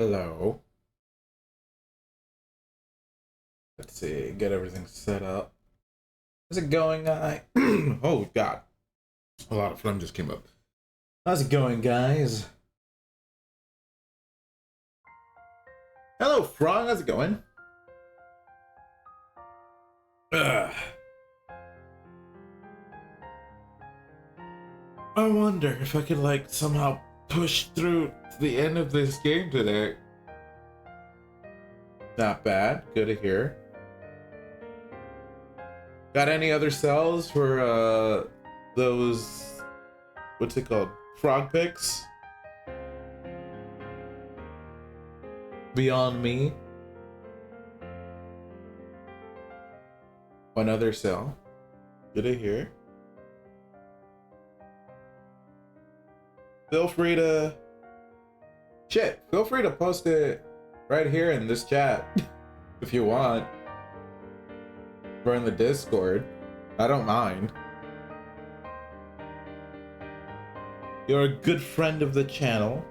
Hello. Let's see, get everything set up. How's it going, guy? Oh, God. A lot of phlegm just came up. How's it going, guys? Hello, Frog. How's it going? Ugh. I wonder if I could, like, somehow push through to the end of this game today. Not bad. Good to hear. Got any other cells for, those... What's it called? Frog picks? Beyond me? One other cell. Good to hear. Feel free to... Shit, feel free to post it right here in this chat if you want. Or in the Discord. I don't mind. You're a good friend of the channel.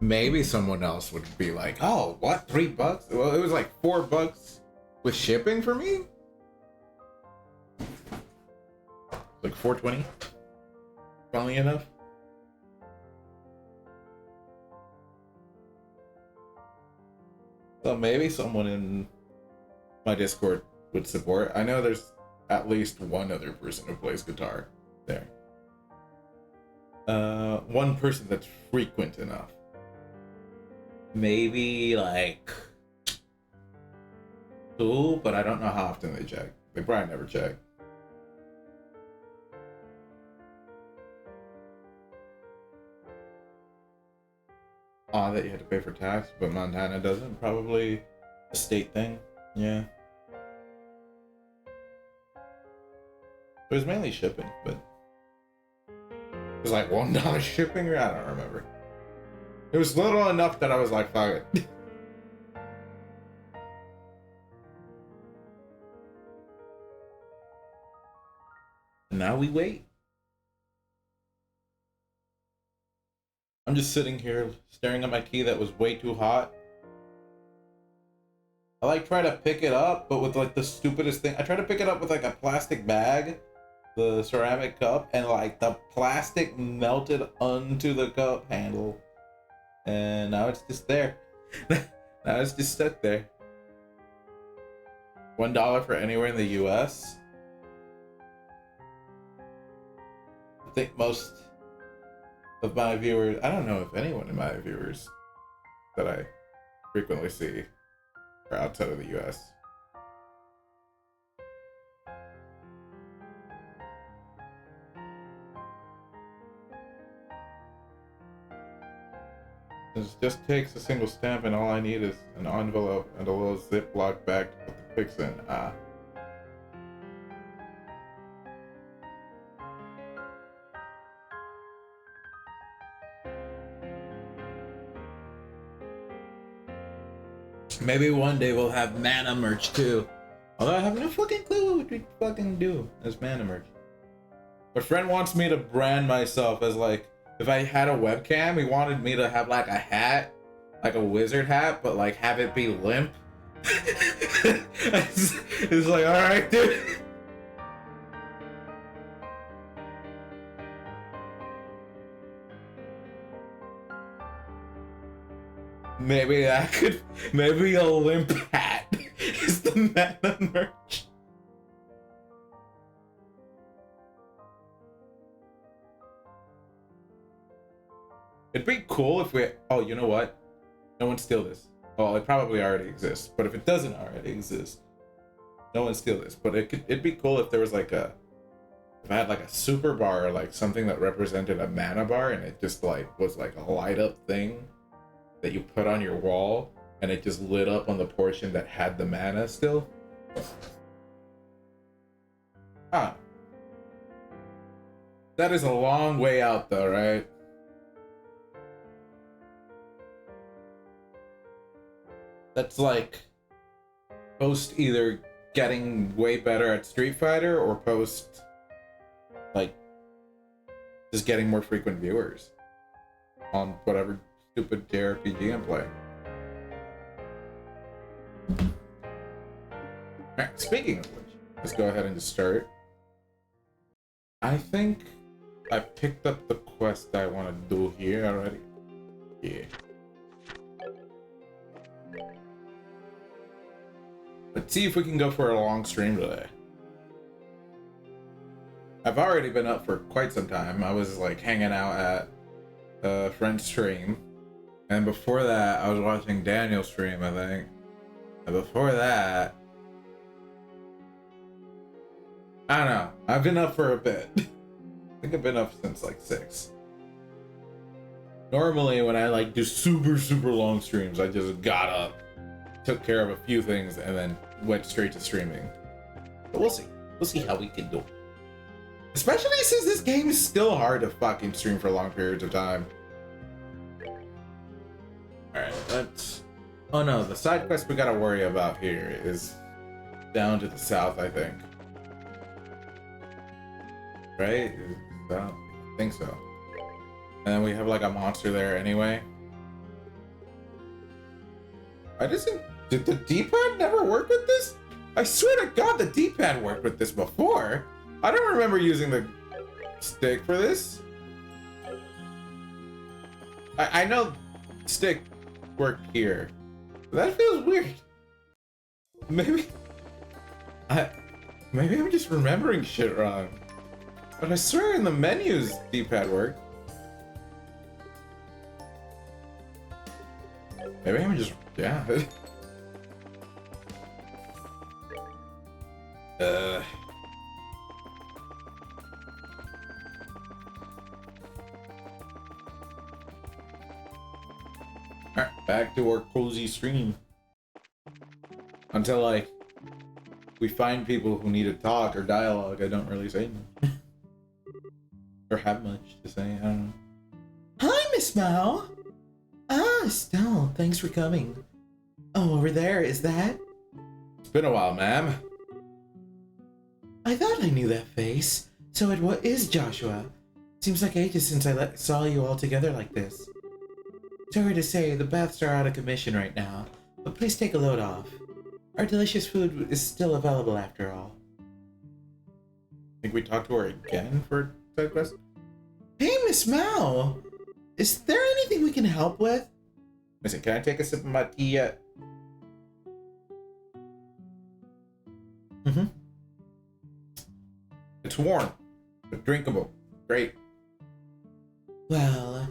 Maybe someone else would be like, oh, what? $3? Well, it was like $4 with shipping for me? Like $4.20? Funnily enough. So maybe someone in my Discord would support. I know there's at least one other person who plays guitar there. One person that's frequent enough. Maybe like 2, but I don't know how often they check. They probably never check. That you had to pay for tax, but Montana doesn't. Probably a state thing. Yeah. It was mainly shipping, but it was like $1 shipping, or I don't remember. It was little enough that I was like, fuck it. And now we wait. I'm just sitting here staring at my key that was way too hot. I like try to pick it up, but with like the stupidest thing. I try to pick it up with like a plastic bag, the ceramic cup, and like the plastic melted onto the cup handle. And now it's just there. Now it's just stuck there. $1 for anywhere in the US. I think most of my viewers, I don't know if anyone in my viewers that I frequently see are outside of the US. It just takes a single stamp, and all I need is an envelope and a little Ziploc bag to put the pics in. Ah. Maybe one day we'll have mana merch too. Although I have no fucking clue what we fucking do as mana merch. My friend wants me to brand myself as like, if I had a webcam, he wanted me to have like a hat, like a wizard hat, but like have it be limp. It's like, alright, dude. Maybe maybe a limp hat is the mana merch. It'd be cool if we, oh, you know what? No one steal this. Well, it probably already exists, but if it doesn't already exist, no one steal this. But it'd be cool if there was like if I had like a super bar or like something that represented a mana bar, and it just like was like a light up thing that you put on your wall, and it just lit up on the portion that had the mana still. Ah. That is a long way out though, right? That's like post either getting way better at Street Fighter or post like just getting more frequent viewers on whatever stupid JRPG I'm playing. Alright, speaking of which, let's go ahead and just start. I think I picked up the quest I want to do here already. Yeah. Let's see if we can go for a long stream today. I've already been up for quite some time. I was like hanging out at a friend's stream. And before that, I was watching Daniel's stream, I think. And before that, I don't know. I've been up for a bit. I think I've been up since like 6. Normally when I like do super long streams, I just got up, took care of a few things, and then went straight to streaming. But we'll see. We'll see how we can do. Especially since this game is still hard to fucking stream for long periods of time. Alright, let's... Oh no, the side quest we gotta worry about here is down to the south, I think. Right? I think so. And then we have like a monster there anyway. Did the D-pad never work with this? I swear to God the D-pad worked with this before. I don't remember using the stick for this. I know stick worked here. That feels weird. Maybe I'm just remembering shit wrong. But I swear in the menus D-pad worked. Maybe I'm just, yeah. Alright, back to our cozy stream. Until like we find people who need to talk or dialogue, I don't really say much. Or have much to say, I don't know. Hi, Miss Mao! Ah, Estelle, thanks for coming. Oh, over there, is that? It's been a while, ma'am. I thought I knew that face. So it is Joshua. Seems like ages since I saw you all together like this. Sorry to say, the baths are out of commission right now, but please take a load off. Our delicious food is still available after all. Think we talked to her again for side quest? Hey, Miss Mao! Is there anything we can help with? Listen, can I take a sip of my tea yet? Mm-hmm. It's warm, but drinkable. Great. Well,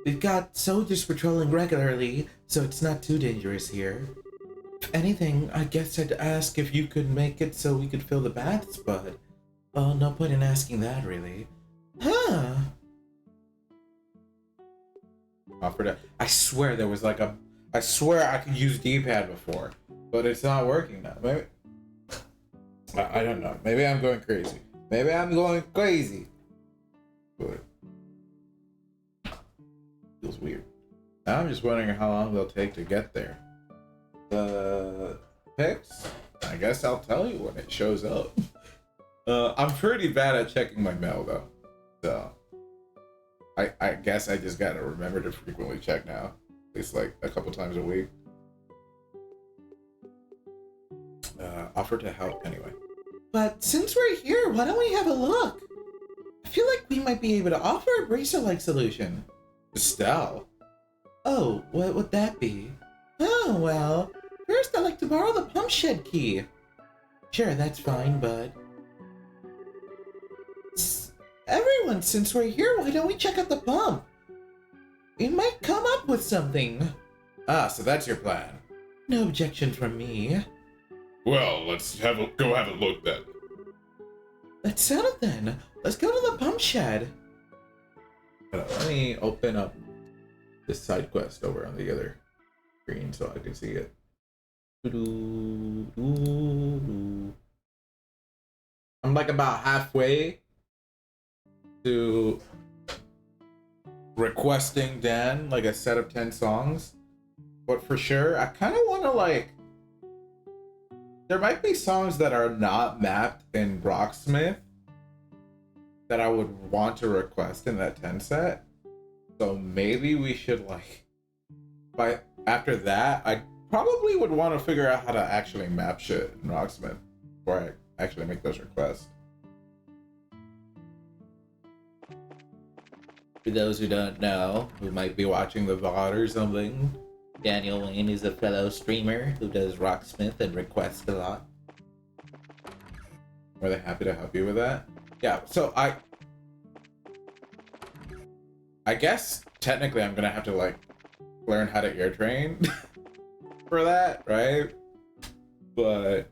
we've got soldiers patrolling regularly, so it's not too dangerous here. If anything, I guess I'd ask if you could make it so we could fill the baths, but... well, no point in asking that, really. Huh. Offered a... I swear there was like a... I swear I could use D-pad before, but it's not working now. Maybe... I don't know. Maybe I'm going crazy. Maybe I'm going crazy. But... feels weird. Now I'm just wondering how long they'll take to get there. The pics? I guess I'll tell you when it shows up. I'm pretty bad at checking my mail though. So I guess I just gotta remember to frequently check now. At least like a couple times a week. Offer to help anyway. But since we're here, why don't we have a look? I feel like we might be able to offer a bracer-like solution. Estelle? Oh, what would that be? Oh, well, first I'd like to borrow the pump shed key. Sure, that's fine, but... everyone, since we're here, why don't we check out the pump? We might come up with something. Ah, so that's your plan. No objection from me. Well, let's go have a look then. Let's settle then. Let's go to the pump shed. Let me open up this side quest over on the other screen so I can see it. I'm like about halfway to requesting Dan like a set of 10 songs, but for sure I kind of want to like, there might be songs that are not mapped in Rocksmith that I would want to request in that 10 set. So maybe we should like, by after that, I probably would want to figure out how to actually map shit in Rocksmith before I actually make those requests. For those who don't know, who might be watching the VOD or something, Daniel Wayne is a fellow streamer who does Rocksmith and requests a lot. More than happy to help you with that. Yeah, so I guess technically I'm gonna have to like learn how to air train for that, right? But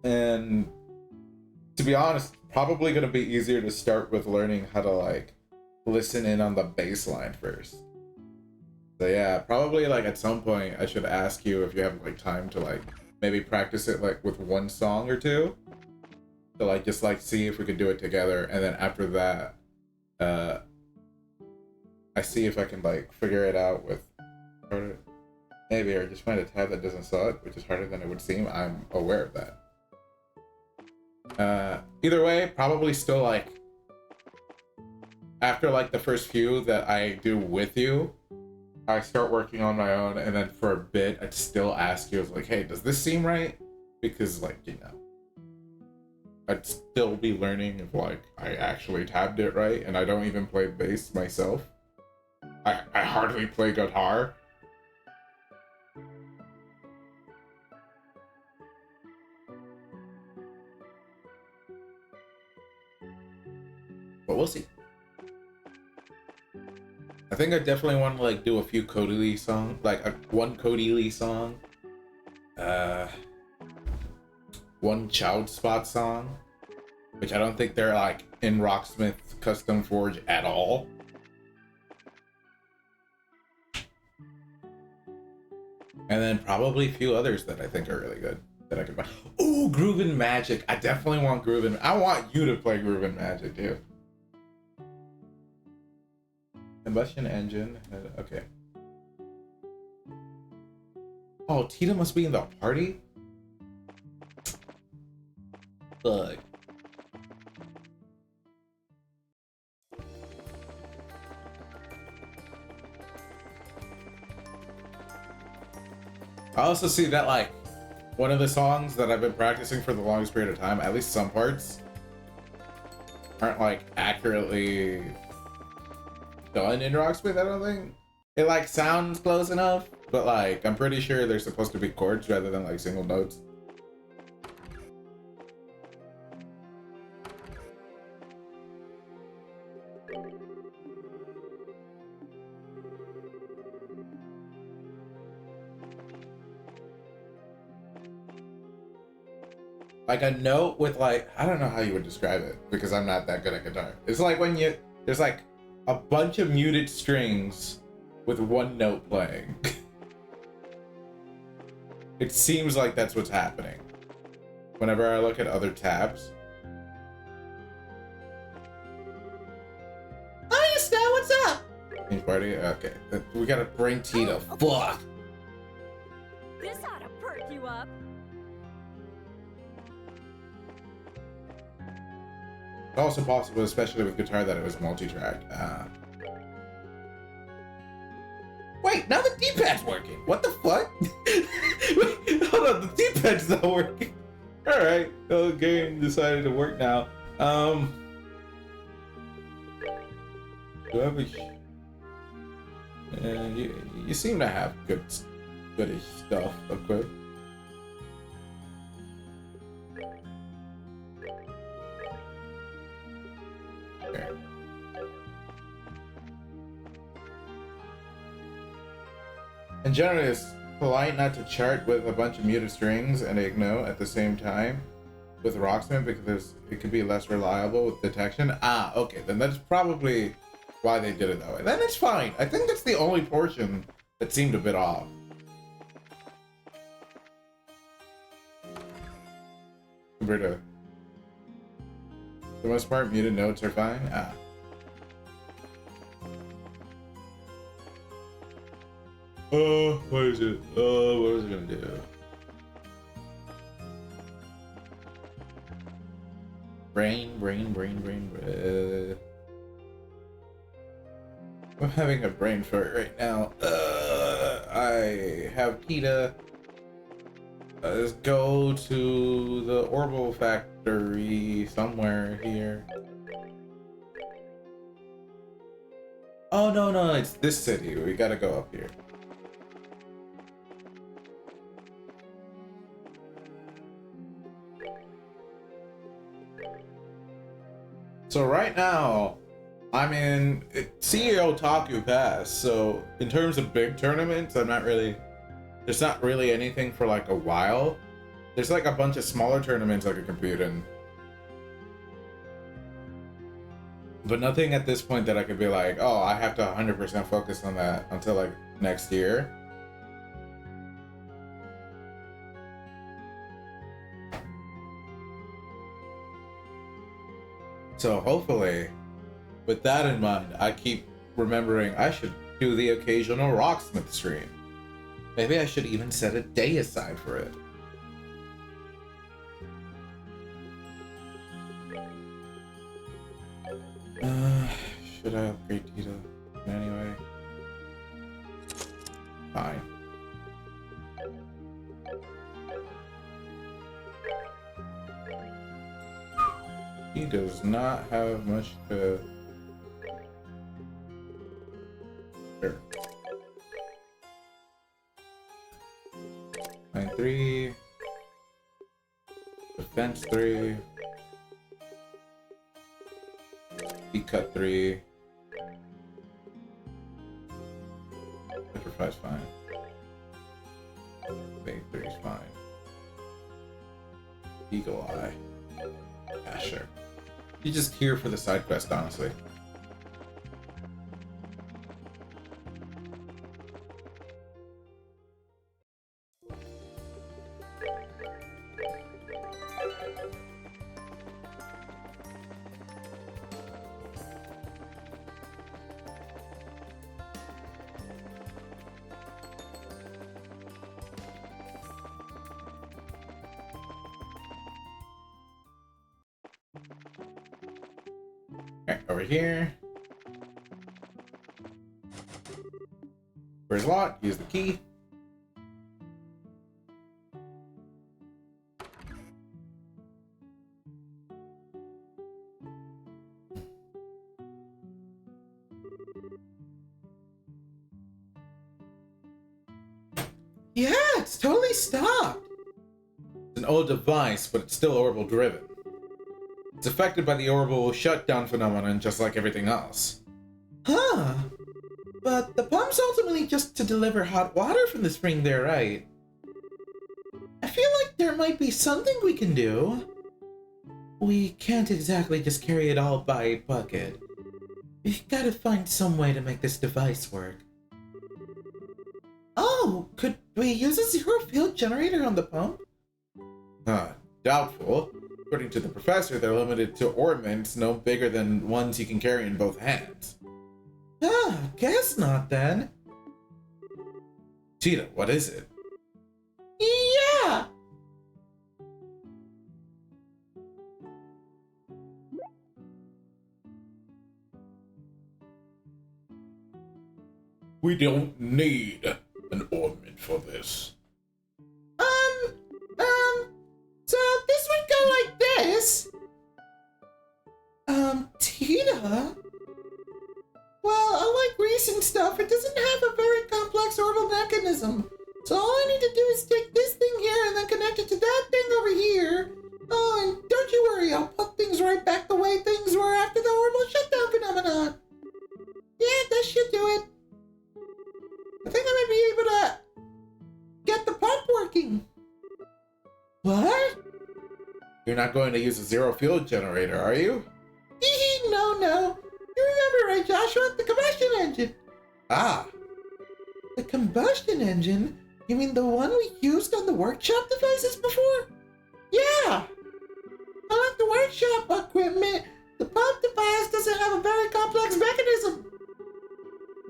and to be honest, probably gonna be easier to start with learning how to like listen in on the bass line first. So yeah, probably like at some point I should ask you if you have like time to like maybe practice it like with one song or two. To like just like see if we could do it together, and then after that, I see if I can like figure it out with maybe or just find a tab that doesn't suck, which is harder than it would seem. I'm aware of that. Either way, probably still like after like the first few that I do with you, I start working on my own, and then for a bit I'd still ask you, like, hey, does this seem right? Because like, you know, I'd still be learning if like I actually tabbed it right, and I don't even play bass myself. I hardly play guitar. But we'll see. I think I definitely want to like do a few Cody Lee songs, like one Cody Lee song, one Child Spot song, which I don't think they're like in Rocksmith Custom Forge at all. And then probably a few others that I think are really good that I could buy. Ooh, Groovin' Magic. I definitely want Groovin'. I want you to play Groovin' Magic too. Combustion engine. Okay. Oh, Tita must be in the party? Fuck. I also see that like one of the songs that I've been practicing for the longest period of time, at least some parts, aren't like accurately done in Rocksmith. I don't think it like sounds close enough, but like I'm pretty sure they're supposed to be chords rather than like single notes. Like a note with like, I don't know how you would describe it because I'm not that good at guitar. It's like when there's like a bunch of muted strings with one note playing. It seems like that's what's happening whenever I look at other tabs. Oh, you Snow, what's up? Change party? Okay, we gotta bring Tita. Oh, okay. Fuck! This ought to perk you up. It's also possible, especially with guitar, that it was multi-track. Wait, now the D-pad's working. What the fuck? Wait, hold on, the D-pad's not working. All right, the game decided to work now. Do I have a? You seem to have goodish stuff equipped. Okay. And generally, it's polite not to chart with a bunch of muted strings and a note at the same time with Rocksmith because it could be less reliable with detection. Ah, okay, then that's probably why they did it that way. Then it's fine. I think that's the only portion that seemed a bit off. Compared to the most part, muted notes are fine. Ah. What is it? What was it gonna do? Brain. I'm having a brain fart right now. I have PETA. Let's go to the Orbital Factory somewhere here. Oh, no, it's this city. We gotta go up here. So right now, I'm in CEO Taku Pass. So in terms of big tournaments, there's not really anything for like a while. There's like a bunch of smaller tournaments I could compete in. But nothing at this point that I could be like, oh, I have to 100% focus on that until like next year. So hopefully, with that in mind, I keep remembering I should do the occasional Rocksmith stream. Maybe I should even set a day aside for it. Should I upgrade Tito anyway? Fine. He does not have much to... Sure. 9-3. Defense 3. He cut 3. Sacrifice fine. Big 3 is fine. Eagle Eye. Yeah, sure. He's just here for the side quest, honestly. Alright, over here. Where's lock? Use the key. Yeah, it's totally stopped. It's an old device, but it's still orbital driven. It's affected by the orbital shutdown phenomenon just like everything else. Huh. But the pump's ultimately just to deliver hot water from the spring there, right? I feel like there might be something we can do. We can't exactly just carry it all by bucket. We've gotta find some way to make this device work. Oh, could we use a zero field generator on the pump? Doubtful. According to the professor, they're limited to ornaments no bigger than ones you can carry in both hands. Guess not then. Cheetah, what is it? Yeah! We don't need an ornament for this. So this would go like this. Tita? Well, unlike recent stuff, it doesn't have a very complex orbital mechanism. So all I need to do is take this thing here and then connect it to that thing over here. Oh, and don't you worry, I'll put things right back the way things were after the orbital shutdown phenomenon. Yeah, that should do it. I think I might be able to get the pump working. What? You're not going to use a zero field generator, are you? No. You remember, right, Joshua? The combustion engine. Ah. The combustion engine? You mean the one we used on the workshop devices before? Yeah. Unlike the workshop equipment, the pump device doesn't have a very complex mechanism.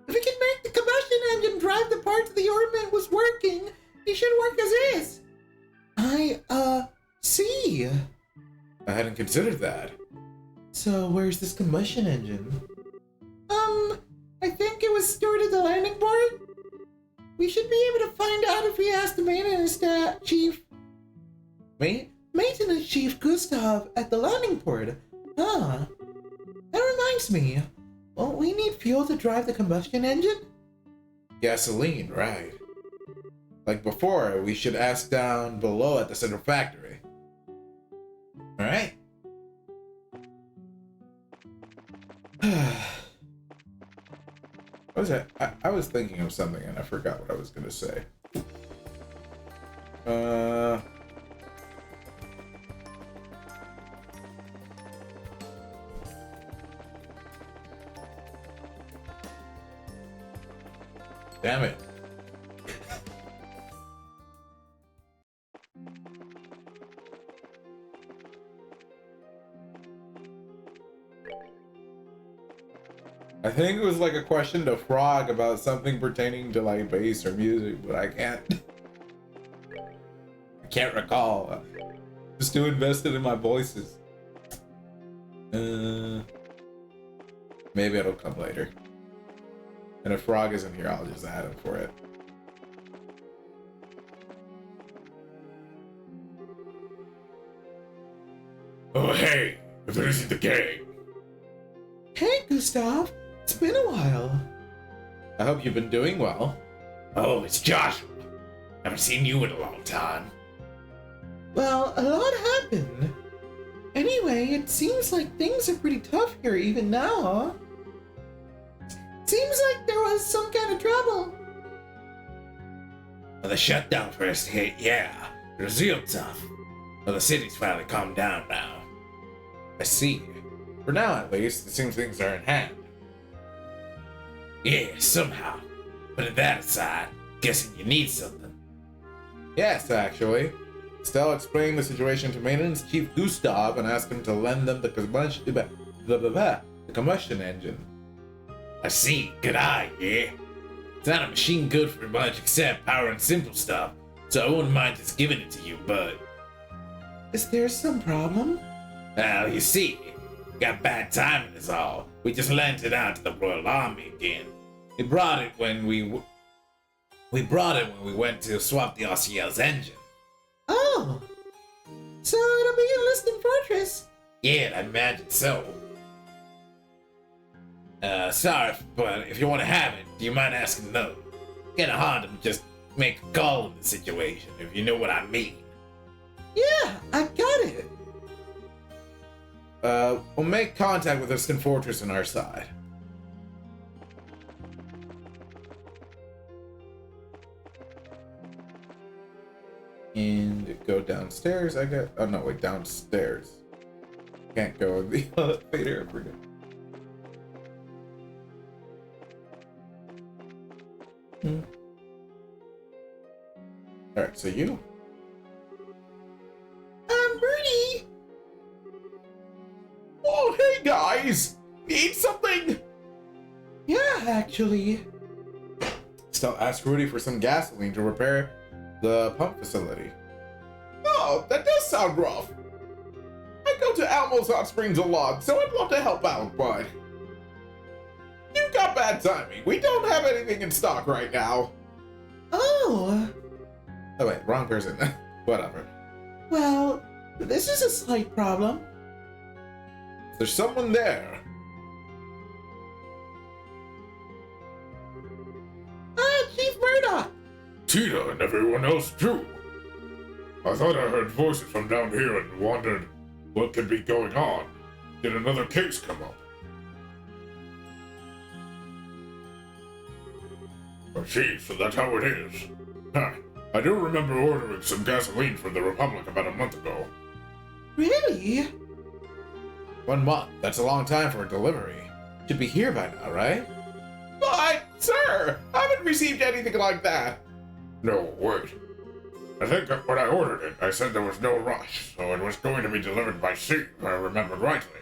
If we can make the combustion engine drive the parts of the ornament was working, it should work as is. I see. I hadn't considered that. So where's this combustion engine? I think it was stored at the landing port. We should be able to find out if we ask the maintenance chief. Maintenance Chief Gustav at the landing port. That reminds me. Won't we need fuel to drive the combustion engine? Gasoline, right. Like before, we should ask down below at the Central Factory. Alright. What was that? I was thinking of something and I forgot what I was gonna say. Damn it. I think it was like a question to Frog about something pertaining to like bass or music, but I can't recall. I'm just too invested in my voices. Maybe it'll come later. And if Frog isn't here, I'll just add him for it. Oh, hey, if there isn't the gang. Hey, Gustav. It's been a while. I hope you've been doing well. Oh, it's Joshua. Haven't seen you in a long time. Well, a lot happened. Anyway, it seems like things are pretty tough here even now, huh? Seems like there was some kind of trouble. Well, the shutdown first hit, yeah. It was real tough. Well, the city's finally calmed down now. I see. For now, at least, it seems things are in hand. Yeah, somehow. Putting that aside, guessing you need something. Yes, actually. Stella explained the situation to Maintenance Chief Gustav and asked him to lend them the combustion engine. I see. Good eye, yeah? It's not a machine good for much except power and simple stuff, so I wouldn't mind just giving it to you, but... Is there some problem? Well, you see, got bad timing is all. We just lent it out to the Royal Army again. We brought it when we went to swap the RCL's engine. Oh. So it'll be in Liston Fortress. Yeah, I imagine so. Sorry, but if you want to have it, do you mind asking no? Kinda hard to just make a call in the situation, if you know what I mean. Yeah, I got it. We'll make contact with Liston Fortress on our side. And go downstairs, I guess. Oh no, wait, downstairs. Can't go in the elevator, I forget. Alright, so you? Bernie! Oh, hey guys! Need something? Yeah, actually. Still ask Rudy for some gasoline to repair the pump facility. Oh, that does sound rough. I go to Almo's Hot Springs a lot, so I'd love to help out, but... You've got bad timing. We don't have anything in stock right now. Oh. Oh wait, wrong person. Whatever. Well, this is a slight problem. There's someone there. Chief Murdoch. Tina and everyone else too. I thought I heard voices from down here and wondered what could be going on. Did another case come up? I see, so that's how it is. Huh. I do remember ordering some gasoline from the Republic about a month ago. Really? 1 month. That's a long time for a delivery. Should be here by now, right? But, sir, I haven't received anything like that. No, wait. I think when I ordered it, I said there was no rush, so it was going to be delivered by sea, if I remember rightly.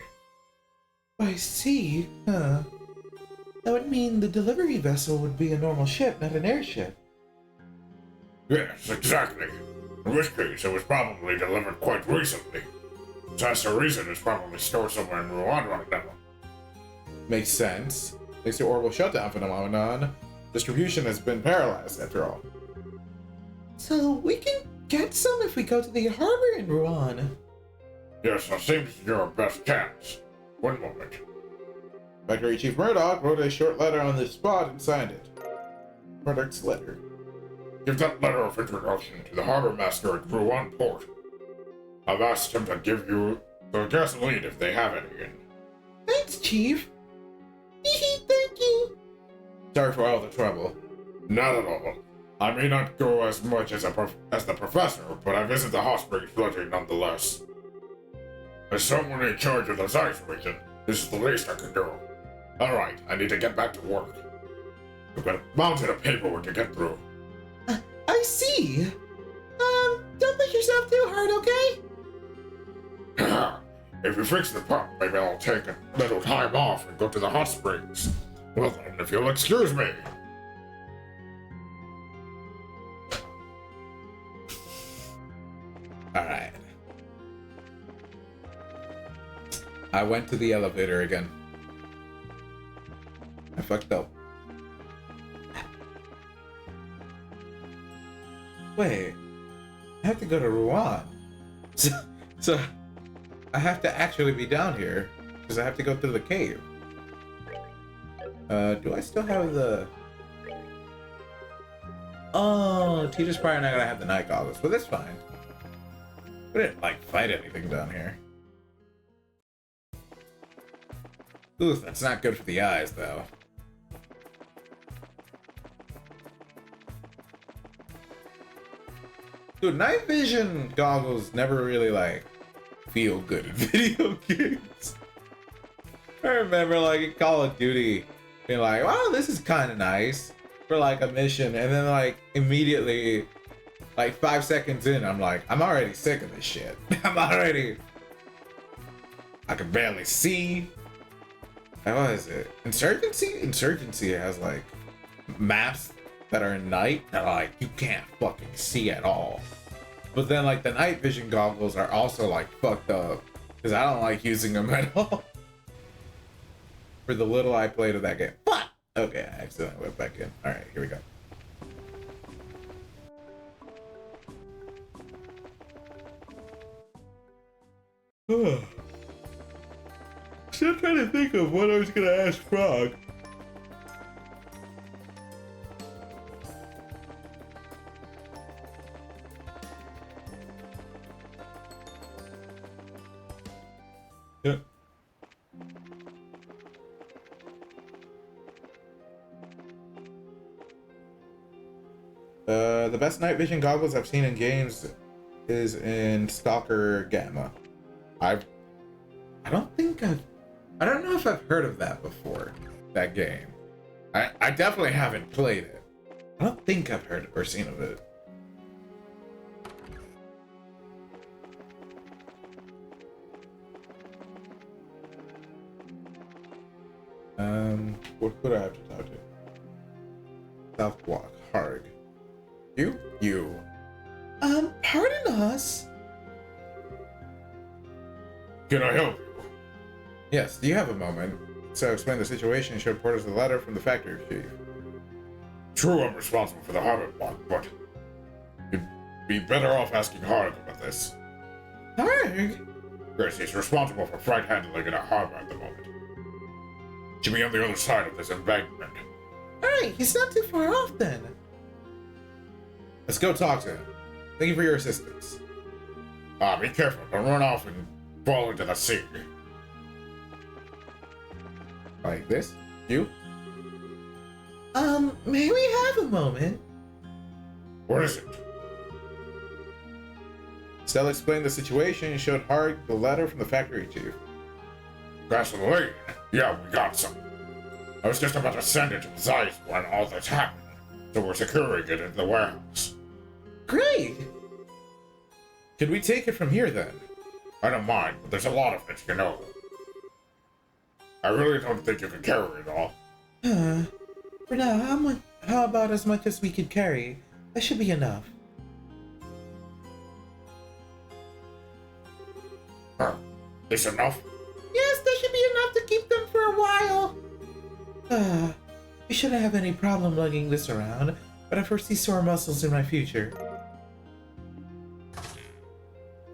By sea? Huh. That would mean the delivery vessel would be a normal ship, not an airship. Yes, exactly. In which case, it was probably delivered quite recently. So that's the reason it's probably stored somewhere in Rouen right now. Makes sense. Thanks to orbital shutdown phenomenon, distribution has been paralyzed after all. So we can get some if we go to the harbor in Rouen. Yes, that seems your best chance. One moment. Factory Chief Murdoch wrote a short letter on the spot and signed it. Murdoch's letter. Give that letter of introduction to the harbor master at Rouen Port. I've asked him to give you the gasoline if they have any in. Thanks, Chief. Thank you. Sorry for all the trouble. Not at all. I may not go as much as the professor, but I visit the hot springs plenty nonetheless. As someone in charge of the Zeiss region, this is the least I can do. Alright, I need to get back to work. I've got a mountain of paperwork to get through. I see. Don't push yourself too hard, okay? If you fix the pump, maybe I'll take a little time off and go to the hot springs. Well then, if you'll excuse me. Alright. I went to the elevator again. I fucked up. Wait. I have to go to Rouen. So I have to actually be down here because I have to go through the cave. Do I still have the... Oh, teacher's probably not gonna have the night goggles, but that's fine. We didn't like fight anything down here. Ooh, that's not good for the eyes though. Dude, night vision goggles never really like feel good in video games. I remember like in Call of Duty being like, wow, this is kind of nice for like a mission, and then like immediately like 5 seconds in, I'm like, I'm already sick of this shit. I can barely see. What is it? Insurgency? Insurgency has like maps that are in night that are like you can't fucking see at all. But then like the night vision goggles are also like fucked up because I don't like using them at all. For the little I played of that game. But okay, I accidentally went back in. All right, here we go. Still trying to think of what I was gonna ask Frog. Yeah. The best night vision goggles I've seen in games is in Stalker Gamma. I don't know if I've heard of that before, that game. I definitely haven't played it. I don't think I've heard or seen of it. What could I have to talk to? South Block, Harg. You. Pardon us. Can I help you? Yes, do you have a moment? So explain the situation and showed Porter's the letter from the factory chief. True, I'm responsible for the harbor block, but you'd be better off asking Harg about this. Harg? Yes, he's responsible for freight handling in a harbor at the moment. Should be on the other side of this embankment. Alright, he's not too far off then. Let's go talk to him. Thank you for your assistance. Be careful, don't run off and fall into the sea. Like this? You? May we have a moment? What is it? Stella explained the situation and showed Harg the letter from the factory chief. Gasoline? Yeah, we got some. I was just about to send it to Zeiss when all this happened, so we're securing it in the warehouse. Great! Could we take it from here then? I don't mind, but there's a lot of it, you know. I really don't think you can carry it all. For now, how about as much as we could carry? That should be enough. This enough? Yes, that should be enough to keep them for a while. We shouldn't have any problem lugging this around, but I foresee sore muscles in my future.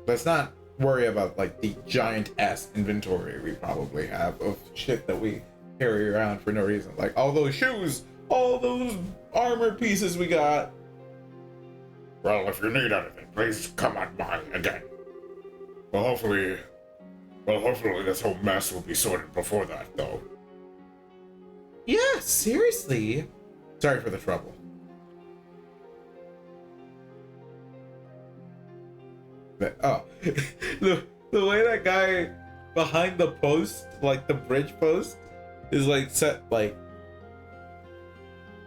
Let's not worry about like the giant ass inventory we probably have of shit that we carry around for no reason. Like all those shoes, all those armor pieces we got. Well, if you need anything, please come on by again. Well, hopefully this whole mess will be sorted before that, though. Yeah, seriously. Sorry for the trouble. But, oh, the way that guy behind the post, like the bridge post, is like set like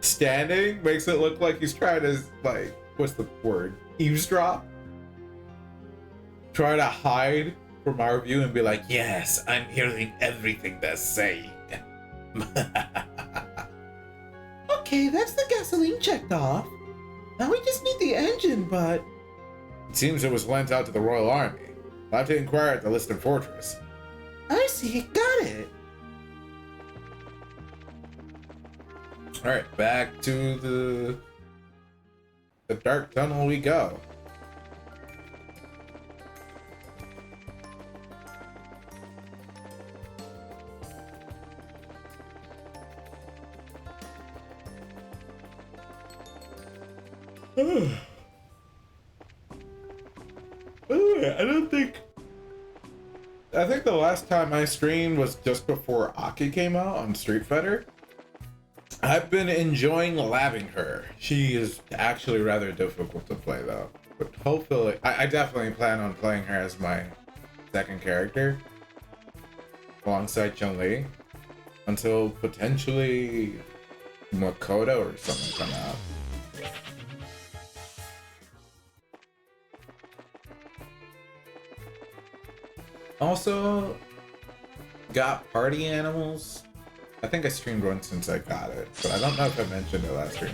standing, makes it look like he's trying to like, what's the word? Eavesdrop? Try to hide from our view and be like, yes, I'm hearing everything they're saying. Okay, that's the gasoline checked off. Now we just need the engine, but... It seems it was lent out to the Royal Army. I'll have to inquire at the Liston Fortress. I see, got it. Alright, back to the dark tunnel we go. I think the last time I streamed was just before Aki came out on Street Fighter. I've been enjoying labbing her. She is actually rather difficult to play though. But hopefully, I definitely plan on playing her as my second character alongside Chun-Li until potentially Makoto or something come out. Also, got party animals. I think I streamed one since I got it, but I don't know if I mentioned it last stream.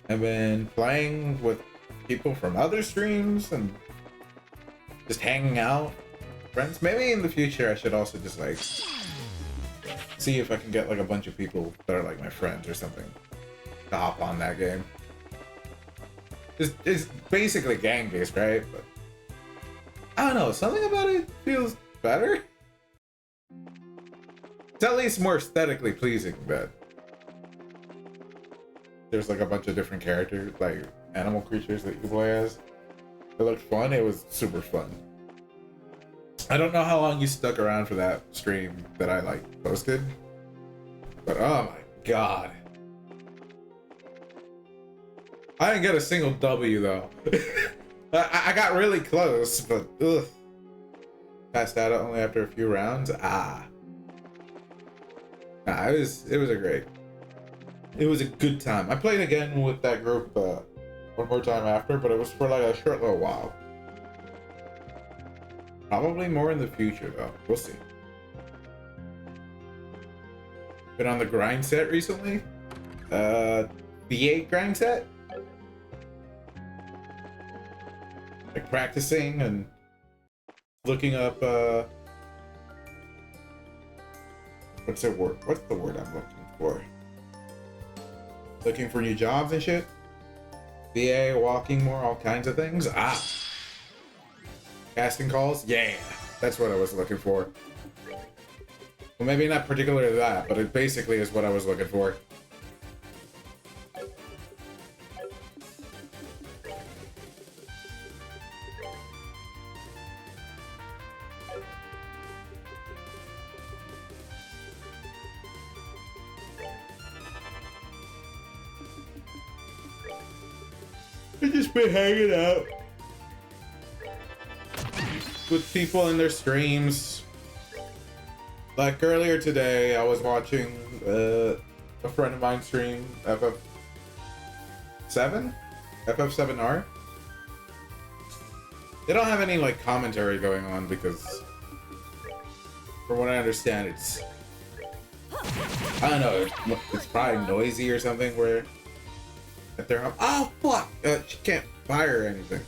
I've been playing with people from other streams and just hanging out. Friends. Maybe in the future I should also just like see if I can get like a bunch of people that are like my friends or something to hop on that game. It's basically gang based, right? But I don't know, something about it feels better. It's at least more aesthetically pleasing, but there's like a bunch of different characters, like animal creatures that you can play as. It looked fun. It was super fun. I don't know how long you stuck around for that stream that I like posted, but oh my god. I didn't get a single W though. I got really close, but ugh. Passed out only after a few rounds. Nah, it was it was a good time. I played again with that group one more time after, but it was for like a short little while. Probably more in the future though. We'll see. Been on the grind set recently. V8 grind set. Like practicing and looking up what's the word I'm looking for? Looking for new jobs and shit. VA, walking more, all kinds of things. Casting calls? Yeah, that's what I was looking for. Well, maybe not particularly that, but it basically is what I was looking for. I just been hanging out with people in their streams. Like earlier today, I was watching a friend of mine stream FF7? FF7R? They don't have any like commentary going on because from what I understand it's I don't know, it's probably noisy or something where if they're up, oh fuck, she can't fire or anything.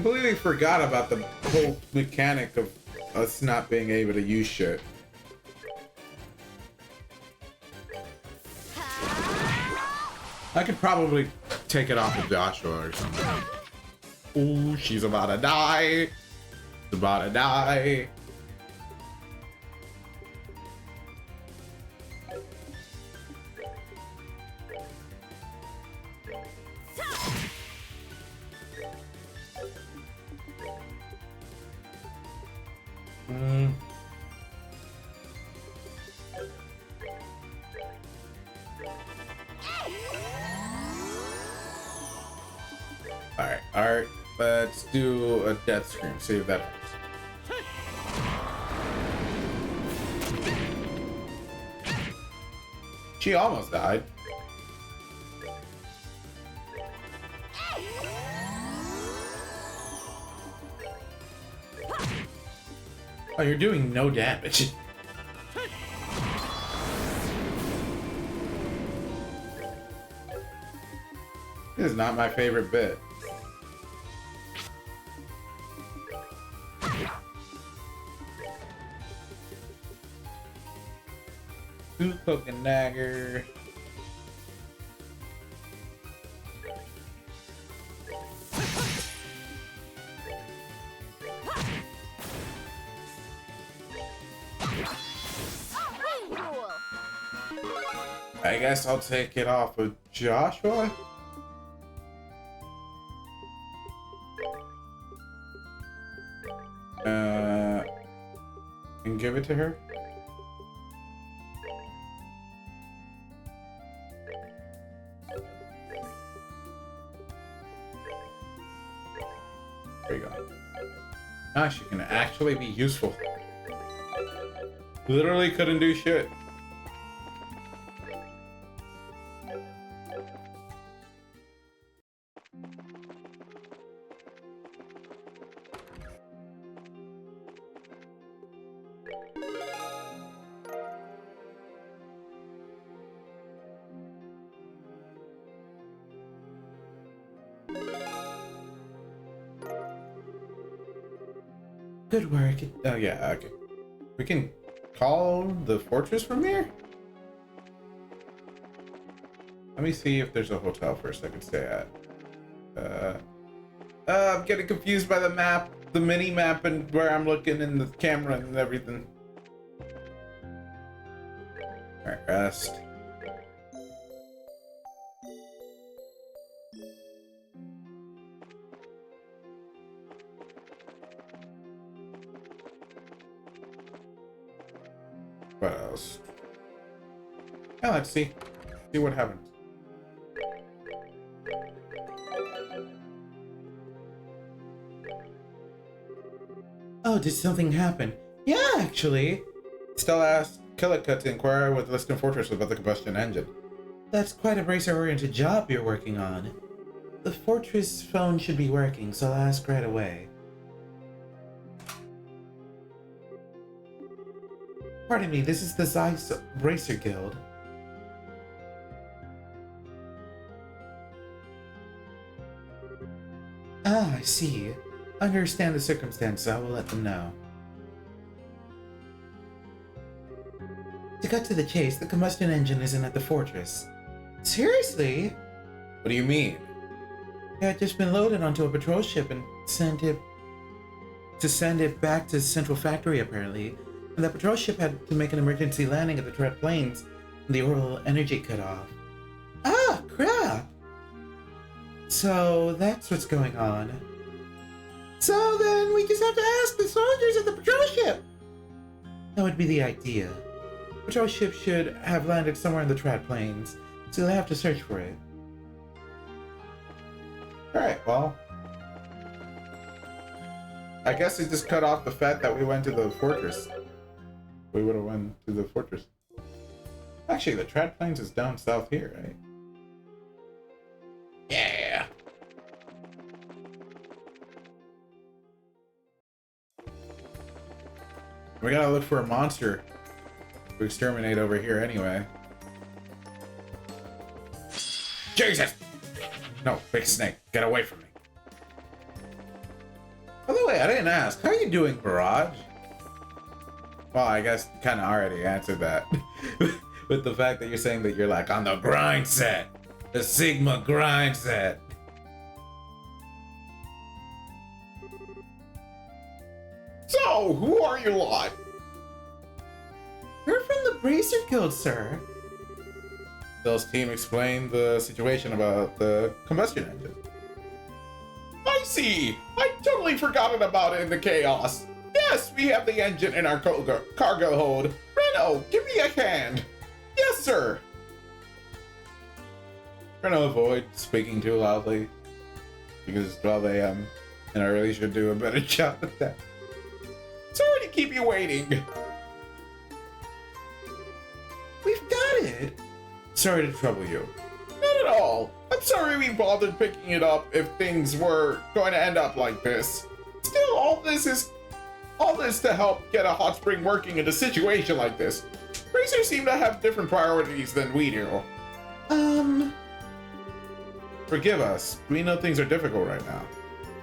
completely forgot about the whole mechanic of us not being able to use shit. I could probably take it off of Joshua or something. Ooh, she's about to die. She's about to die. Alright, let's do a death scream, see if that helps. She almost died. Oh, you're doing no damage. This is not my favorite bit. Hook and dagger. I guess I'll take it off of Joshua. And give it to her. There you go. Now she can actually be useful. Literally couldn't do shit. Good work. Oh yeah, okay. We can call the fortress from here? Let me see if there's a hotel first I can stay at. I'm getting confused by the map, the mini map, and where I'm looking in the camera and everything. Alright, rest. What else? Yeah, let's see. See what happens. Oh, did something happen? Yeah, actually. Stella asked Killica to inquire with Liston Fortress about the combustion engine. That's quite a bracer-oriented job you're working on. The Fortress phone should be working, so I'll ask right away. Pardon me, this is the Zeiss Bracer Guild. Ah, I see. Understand the circumstances, I will let them know. To cut to the chase, the combustion engine isn't at the fortress. Seriously? What do you mean? It had just been loaded onto a patrol ship and send it back to Central Factory, apparently. And the patrol ship had to make an emergency landing at the Dread Plains, and the orbital energy cut off. Ah, crap! So that's what's going on. So then we just have to ask the soldiers at the patrol ship! That would be the idea. The patrol ship should have landed somewhere in the Dread Plains, so they'll have to search for it. Alright, well. I guess it just cut off the fact that we went to the fortress. We would have went to the fortress. Actually, the Trad Plains is down south here, right? Yeah. We gotta look for a monster to exterminate over here anyway. Jesus! No, big snake, get away from me. By the way, I didn't ask. How are you doing, Barrage? Well, I guess you kind of already answered that. With the fact that you're saying that you're like on the grind set. The Sigma grind set. So, who are you lot? We're from the Bracer Guild, sir. Bill's team explained the situation about the combustion engine. I see. I totally forgotten about it in the chaos. Yes, we have the engine in our cargo hold. Reno, give me a hand. Yes, sir. Trying to avoid speaking too loudly because it's 12 a.m. and I really should do a better job at that. Sorry to keep you waiting. We've got it. Sorry to trouble you. Not at all. I'm sorry we bothered picking it up if things were going to end up like this. Still, all this to help get a hot spring working in a situation like this. Racers seem to have different priorities than we do. Forgive us. We know things are difficult right now.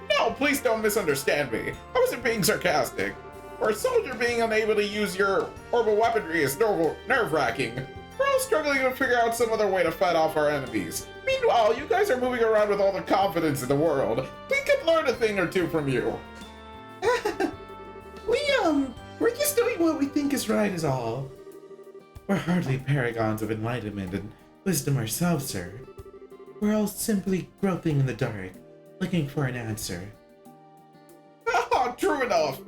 No, please don't misunderstand me. I wasn't being sarcastic. For a soldier, being unable to use your orbital weaponry is nerve-wracking. We're all struggling to figure out some other way to fight off our enemies. Meanwhile, you guys are moving around with all the confidence in the world. We could learn a thing or two from you. We're just doing what we think is right is all. We're hardly paragons of enlightenment and wisdom ourselves, sir. We're all simply groping in the dark, looking for an answer. Ah, true enough.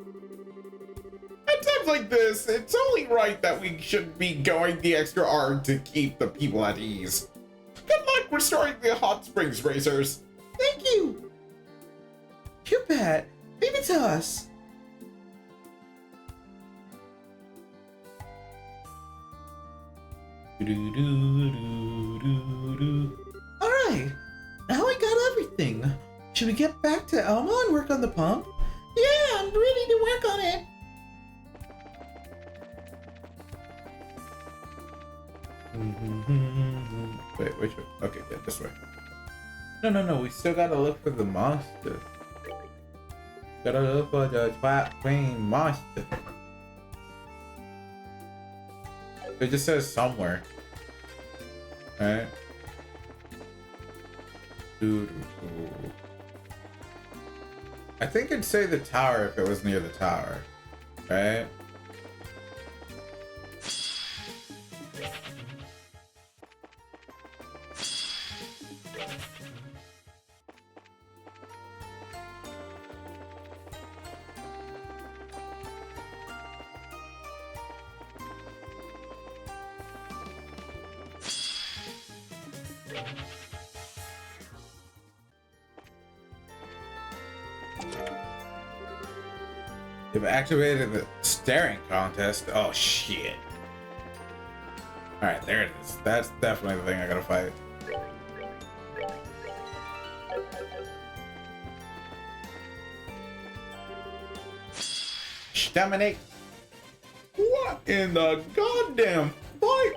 At times like this, it's only right that we should be going the extra hard to keep the people at ease. Good luck restoring the hot springs, racers. Thank you! You bet! Leave it to us! Alright, now we got everything. Should we get back to Elma and work on the pump? Yeah, I'm ready to work on it! Wait, which way? Okay, yeah, this way. No, we still gotta look for the monster. Gotta look for the twat queen monster. It just says somewhere. Alright. I think it'd say the tower if it was near the tower. Right? They've activated the staring contest. Oh shit. Alright, there it is. That's definitely the thing I gotta fight. Dominic. What in the goddamn fight?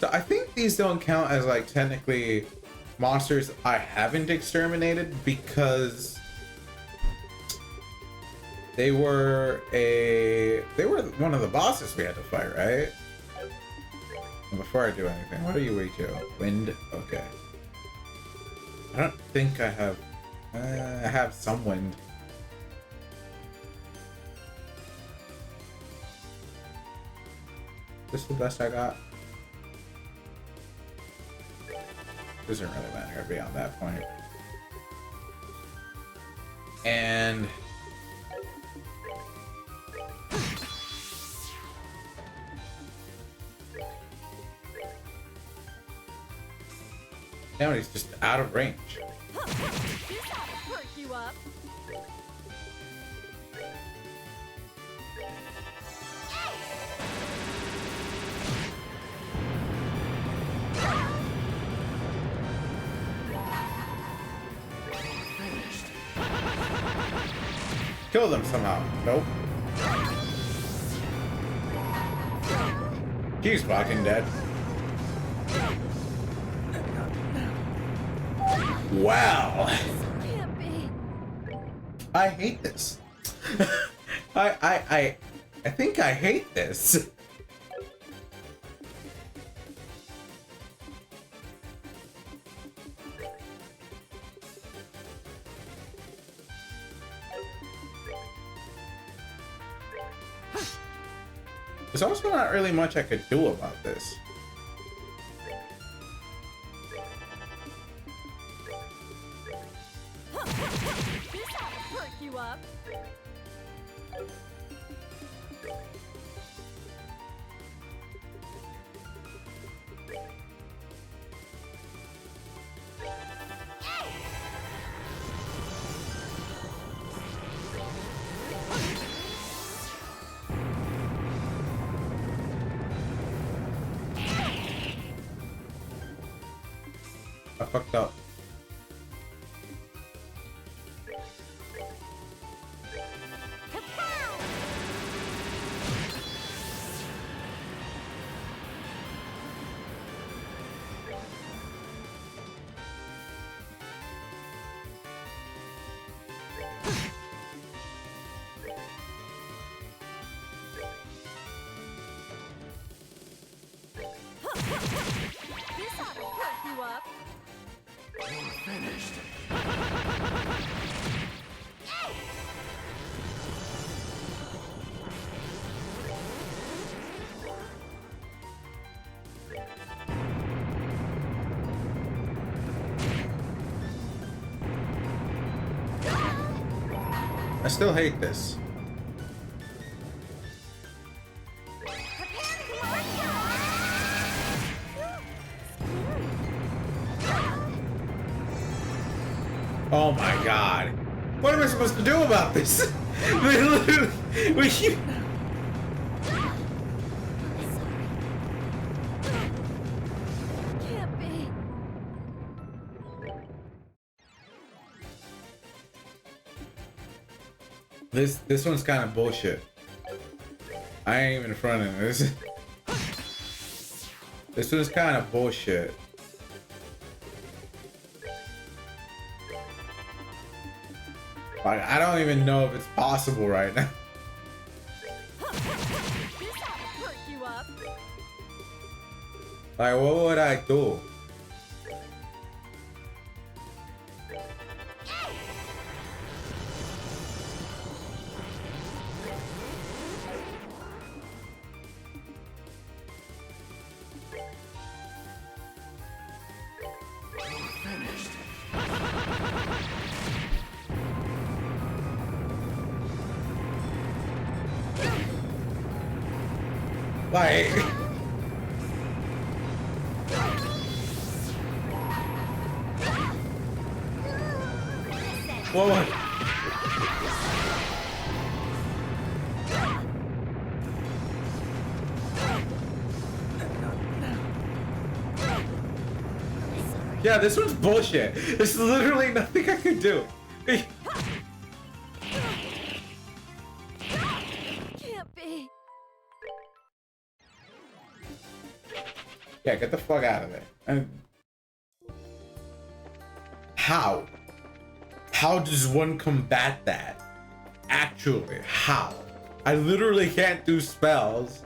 So I think these don't count as like technically monsters I haven't exterminated because they were one of the bosses we had to fight, right? And before I do anything, what are you weak to? Wind? Okay. I don't think I have I have some wind. This is the best I got. Doesn't really matter beyond that point. And now he's just out of range. This ought to perk you up. Kill them somehow. Nope. He's fucking dead. Wow. Can't I hate this. I think I hate this. There's also not really much I could do about this. This ought to perk you up. I fucked up. This ought to perk you up. I still hate this. Oh my god. What am I supposed to do about this? Can't be. This one's kind of bullshit. I ain't even fronting this. This one's kind of bullshit. Like, I don't even know if it's possible right now. This ought to perk you up. Like, what would I do? Like, what? Yeah, this one's bullshit. There's literally nothing I could do. Can't be. Yeah, get the fuck out of there. And how? How does one combat that? Actually, how? I literally can't do spells.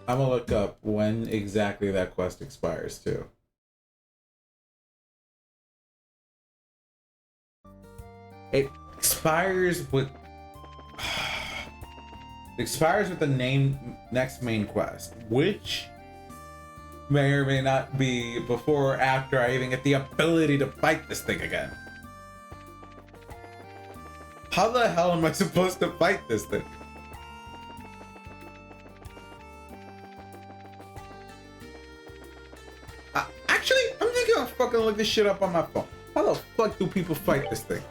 I'm gonna look up when exactly that quest expires too. It expires with the next main quest, which may or may not be before or after I even get the ability to fight this thing again. How the hell am I supposed to fight this thing? Actually, I'm just gonna fucking look this shit up on my phone. How the fuck do people fight this thing?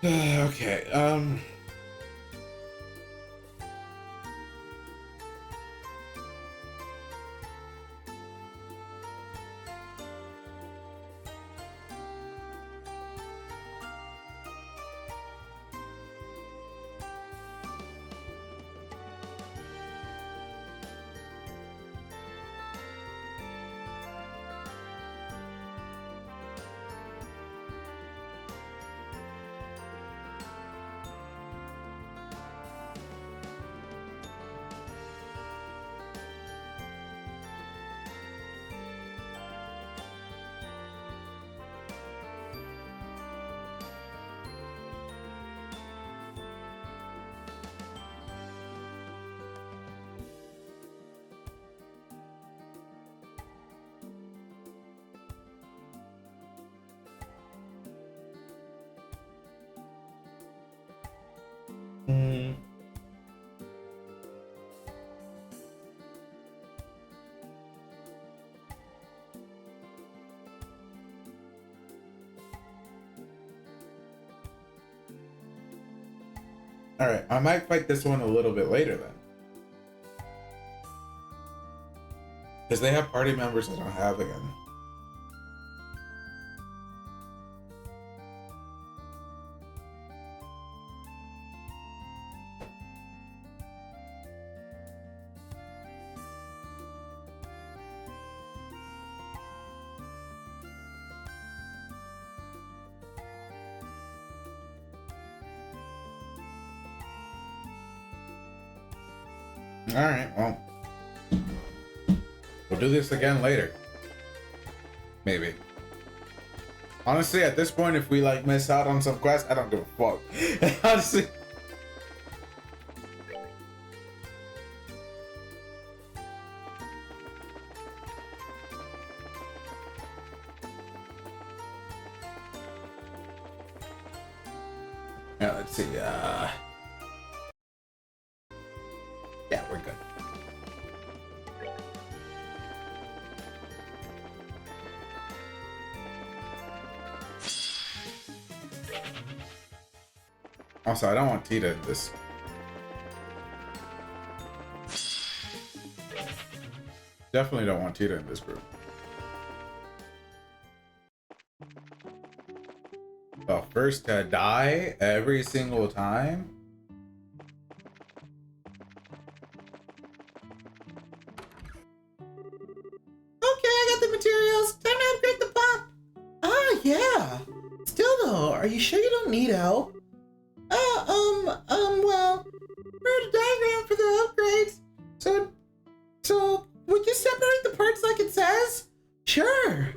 Okay, Alright, I might fight this one a little bit later then. Because they have party members I don't have again. Alright, well. We'll do this again later. Maybe. Honestly, at this point, if we like miss out on some quests, I don't give a fuck. Honestly. Yeah, let's see. Yeah, we're good. Also, I don't want Tita in this. Definitely don't want Tita in this group. The first to die every single time? Okay, I got the materials. Time to upgrade the pump. Ah, yeah. Still though, are you sure you don't need help? Well, wrote a diagram for the upgrades. So, would you separate the parts like it says? Sure.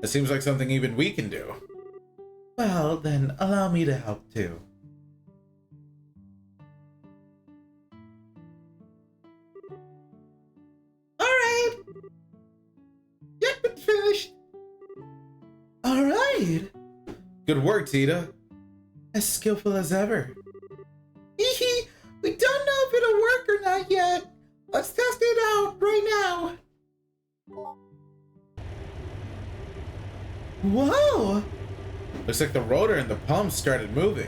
It seems like something even we can do. Well, then allow me to help too. Alright. Yep, it's finished. Alright. Good work, Tita. As skillful as ever. Hee we don't know if it'll work or not yet. Let's test it out right now. Whoa! Looks like the rotor and the pump started moving.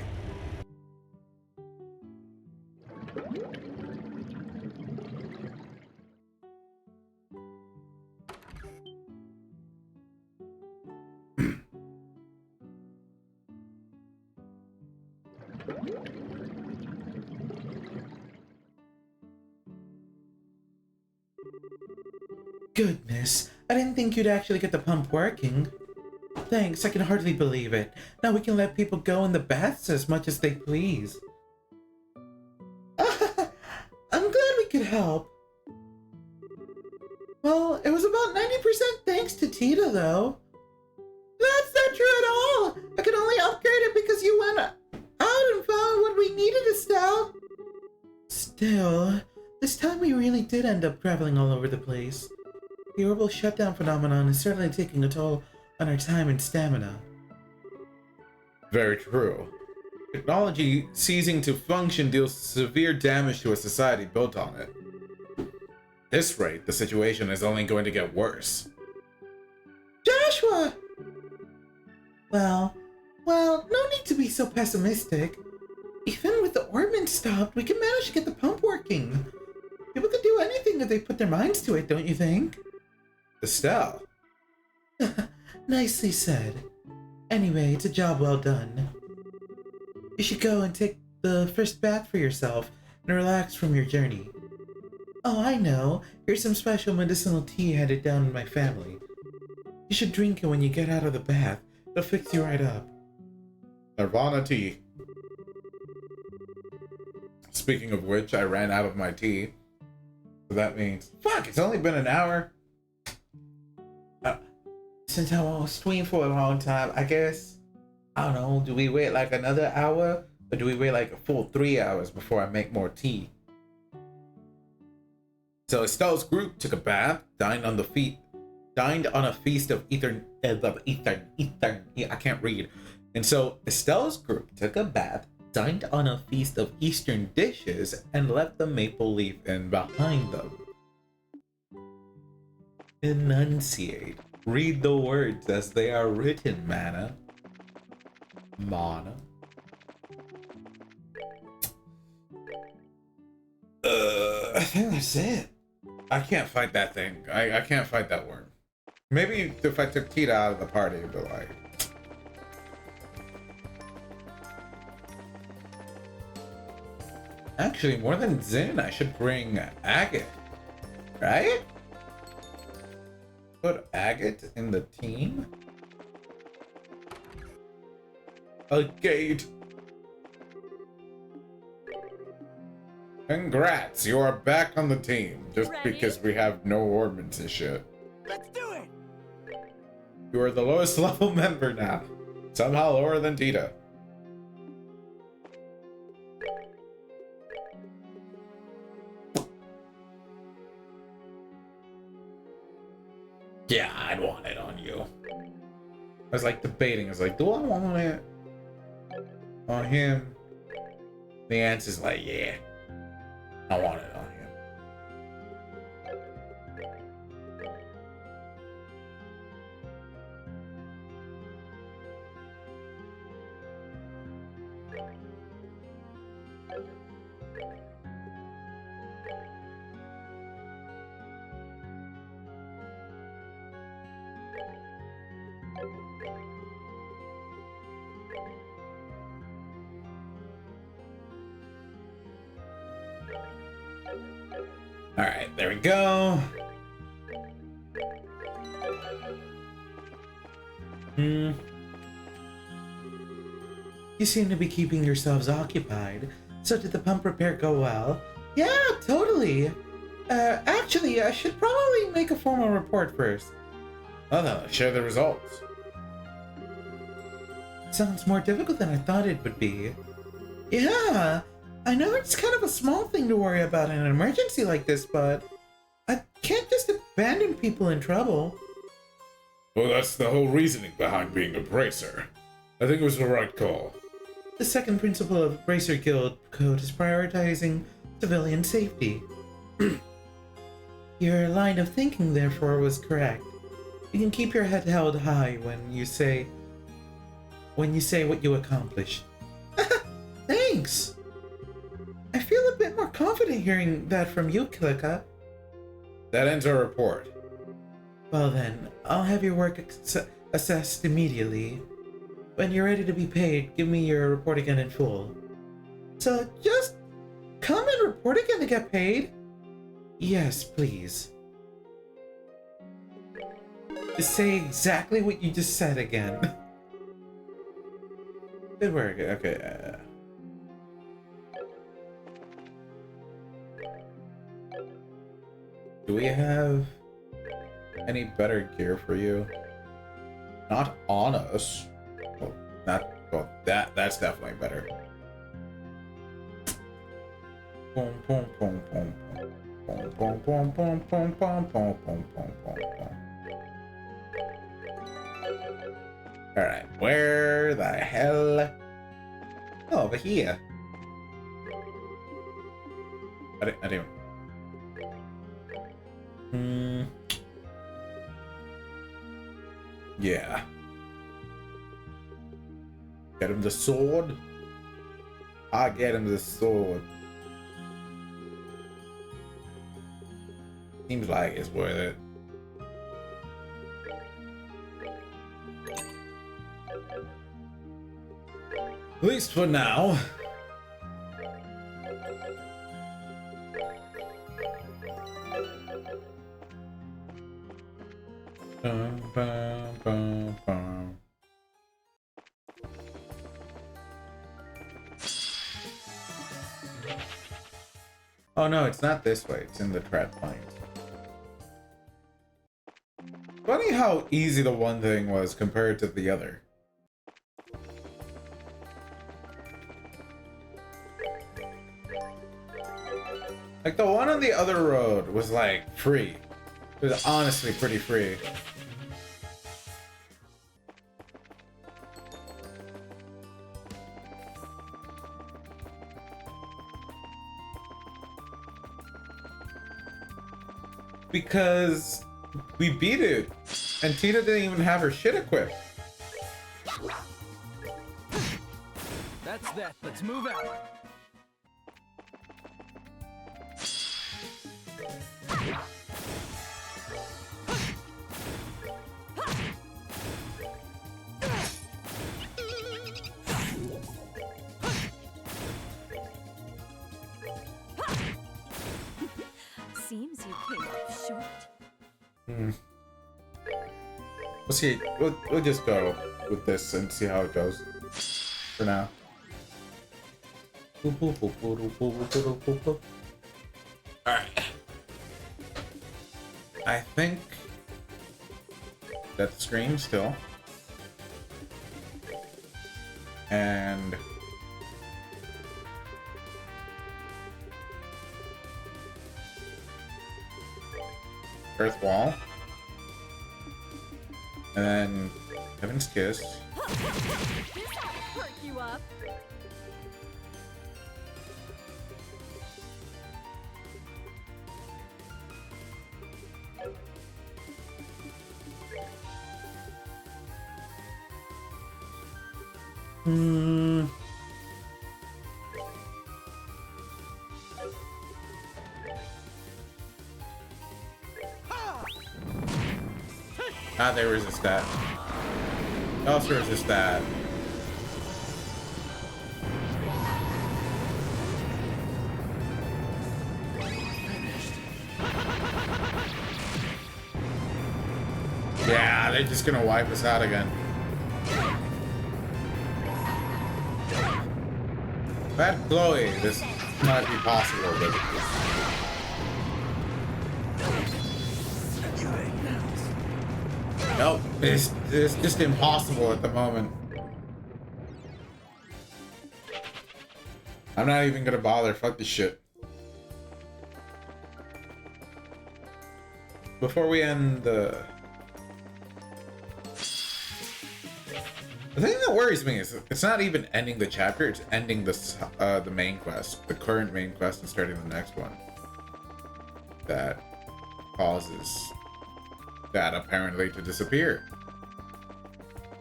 Goodness, I didn't think you'd actually get the pump working. Thanks, I can hardly believe it. Now we can let people go in the baths as much as they please. I'm glad we could help. Well, it was about 90% thanks to Tita, though. That's not true at all! I could only upgrade it because you went out and found what we needed, Estelle. Still, this time we really did end up traveling all over the place. The orbital shutdown phenomenon is certainly taking a toll on our time and stamina. Very true. Technology ceasing to function deals severe damage to a society built on it. At this rate, the situation is only going to get worse. Joshua! Well, no need to be so pessimistic. Even with the orbment stopped, we can manage to get the pump working. People can do anything if they put their minds to it, don't you think? Estelle. Nicely said. Anyway, it's a job well done. You should go and take the first bath for yourself and relax from your journey. Oh, I know. Here's some special medicinal tea handed down in my family. You should drink it when you get out of the bath. It'll fix you right up. Nirvana tea. Speaking of which, I ran out of my tea. So that means, fuck, it's only been an hour. Since I won't stream for a long time, I guess, I don't know, do we wait like another hour? Or do we wait like a full 3 hours before I make more tea? So Estelle's group took a bath, dined on a feast of I can't read. And so Estelle's group took a bath, dined on a feast of Eastern dishes, and left the maple leaf inn behind them. Enunciate. Read the words as they are written, Mana. I think that's it. I can't fight that thing. I can't fight that worm. Maybe if I took Tita out of the party, it'd be like... Actually, more than Zin, I should bring Agate. Right? Put Agate in the team? A gate. Congrats, you are back on the team. Just Ready? because we have no ornaments and shit. Let's do it! You are the lowest level member now. Somehow lower than Tita. Yeah, I'd want it on you. I was like debating. I was like, do I want it on him? The answer's like, yeah. I want it on him. All right, there we go. You seem to be keeping yourselves occupied. So did the pump repair go well? Yeah, totally. Actually, I should probably make a formal report first. Well, then let's share the results. Sounds more difficult than I thought it would be. Yeah, I know it's kind of a small thing to worry about in an emergency like this, but I can't just abandon people in trouble. Well, that's the whole reasoning behind being a bracer. I think it was the right call. The second principle of Bracer Guild Code is prioritizing civilian safety. Your line of thinking, therefore, was correct. You can keep your head held high when you say what you accomplished. Thanks! I feel a bit more confident hearing that from you, Klika. That ends our report. Well then, I'll have your work assessed immediately. When you're ready to be paid, give me your report again in full. So just come and report again to get paid? Yes, please. Just say exactly what you just said again. Good work. Okay. Do we have any better gear for you? Not on us. Well, that's definitely better. Boom, boom, boom, boom, boom. Boom, boom, boom, boom, boom, boom, boom, boom, boom, boom. Alright, where the hell? Oh, over here. I didn't. Yeah. Get him the sword. I get him the sword. Seems like it's worth it. At least for now. Bum, bum, bum, bum. Oh no, it's not this way. It's in the trap point. Funny how easy the one thing was compared to the other. Like the one on the other road was like free. It was honestly pretty free. Because we beat it, and Tita didn't even have her shit equipped. That's that. Let's move out. short. Hmm. We'll see. We'll just go with this and see how it goes for now. Alright. I think that's the screen still. And Earth Wall. And then Heaven's Kiss. This ought to perk you up. Hmm. Ah, they resist that. They also resist that. Yeah, they're just gonna wipe us out again. If I had Chloe, this might be possible, but... Nope, it's just impossible at the moment. I'm not even gonna bother, fuck this shit. Before we end the thing that worries me is it's not even ending the chapter, it's ending the main quest, the current main quest, and starting the next one. That causes that apparently to disappear.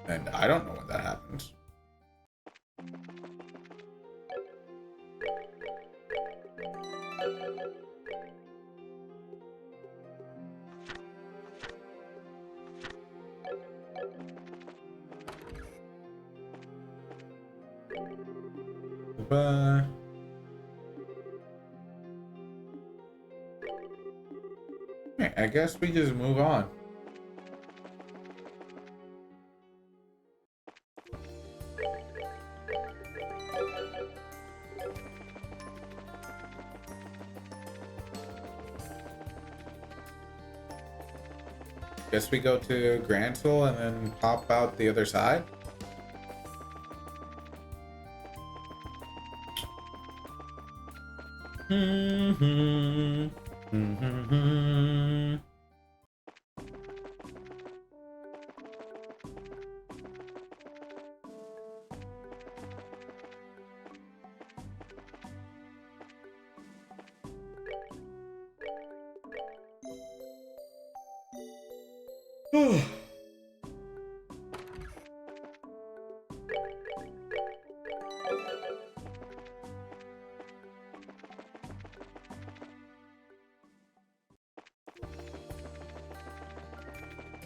And I don't know when that happens. Bye. I guess we just move on. Guess we go to Grantle and then pop out the other side.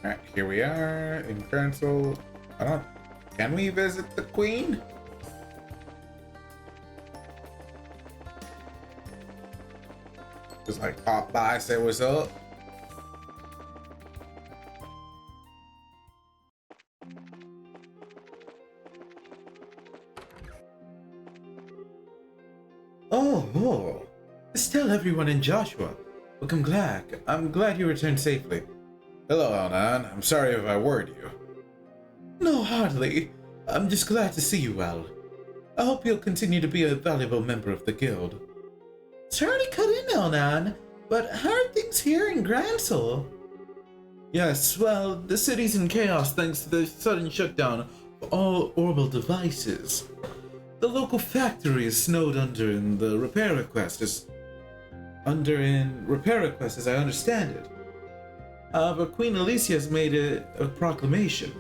Alright, here we are in Grantle. Can we visit the Queen? Just like pop by, say what's up. Oh. Just tell everyone in Joshua. Welcome back. I'm glad you returned safely. Hello, Elnan. I'm sorry if I worried you. No, hardly. I'm just glad to see you well. I hope you'll continue to be a valuable member of the guild. Sorry to cut in, Elnan, but how are things here in Grantle? Yes, well, the city's in chaos thanks to the sudden shutdown of all orbital devices. The local factory is snowed under and the repair request as I understand it. However, Queen Alicia has made a proclamation.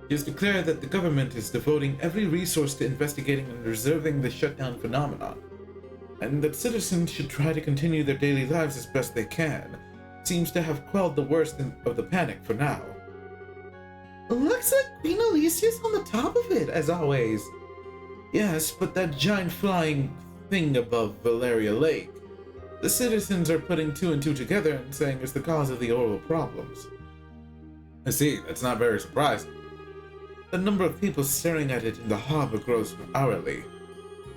She has declared that the government is devoting every resource to investigating and reserving the shutdown phenomenon, and that citizens should try to continue their daily lives as best they can. It seems to have quelled the worst of the panic for now. Looks like Queen Alicia's on the top of it, as always. Yes, but that giant flying thing above Valeria Lake. The citizens are putting two and two together and saying it's the cause of the oral problems. I see, that's not very surprising. The number of people staring at it in the harbor grows hourly.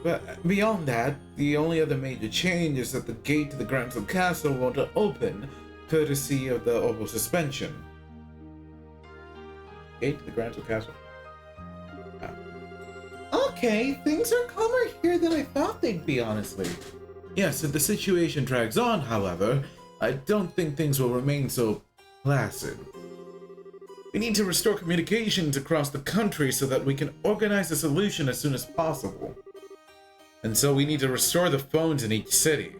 But beyond that, the only other major change is that the gate to the Gransel Castle won't open, courtesy of the oral suspension. Gate to the Gransel Castle. Okay, things are calmer here than I thought they'd be, honestly. Yes, if the situation drags on, however, I don't think things will remain so placid. We need to restore communications across the country so that we can organize a solution as soon as possible. And so we need to restore the phones in each city.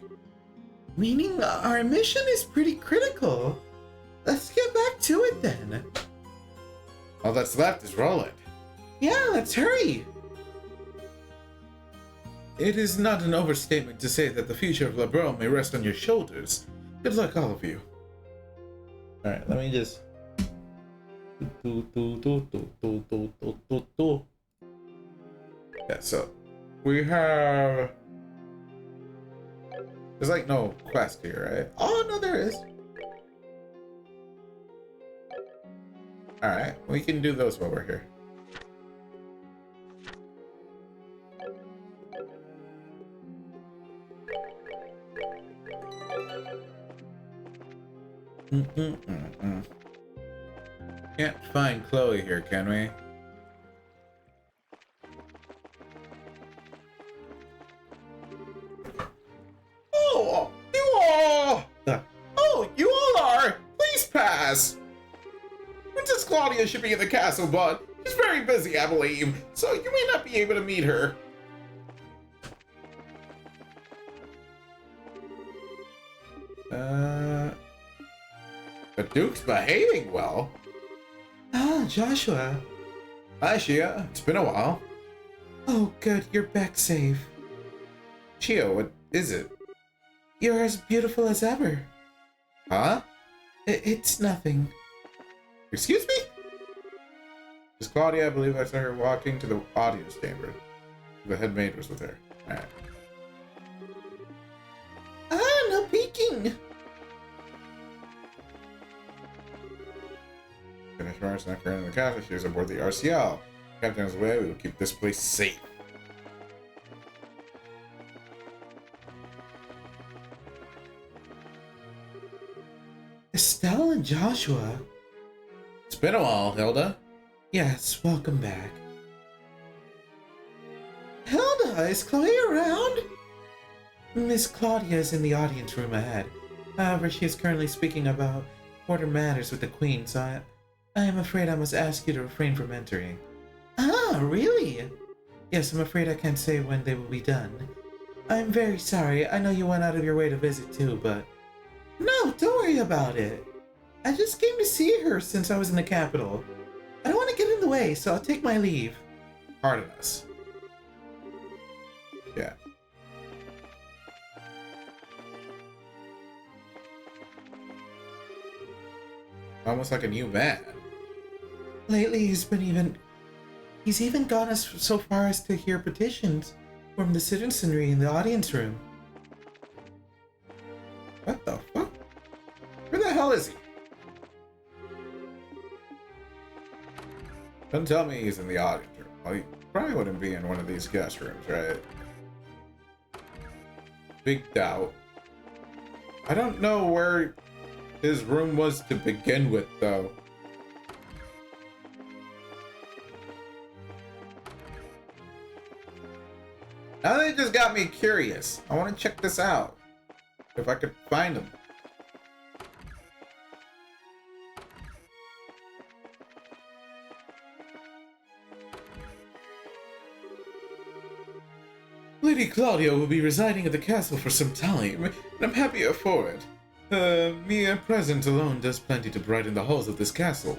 Meaning our mission is pretty critical. Let's get back to it then. All that's left is Roland. Yeah, let's hurry. It is not an overstatement to say that the future of LeBron may rest on your shoulders. Good luck, all of you. Alright, let me just... Yeah, so... We have... There's like no quest here, right? Oh, no, there is. Alright, we can do those while we're here. Can't find Chloe here, can we? Oh, you all! Oh, you all are! Please pass! Princess Claudia should be in the castle, but she's very busy, I believe, so you may not be able to meet her. The Duke's behaving well. Ah, Joshua. Hi, Shia. It's been a while. Oh, good, you're back safe. Chia, what is it? You're as beautiful as ever. Huh? It's nothing. Excuse me? Miss Claudia, I believe I saw her walking to the audience chamber. The head maid was with her. Alright. Ah, no peeking. Finish Mars not currently in the castle. She was aboard the RCL. Captain is away. We will keep this place safe. Estelle and Joshua. It's been a while, Hilda. Yes, welcome back. Hilda, is Chloe around? Miss Claudia is in the audience room ahead. However, she is currently speaking about important matters with the Queen, so I am afraid I must ask you to refrain from entering. Ah, really? Yes, I'm afraid I can't say when they will be done. I'm very sorry. I know you went out of your way to visit too, but... No, don't worry about it. I just came to see her since I was in the capital. I don't want to get in the way, so I'll take my leave. Pardon us. Yeah. Almost like a new man. Lately, he's even gone so far as to hear petitions from the citizenry in the audience room. What the fuck? Where the hell is he? Don't tell me he's in the audience room. Well, he probably wouldn't be in one of these guest rooms, right? Big doubt. I don't know where his room was to begin with, though. Now they just got me curious. I want to check this out. If I could find him. Lady Claudia will be residing at the castle for some time, and I'm happier for it. Her mere presence alone does plenty to brighten the halls of this castle.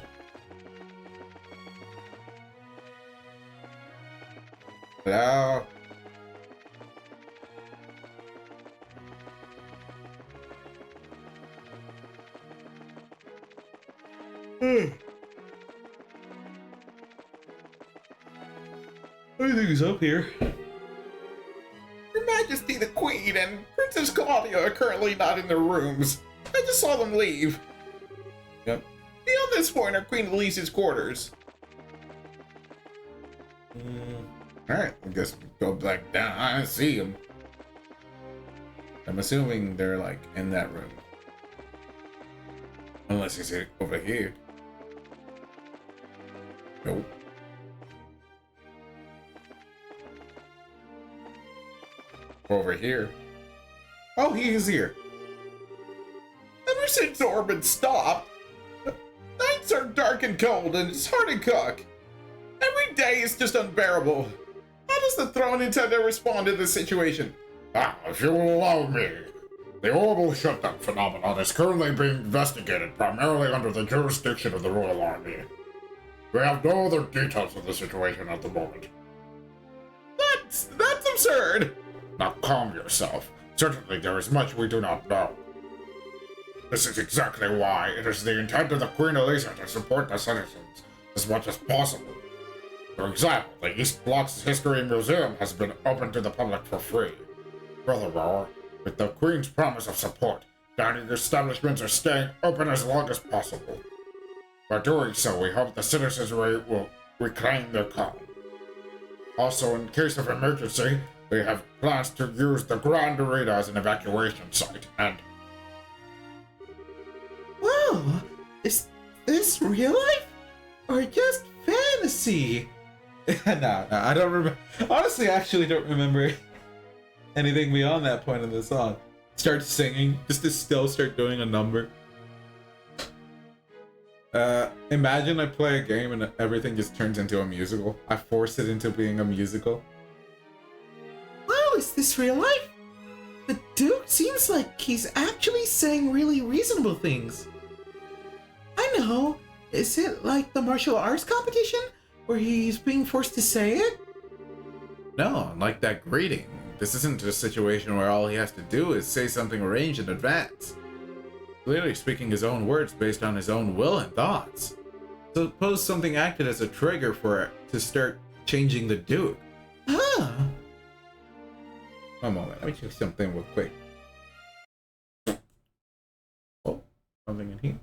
Hello? Everything's up here. Her Majesty the Queen and Princess Claudia are currently not in their rooms. I just saw them leave. Yep. Beyond this point are Queen Elise's quarters. Alright, I guess we go back down. I see them. I'm assuming they're like in that room. Unless he's over here. Nope. Over here. Oh, he is here. Ever since Orbit stopped, nights are dark and cold and it's hard to cook. Every day is just unbearable. How does the throne intend to respond to this situation? If you will allow me, the orbital shutdown phenomenon is currently being investigated primarily under the jurisdiction of the Royal Army. We have no other details of the situation at the moment. That's absurd. Now calm yourself. Certainly there is much we do not know. This is exactly why it is the intent of the Queen Elisa to support the citizens as much as possible. For example, the East Block's History Museum has been open to the public for free. Furthermore, with the Queen's promise of support, dining establishments are staying open as long as possible. By doing so, we hope the citizens will reclaim their calm. Also, in case of emergency, we have plans to use the Grand Arena as an evacuation site, and... Whoa! Is this real life? Or just fantasy? No, I don't remember. Honestly, I actually don't remember anything beyond that point in the song. Start singing, just to still start doing a number. Imagine I play a game and everything just turns into a musical. I force it into being a musical. Wow, is this real life? The Duke seems like he's actually saying really reasonable things. I know. Is it like the martial arts competition? Where he's being forced to say it? No, like that greeting. This isn't a situation where all he has to do is say something arranged in advance. Clearly speaking his own words based on his own will and thoughts. Suppose something acted as a trigger for it to start changing the Duke. Huh. One moment, let me check something real quick. Oh, something in here.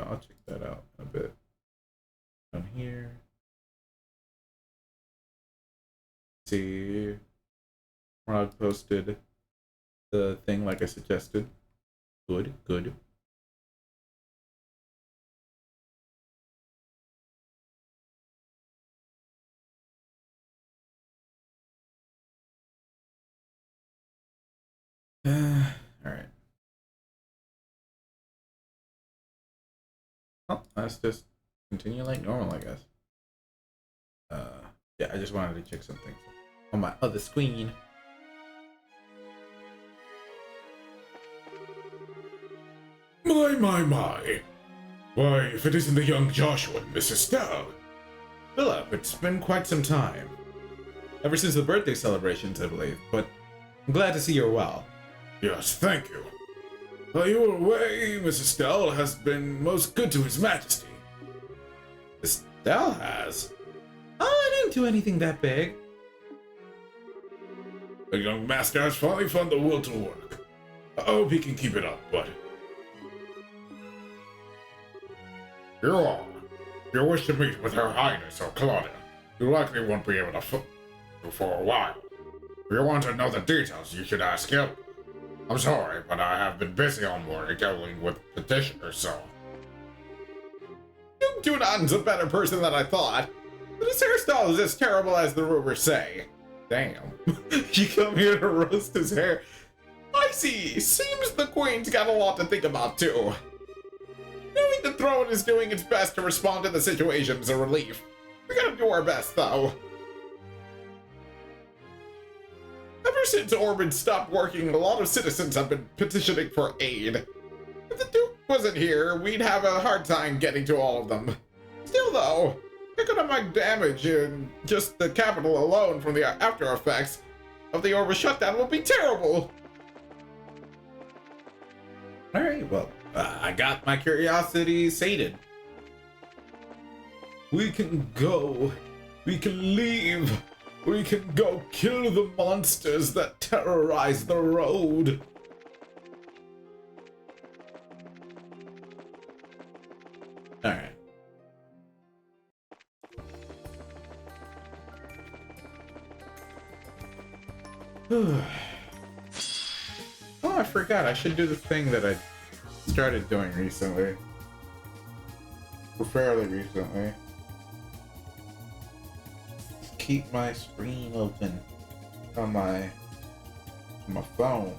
I'll check that out in a bit. Down here. See, Rod posted the thing like I suggested. Good, good. All right. Oh, let's just continue like normal, I guess. Yeah, I just wanted to check something on my other screen. My. Why, if it isn't the young Joshua and Miss Estelle. Philip, it's been quite some time. Ever since the birthday celebrations, I believe, but I'm glad to see you're well. Yes, thank you. While you were away, Miss Estelle has been most good to His Majesty. Estelle has? Oh, I didn't do anything that big. The young master has finally found the will to work. I hope he can keep it up, but... Here are. If you wish to meet with Her Highness or Claudia, you likely won't be able to for a while. If you want to know the details, you should ask him. I'm sorry, but I have been busy all morning dealing with petitioners, so... Duke Dunan's a better person than I thought. But his hairstyle is as terrible as the rumors say. Damn. You come here to roast his hair. I see. Seems the Queen's got a lot to think about, too. Knowing the throne is doing its best to respond to the situation is a relief. We gotta do our best, though. Ever since Orbit stopped working, a lot of citizens have been petitioning for aid. If the Duke wasn't here, we'd have a hard time getting to all of them. Still, though, economic damage in just the capital alone from the after effects of the Orbit shutdown will be terrible. Alright, well, I got my curiosity sated. We can go. We can leave. We can go kill the monsters that terrorize the road. Alright. Oh, I forgot. I should do the thing that I started doing recently. Or fairly recently. Keep my screen open on my phone.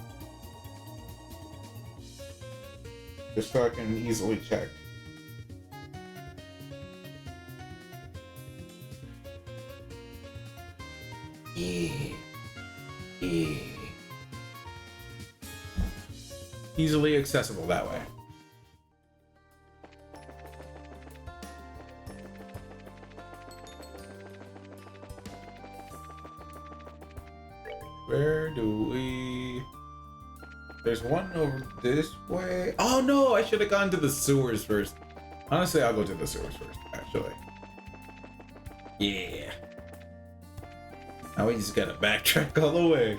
Just so I can easily check. Yeah. Easily accessible that way. Where do we... There's one over this way. Oh no, I should have gone to the sewers first. Honestly, I'll go to the sewers first, actually. Yeah. Now we just gotta backtrack all the way.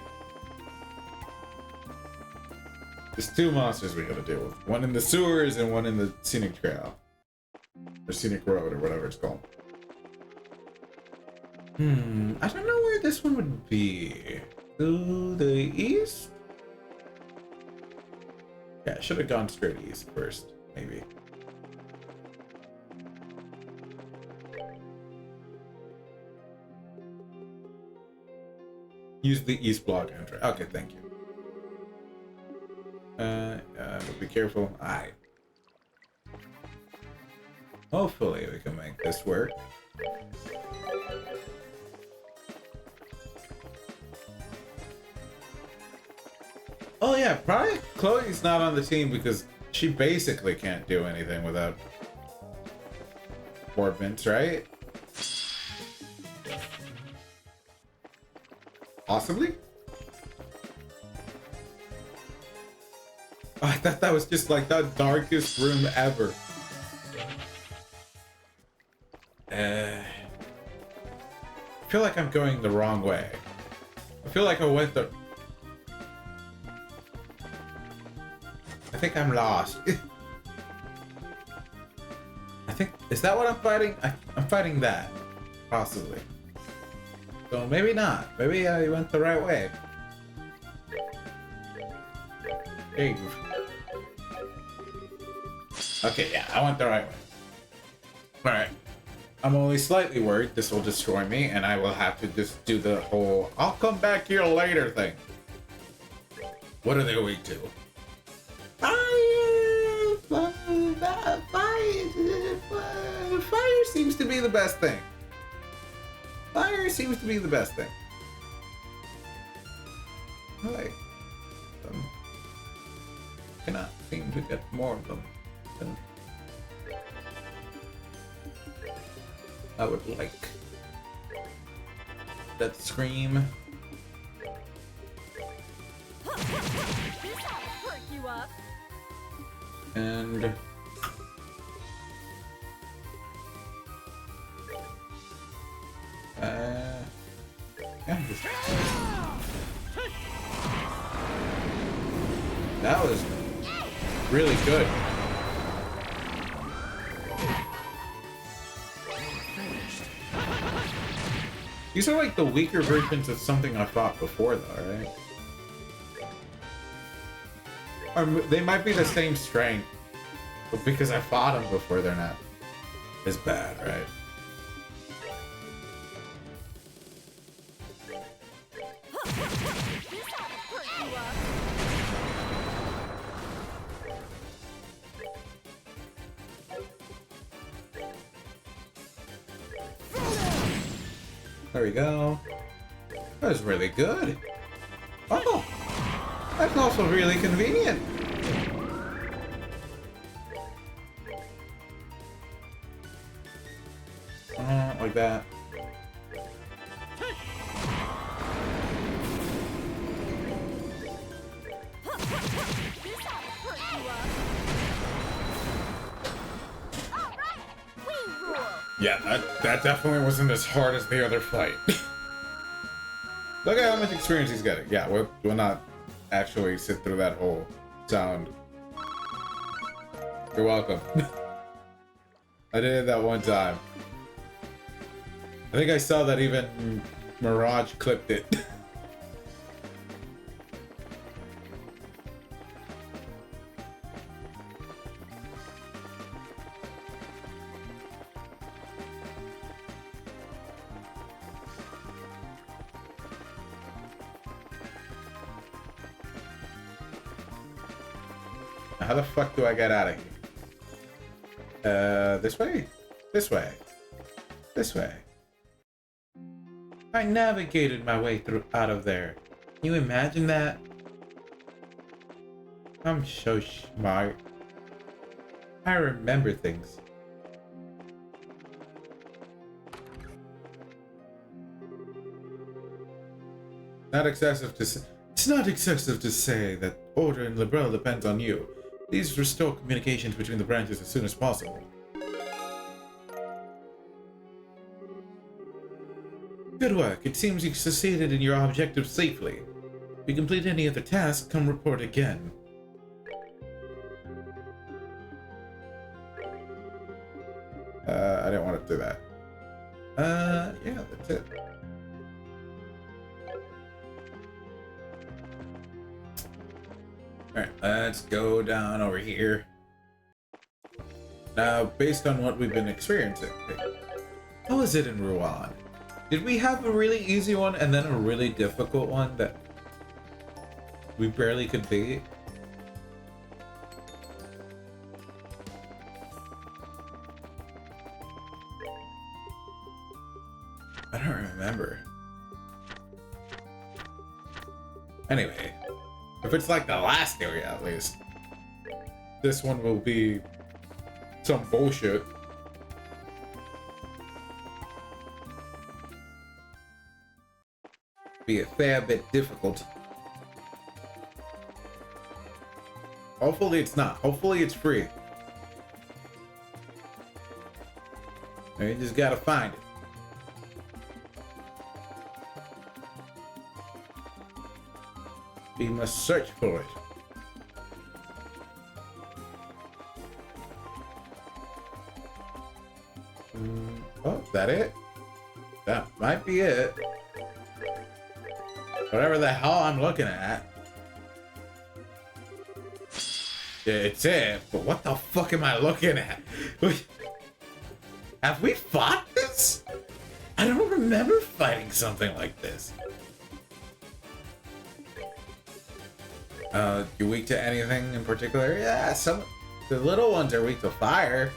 There's two monsters we gotta deal with. One in the sewers and one in the scenic trail. Or scenic road, or whatever it's called. I don't know where this one would be. To the east? Yeah, I should have gone straight east first, maybe. Use the east block entry. Okay, thank you. But be careful. Alright. Hopefully we can make this work. Oh yeah, probably Chloe's not on the team because she basically can't do anything without Orbments, right? Possibly? Oh, I thought that was just like the darkest room ever. I feel like I'm going the wrong way. I feel like I went the... I think I'm lost. I think... Is that what I'm fighting? I'm fighting that. Possibly. So maybe not. Maybe I went the right way. Hey. Okay, yeah, I went the right way. Alright. I'm only slightly worried this will destroy me and I will have to just do the whole I'll come back here later thing. What are they weak to? Fire seems to be the best thing. Fire seems to be the best thing. I like them. Cannot seem to get more of them than I would like. That scream. This ought to perk you up. And yeah, that was really good. These are like the weaker versions of something I fought before, though, right? Or they might be the same strength, but because I fought them before, they're not as bad, right? This ought to perk you up. There we go. That was really good. Oh, that's also really convenient. Like that. This ought to perk you up. Yeah, that definitely wasn't as hard as the other fight. Look at how much experience he's getting. Yeah, we'll not actually sit through that whole sound. You're welcome. I did it that one time. I think I saw that even Mirage clipped it. How the fuck do I get out of here? This way? This way. This way. I navigated my way through out of there. Can you imagine that? I'm so smart. I remember things. It's not excessive to say that order in Liberl depends on you. Please restore communications between the branches as soon as possible. Good work. It seems you succeeded in your objective safely. If you complete any other task, come report again. I didn't want to do that. Yeah, that's it. Alright, let's go down over here. Now, based on what we've been experiencing, how is it in Ruan? Did we have a really easy one and then a really difficult one that we barely could beat? I don't remember. Anyway, if it's like the last area at least, this one will be some bullshit. Be a fair bit difficult. Hopefully it's not. Hopefully it's free. You just gotta find it. We must search for it. Oh, is that it? That might be it. Whatever the hell I'm looking at. Yeah, it's it, but what the fuck am I looking at? Have we fought this? I don't remember fighting something like this. You weak to anything in particular? Yeah, the little ones are weak to fire.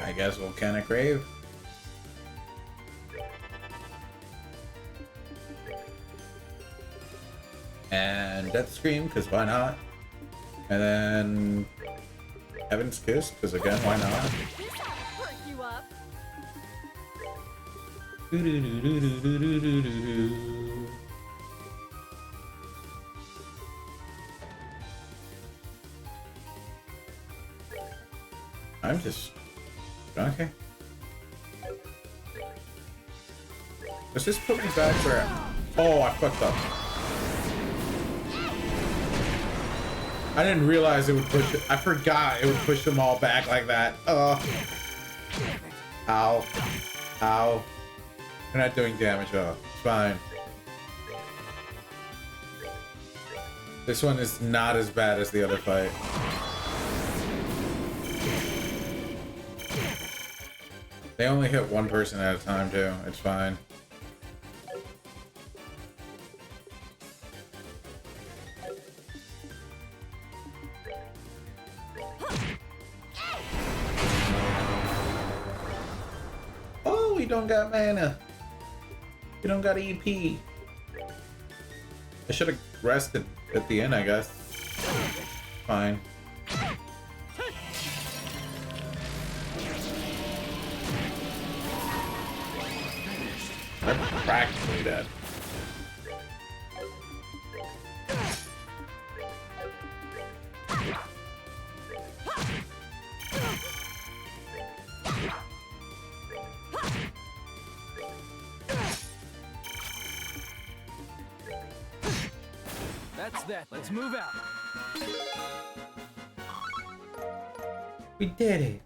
I guess Volcanic Rave. And Death Scream, because why not? And then Heaven's Kiss, because again, why not? This ought to perk you up. I'm just okay. Does this put me back where? Oh, I fucked up. I didn't realize it would push it. I forgot it would push them all back like that. Oh. Ow. Ow. They're not doing damage though. It's fine. This one is not as bad as the other fight. They only hit one person at a time too. It's fine. Oh, we don't got mana. We don't got EP. I should have rested at the end, I guess. Fine. I'm practically dead. That's that. Let's move out. We did it.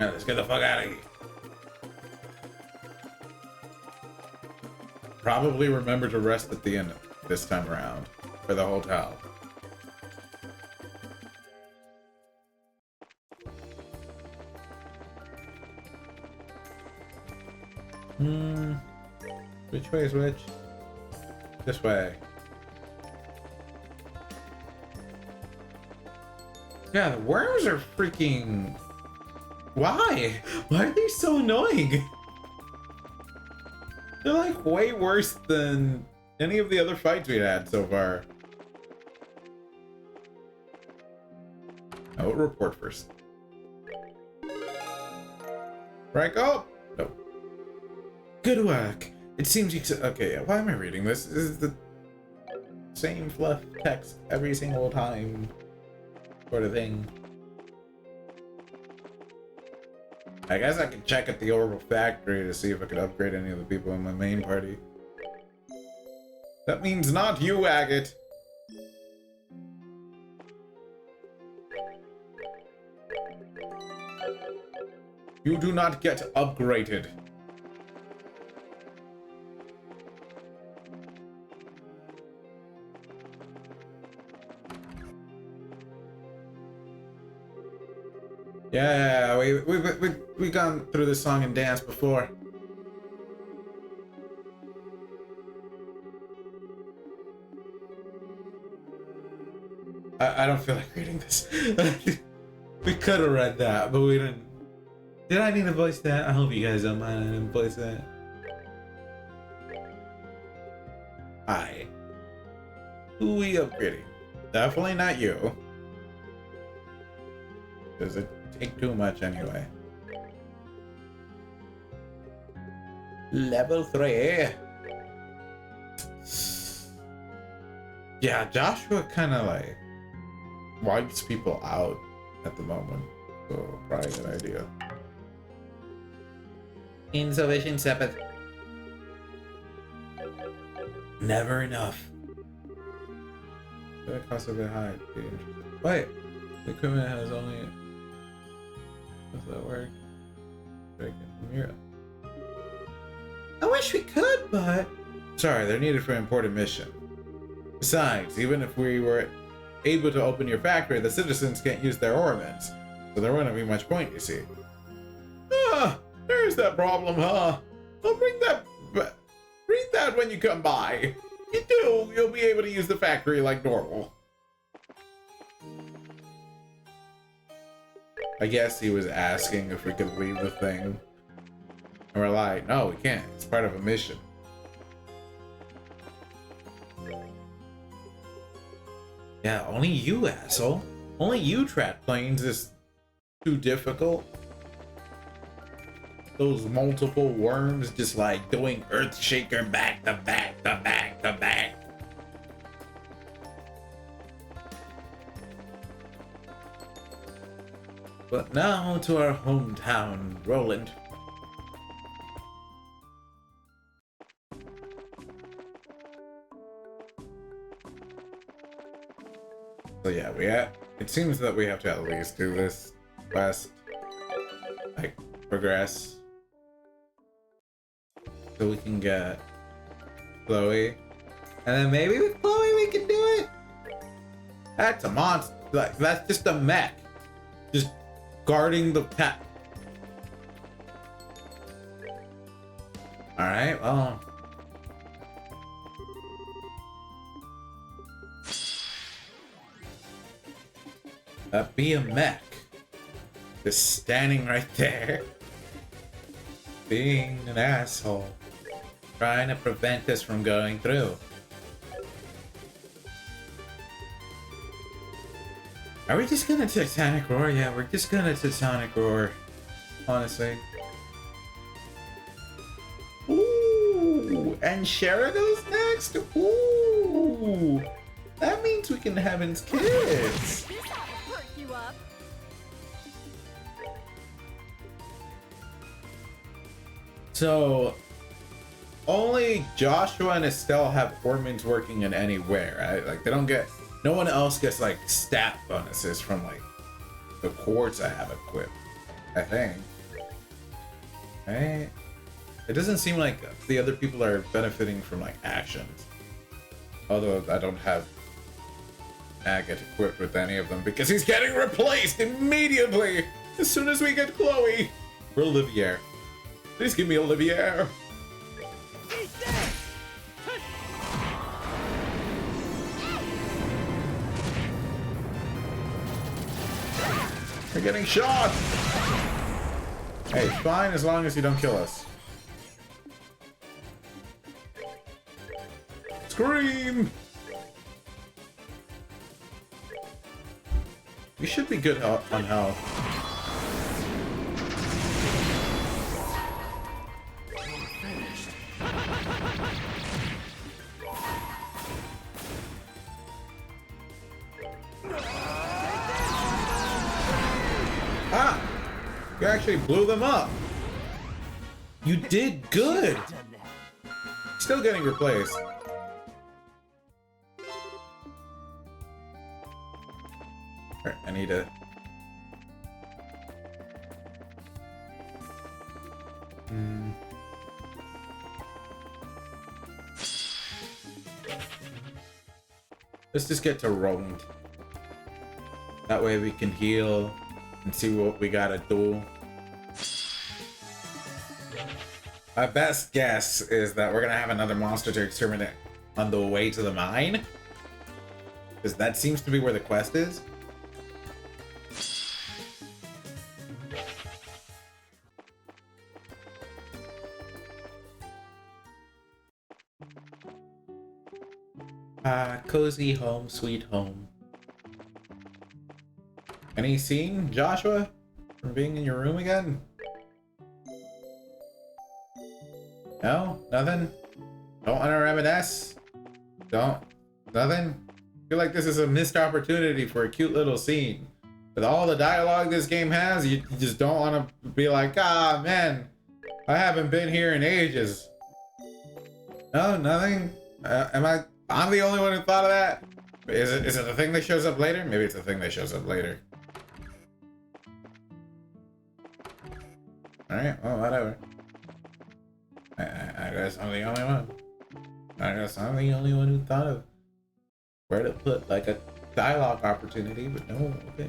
Now let's get the fuck out of here. Probably remember to rest at the end this time around for the hotel. Which way is which? This way. Yeah, the worms are freaking... Why? Why are they so annoying? They're like way worse than any of the other fights we had so far. I will report first. Rank up! No. Good work. It seems you... Okay, why am I reading this? This is the same fluff text every single time. Sort of thing. I guess I could check at the Orbital Factory to see if I could upgrade any of the people in my main party. That means not you, Agate! You do not get upgraded. Yeah, we've gone through this song and dance before. I don't feel like reading this. We could have read that, but we didn't. Did I need to voice that? I hope you guys don't mind I didn't voice that. Hi. Who we upgrading? Definitely not you. Does it take too much anyway? Level 3. Yeah, Joshua kind of like wipes people out at the moment. So probably a good idea. Insufficient sympathy. Never enough. That costs a bit high. Wait, the equipment has only. Does that work? I wish we could, but sorry, they're needed for an important mission. Besides, even if we were able to open your factory, the citizens can't use their ornaments, so there wouldn't be much point, you see. Ah, there's that problem, huh? Well, bring that when you come by. You do, you'll be able to use the factory like normal. I guess he was asking if we could leave the thing. And we're like, no, we can't. It's part of a mission. Yeah, only you, asshole. Only you Trat planes is too difficult. Those multiple worms just like doing Earthshaker back to back to back to back. But now to our hometown, Roland. So yeah, it seems that we have to at least do this quest. Like, progress. So we can get Chloe. And then maybe with Chloe we can do it. That's a monster. Like, that's just a mech. Just guarding the pet. Alright, well. That'd be a mech. Just standing right there. Being an asshole. Trying to prevent us from going through. Are we just gonna Titanic Roar? Yeah, we're just gonna Titanic Roar. Honestly. Ooh, and Shara goes next? Ooh. That means we can have his kids. This ought to perk you up. So, only Joshua and Estelle have ornaments working in anywhere. Right? Like they don't get. No one else gets like stat bonuses from like the quartz I have equipped. I think. Right? It doesn't seem like the other people are benefiting from like actions. Although I don't have Agate equipped with any of them because he's getting replaced immediately as soon as we get Chloe. Or Olivier. Please give me Olivier. We're getting shot! Hey, it's fine as long as you don't kill us. Scream! We should be good on health. Ah! You actually blew them up. You did good. Still getting replaced. Alright, I need to... Let's just get to roamed. That way we can heal and see what we gotta do. My best guess is that we're gonna have another monster to exterminate on the way to the mine. Because that seems to be where the quest is. Cozy home, sweet home. Any scene, Joshua, from being in your room again? No? Nothing? Don't want to reminisce? Don't? Nothing? I feel like this is a missed opportunity for a cute little scene. With all the dialogue this game has, you just don't want to be like, ah, man, I haven't been here in ages. No, nothing? I'm the only one who thought of that? Is it the thing that shows up later? Maybe it's the thing that shows up later. Alright, well, whatever. I guess I'm the only one. I guess I'm the only one who thought of where to put, like, a dialogue opportunity, but no, okay.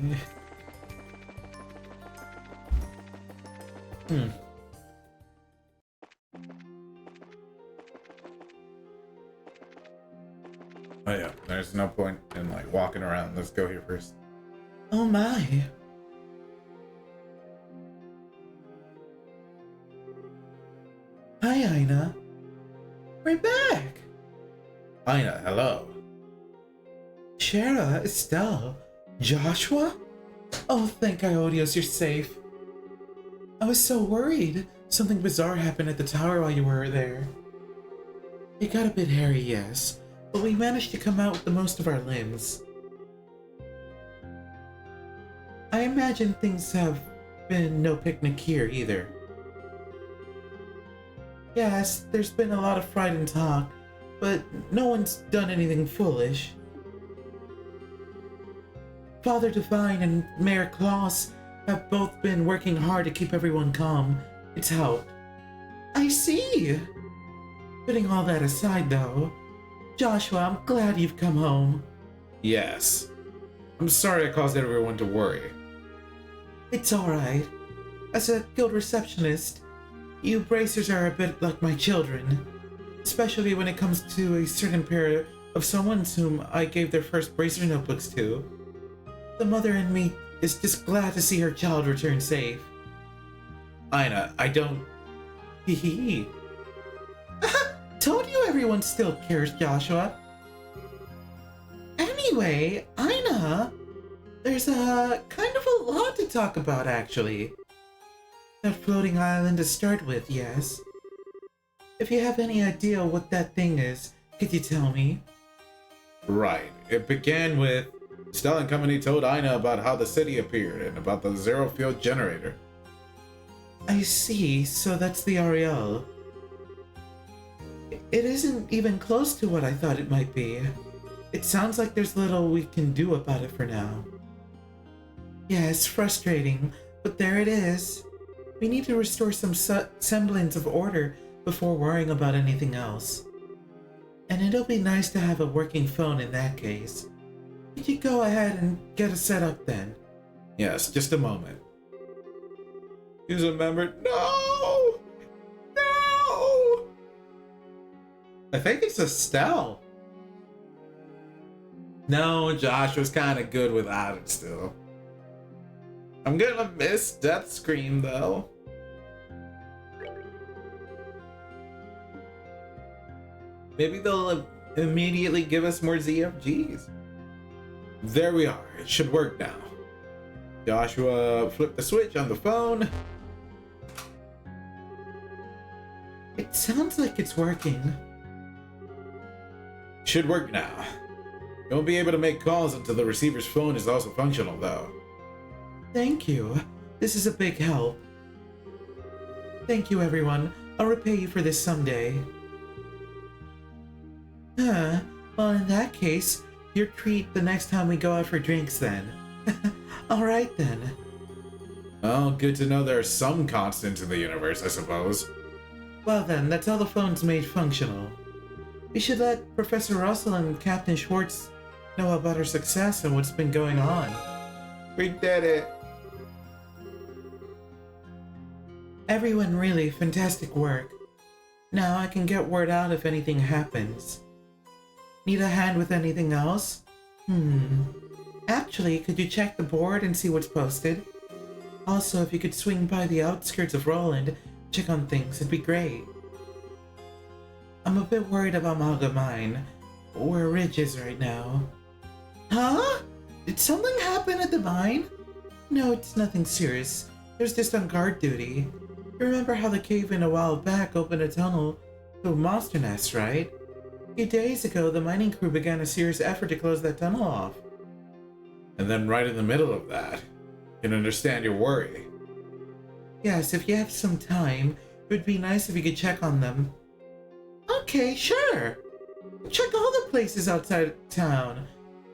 Oh yeah, there's no point in, like, walking around. Let's go here first. Oh my. Hi, Aina. We're back. Aina, hello. Shara, Estelle, Joshua? Oh, thank Iodios, you're safe. I was so worried. Something bizarre happened at the tower while you were there. It got a bit hairy, yes, but we managed to come out with the most of our limbs. I imagine things have been no picnic here either. Yes, there's been a lot of frightened talk, but no one's done anything foolish. Father Divine and Mayor Klaus have both been working hard to keep everyone calm. It's helped. I see! Putting all that aside though, Joshua, I'm glad you've come home. Yes. I'm sorry I caused everyone to worry. It's alright. As a guild receptionist, you bracers are a bit like my children. Especially when it comes to a certain pair of someone's whom I gave their first bracer notebooks to. The mother in me is just glad to see her child return safe. Aina, I don't... Hee hee. Told you everyone still cares, Joshua. Anyway, Aina, there's kind of a lot to talk about actually. That floating island to start with, yes. If you have any idea what that thing is, could you tell me? Right. It began with Stella and Company told Aina about how the city appeared and about the zero field generator. I see, so that's the Ariel. It isn't even close to what I thought it might be. It sounds like there's little we can do about it for now. Yeah, it's frustrating, but there it is. We need to restore some semblance of order before worrying about anything else. And it'll be nice to have a working phone in that case. Could you go ahead and get it set up then? Yes, just a moment. User member. No! No! I think it's Estelle. No, Josh was kind of good without it still. I'm gonna miss Death Scream though. Maybe they'll immediately give us more ZFGs. There we are. It should work now. Joshua flipped the switch on the phone. It sounds like it's working. Should work now. You won't be able to make calls until the receiver's phone is also functional though. Thank you. This is a big help. Thank you, everyone. I'll repay you for this someday. Well, in that case, your treat the next time we go out for drinks then. Alright then. Well, good to know there are some constants in the universe, I suppose. Well then, that's all the phones made functional. We should let Professor Russell and Captain Schwartz know about our success and what's been going on. We did it. Everyone really fantastic work. Now I can get word out if anything happens. Need a hand with anything else? Actually, could you check the board and see what's posted? Also, if you could swing by the outskirts of Roland, check on things, it'd be great. I'm a bit worried about Magamine, where Ridge is right now. Huh? Did something happen at the mine? No, it's nothing serious. There's just on guard duty. You remember how the cave-in a while back opened a tunnel to a monster nest, right? A few days ago, the mining crew began a serious effort to close that tunnel off. And then right in the middle of that, can understand your worry. Yes, if you have some time, it would be nice if you could check on them. Okay, sure. Check all the places outside town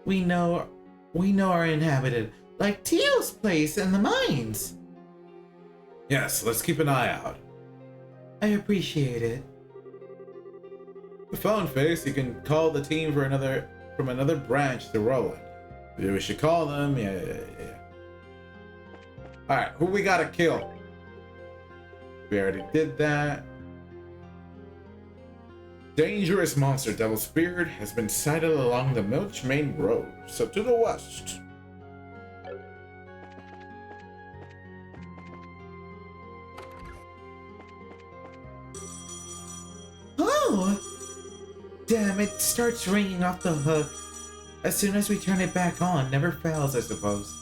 we know are inhabited, like Teal's place and the mines. Yes, let's keep an eye out. I appreciate it. The phone face, you can call the team from another branch to Roland. Maybe we should call them. Yeah. Alright, who we gotta kill? We already did that. Dangerous monster Devil Spirit has been sighted along the Milch Main Road, so to the west. Oh! Damn, it starts ringing off the hook. As soon as we turn it back on, never fails, I suppose.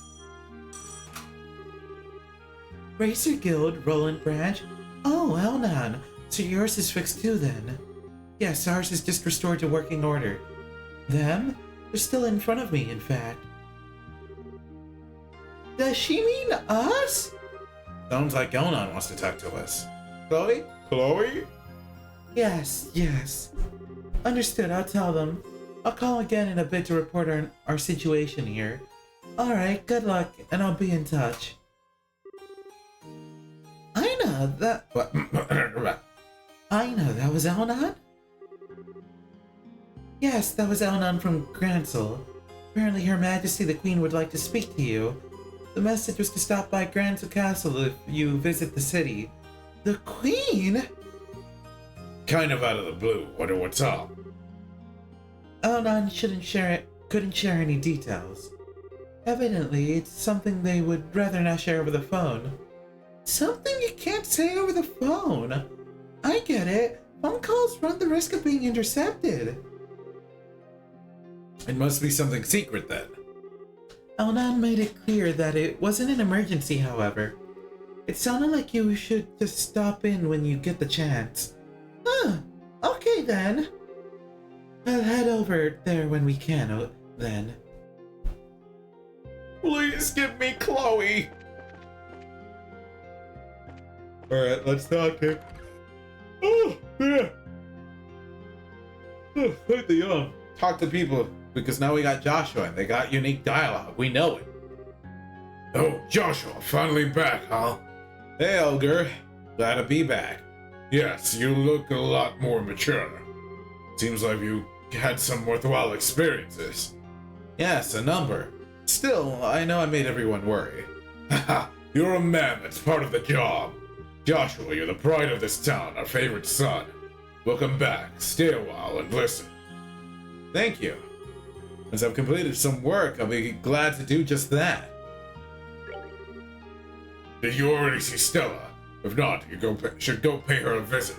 Racer Guild, Roland Branch. Oh, Elnan. So yours is fixed too then. Yes, ours is just restored to working order. Them? They're still in front of me, in fact. Does she mean us? Sounds like Elnan wants to talk to us. Chloe? Chloe? Yes. Understood, I'll tell them. I'll call again in a bit to report our situation here. Alright, good luck, and I'll be in touch. Aina, that was Elnan? Yes, that was Elnan from Gransel. Apparently Her Majesty the Queen would like to speak to you. The message was to stop by Gransel Castle if you visit the city. The Queen? Kind of out of the blue. What's up? Elnan couldn't share any details. Evidently, it's something they would rather not share over the phone. Something you can't say over the phone? I get it. Phone calls run the risk of being intercepted. It must be something secret then. Elnan made it clear that it wasn't an emergency, however. It sounded like you should just stop in when you get the chance. Okay then. I'll head over there when we can, then. Please give me Chloe. Alright, let's talk to her. Oh, yeah. Fight the young. Talk to people, because now we got Joshua and they got unique dialogue. We know it. Oh, Joshua, finally back, huh? Hey, Elgar. Glad to be back. Yes, you look a lot more mature. Seems like you had some worthwhile experiences. Yes, a number. Still, I know I made everyone worry. Haha, you're a man that's part of the job. Joshua, you're the pride of this town, our favorite son. Welcome back. Stay a while and listen. Thank you. Once I've completed some work, I'll be glad to do just that. Did you already see Stella? If not, you should go pay her a visit.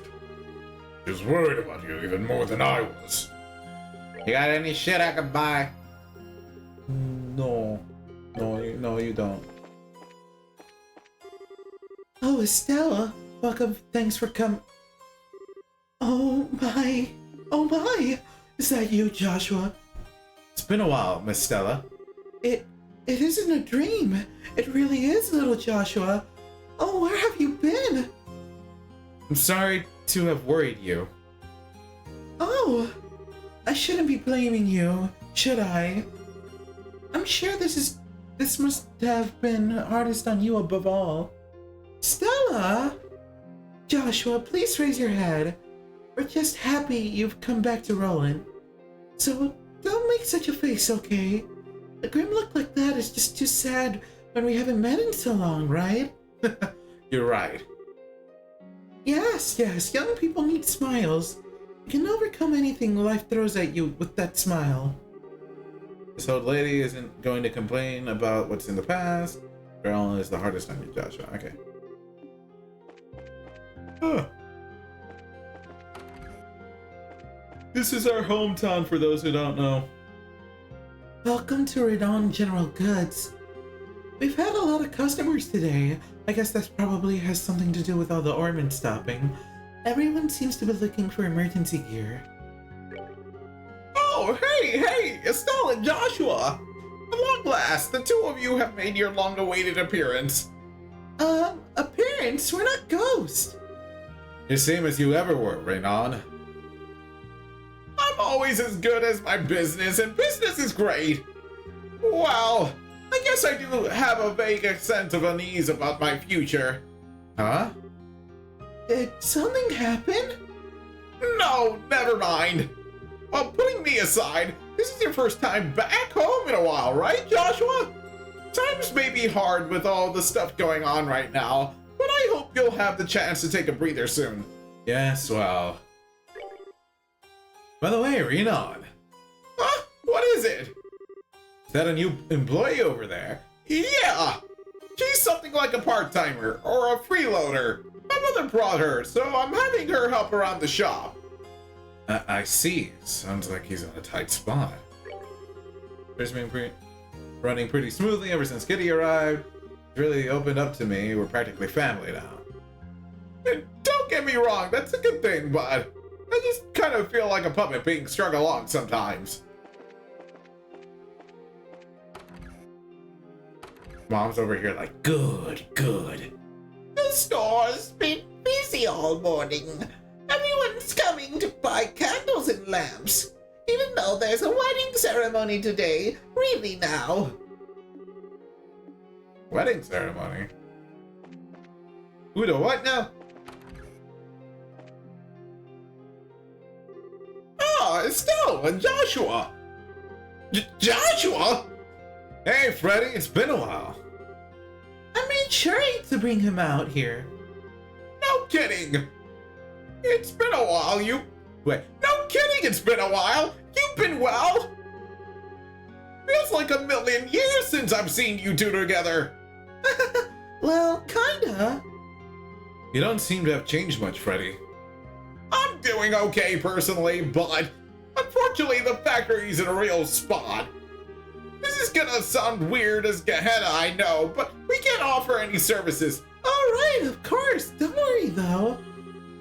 She was worried about you even more than I was. You got any shit I can buy? No. No, you don't. Oh, Estella, welcome. Thanks for coming. Oh my. Oh my. Is that you, Joshua? It's been a while, Miss Stella. It isn't a dream. It really is, little Joshua. Oh, where have you been? I'm sorry to have worried you. Oh, I shouldn't be blaming you, should I? I'm sure this must have been hardest on you above all. Stella! Joshua, please raise your head. We're just happy you've come back to Roland. So don't make such a face, okay? A grim look like that is just too sad when we haven't met in so long, right? You're right. Yes, young people need smiles. You can overcome anything life throws at you with that smile. This old lady isn't going to complain about what's in the past. Carolyn is the hardest on you, Joshua. Okay. Huh. This is our hometown for those who don't know. Welcome to Redon General Goods. We've had a lot of customers today. I guess that probably has something to do with all the ornaments stopping. Everyone seems to be looking for emergency gear. Oh, hey, Estelle and Joshua! At long last, the two of you have made your long-awaited appearance. Appearance? We're not ghosts. The same as you ever were, Raynon. I'm always as good as my business, and business is great. Well, I guess I do have a vague sense of unease about my future. Huh? Did something happen? No, never mind. Well, putting me aside, this is your first time back home in a while, right, Joshua? Times may be hard with all the stuff going on right now, but I hope you'll have the chance to take a breather soon. Yes, well. By the way, Raynon. Huh? What is it? Is that a new employee over there? Yeah! She's something like a part-timer, or a freeloader. My mother brought her, so I'm having her help around the shop. I see. Sounds like he's in a tight spot. It's been running pretty smoothly ever since Kitty arrived. It's really opened up to me. We're practically family now. And don't get me wrong, that's a good thing, bud. I just kind of feel like a puppet being strung along sometimes. Mom's over here like, good. The store's been busy all morning. Everyone's coming to buy candles and lamps. Even though there's a wedding ceremony today. Really now. Wedding ceremony? Who the what now? Ah, Estelle and Joshua! Joshua? Hey, Freddy, it's been a while. I made sure to bring him out here. No kidding! It's been a while, Wait, no kidding, it's been a while! You've been well! Feels like a million years since I've seen you two together! Well, kinda. You don't seem to have changed much, Freddy. I'm doing okay personally, but unfortunately the factory's in a real spot. This is gonna sound weird as Gehenna, I know, but we can't offer any services. Alright, of course. Don't worry, though.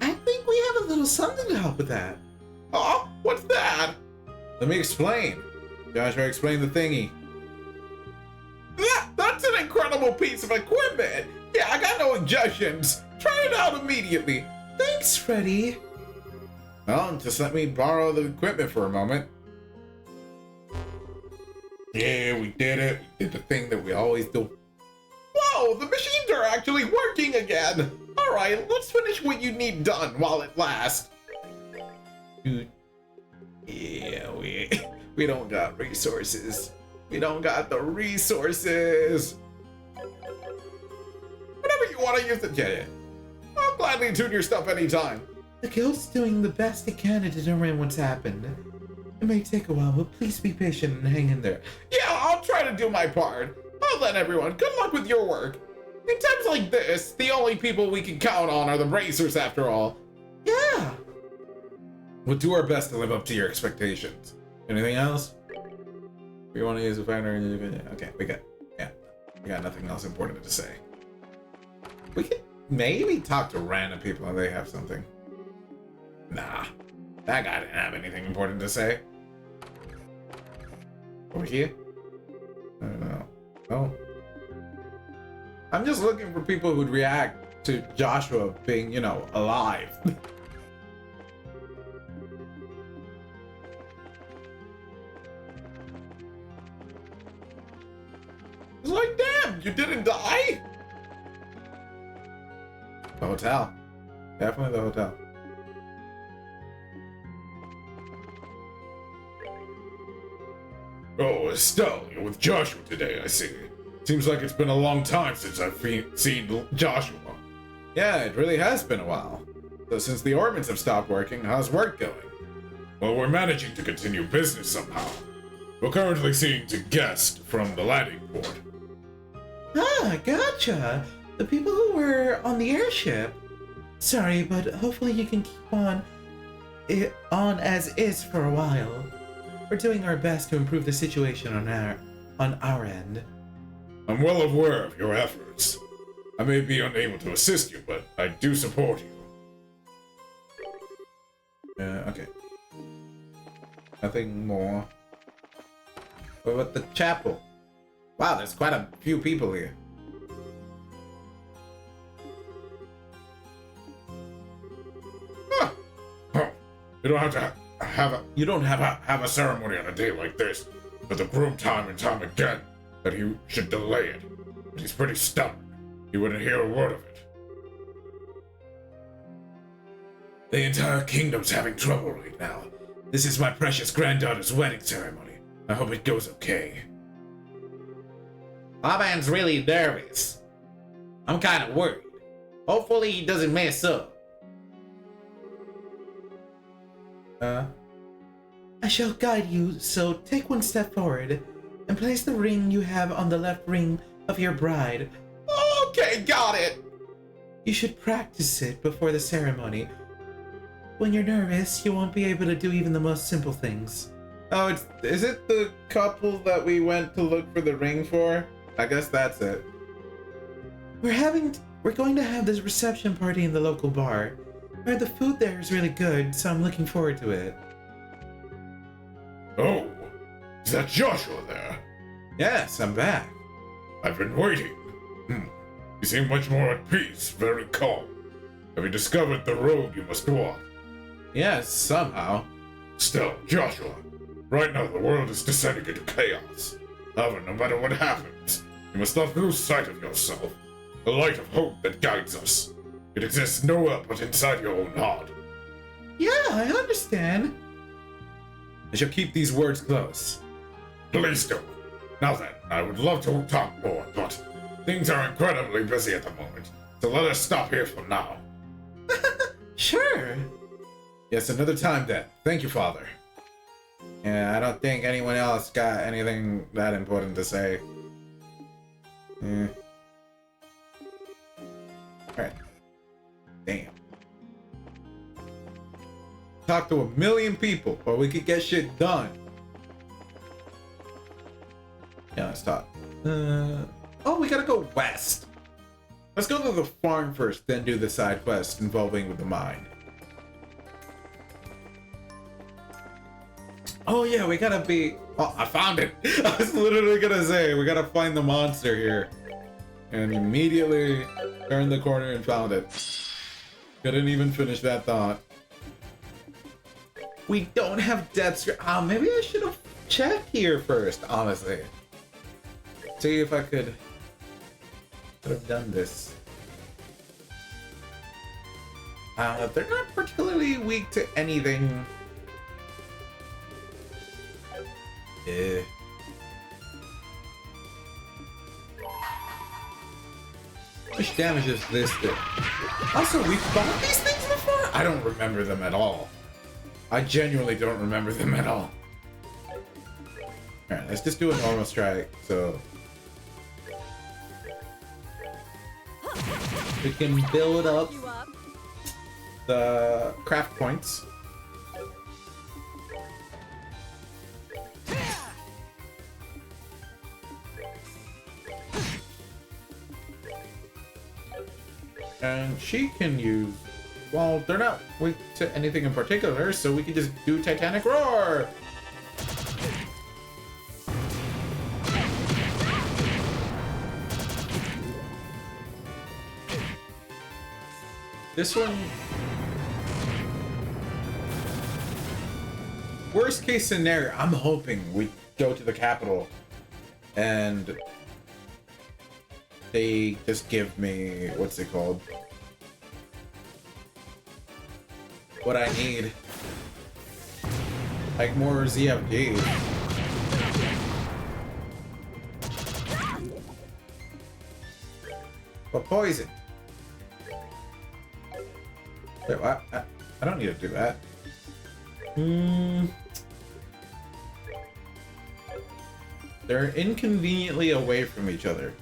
I think we have a little something to help with that. Huh? What's that? Let me explain. Joshua, explain the thingy. Yeah, that's an incredible piece of equipment. Yeah, I got no objections. Try it out immediately. Thanks, Freddy. Well, just let me borrow the equipment for a moment. Yeah, we did it. We did the thing that we always do. Whoa, the machines are actually working again. All right, let's finish what you need done while it lasts. Dude. Yeah, we don't got resources. We don't got the resources. Whenever you want to use it, yeah. I'll gladly tune your stuff anytime. The guild's doing the best it can to determine what's happened. It may take a while, but please be patient and hang in there. Yeah, I'll try to do my part. Well then, everyone, good luck with your work. In times like this, the only people we can count on are the racers after all. Yeah! We'll do our best to live up to your expectations. Anything else? We want to use a factor. Okay, we got nothing else important to say. We could maybe talk to random people and they have something. Nah, that guy didn't have anything important to say. Over here? I don't know. No. I'm just looking for people who'd react to Joshua being, you know, alive. It's like, damn, you didn't die? The hotel. Definitely the hotel. Oh, Estelle, you're with Joshua today, I see. Seems like it's been a long time since I've seen Joshua. Yeah, it really has been a while. So since the orbits have stopped working, how's work going? Well, we're managing to continue business somehow. We're currently seeing to guests from the landing port. Ah, gotcha! The people who were on the airship. Sorry, but hopefully you can keep on as is for a while. We're doing our best to improve the situation on our end. I'm well aware of your efforts. I may be unable to assist you, but I do support you. Okay. Nothing more. What about the chapel? Wow, there's quite a few people here. Huh. You don't have to have a ceremony on a day like this, but the groom time and time again that he should delay it. But he's pretty stubborn. He wouldn't hear a word of it. The entire kingdom's having trouble right now. This is my precious granddaughter's wedding ceremony. I hope it goes okay. Laban's really nervous. I'm kind of worried. Hopefully he doesn't mess up. I shall guide you, so take one step forward and place the ring you have on the left ring of your bride. Okay, got it. You should practice it before the ceremony. When you're nervous, you won't be able to do even the most simple things. Oh, is it the couple that we went to look for the ring for? I guess that's it. We're going to have this reception party in the local bar. Where the food there is really good, so I'm looking forward to it. Oh, is that Joshua there? Yes, I'm back. I've been waiting. You seem much more at peace, very calm. Have you discovered the road you must walk? Yes, somehow. Still, Joshua, right now the world is descending into chaos. However, no matter what happens, you must not lose sight of yourself. The light of hope that guides us. It exists nowhere but inside your own heart. Yeah, I understand. I shall keep these words close. Please do. Now then, I would love to talk more, but things are incredibly busy at the moment, so let us stop here for now. Sure. Yes, another time then. Thank you, Father. Yeah, I don't think anyone else got anything that important to say. Yeah. Alright. Damn. Talk to 1,000,000 people, but we could get shit done. Yeah, let's talk. Oh, we gotta go west. Let's go to the farm first, then do the side quest involving with the mine. Oh yeah, we gotta be... Oh, I found it! I was literally gonna say, we gotta find the monster here. And immediately turned the corner and found it. Couldn't even finish that thought. We don't have depth. Maybe I should have checked here first, honestly. See if I could have done this. They're not particularly weak to anything. Eh. Which damage is this thing? Also, we fought these things before? I don't remember them at all. I genuinely don't remember them at all. Alright, let's just do a normal strike, so... we can build up You up? the craft points. And she can use... well, they're not weak to anything in particular, so we can just do Titanic Roar! This one... worst case scenario, I'm hoping we go to the capital and they just give me, what's it called? What I need. Like more ZFD. But poison. Wait, what? I don't need to do that. They're inconveniently away from each other.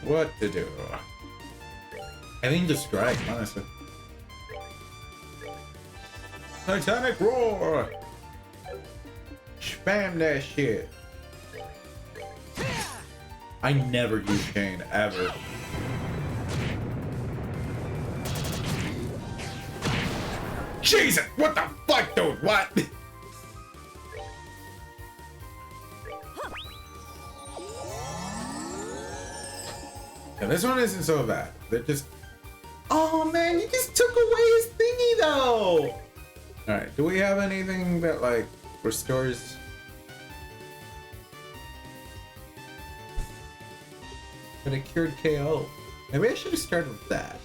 What to do? I think just strike, honestly. Titanic Roar! Spam that shit. I never use Kane, ever. Jesus! What the fuck, dude? What? Yeah, this one isn't so bad. They're just... oh man, you just took away his thingy though! Alright, do we have anything that like restores... but it cured KO. Maybe I should have started with that.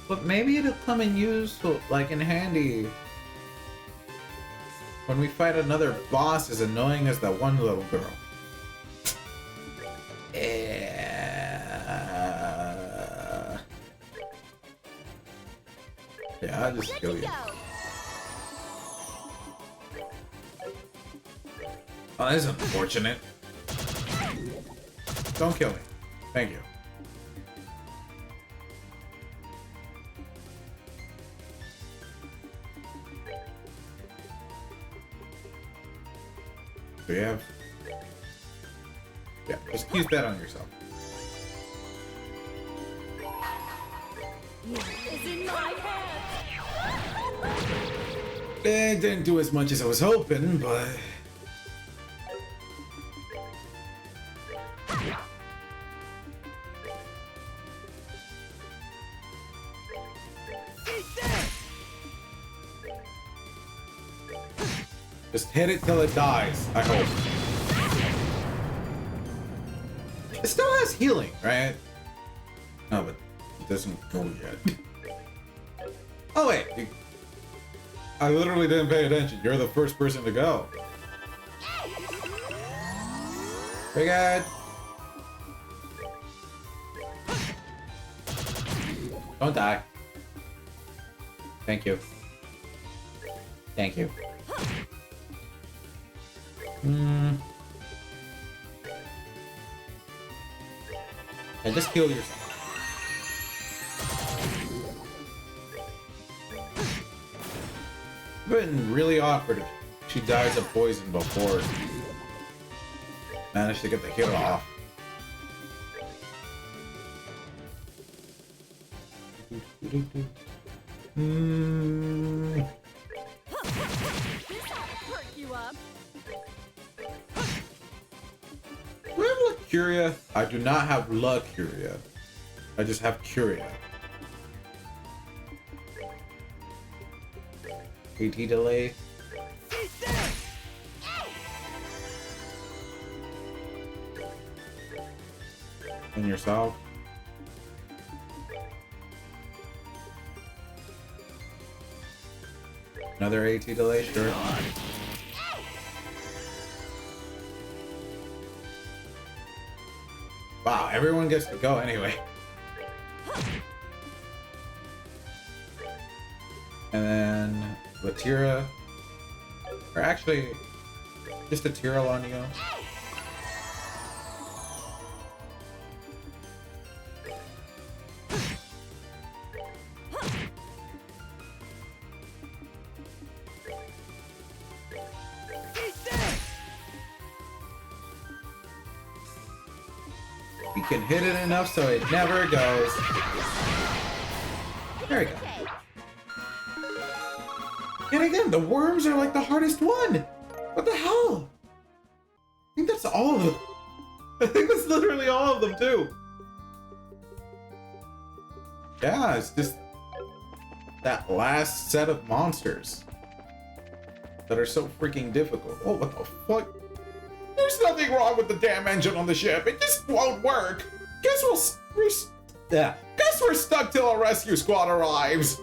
But maybe it'll come in useful, like in handy. When we fight another boss as annoying as that one little girl. Yeah, I'll just kill you. Oh, that is unfortunate. Don't kill me. Thank you. Do you have... yeah, just use that on yourself. Is in my hands. It didn't do as much as I was hoping, but... just hit it till it dies, I hope. It still has healing, right? No, but it doesn't go yet. Oh wait, I literally didn't pay attention. You're the first person to go. Very good. Don't die. Thank you. Thank you. And just kill yourself. Been really awkward if she dies of poison before managed to get the kill off. This ought to perk you up. Curia. I do not have La Curia. I just have Curia. AT delay. And yourself. Another AT delay, sure. Wow, everyone gets to go anyway. And then Latira. Or actually, just a Tyrell on you. You can hit it enough so it never goes. There we go. And again, the worms are like the hardest one. What the hell? I think that's all of them. I think that's literally all of them too. Yeah, it's just that last set of monsters that are so freaking difficult. Oh, what the fuck? There's nothing wrong with the damn engine on the ship. It just won't work. Guess we're stuck till a rescue squad arrives.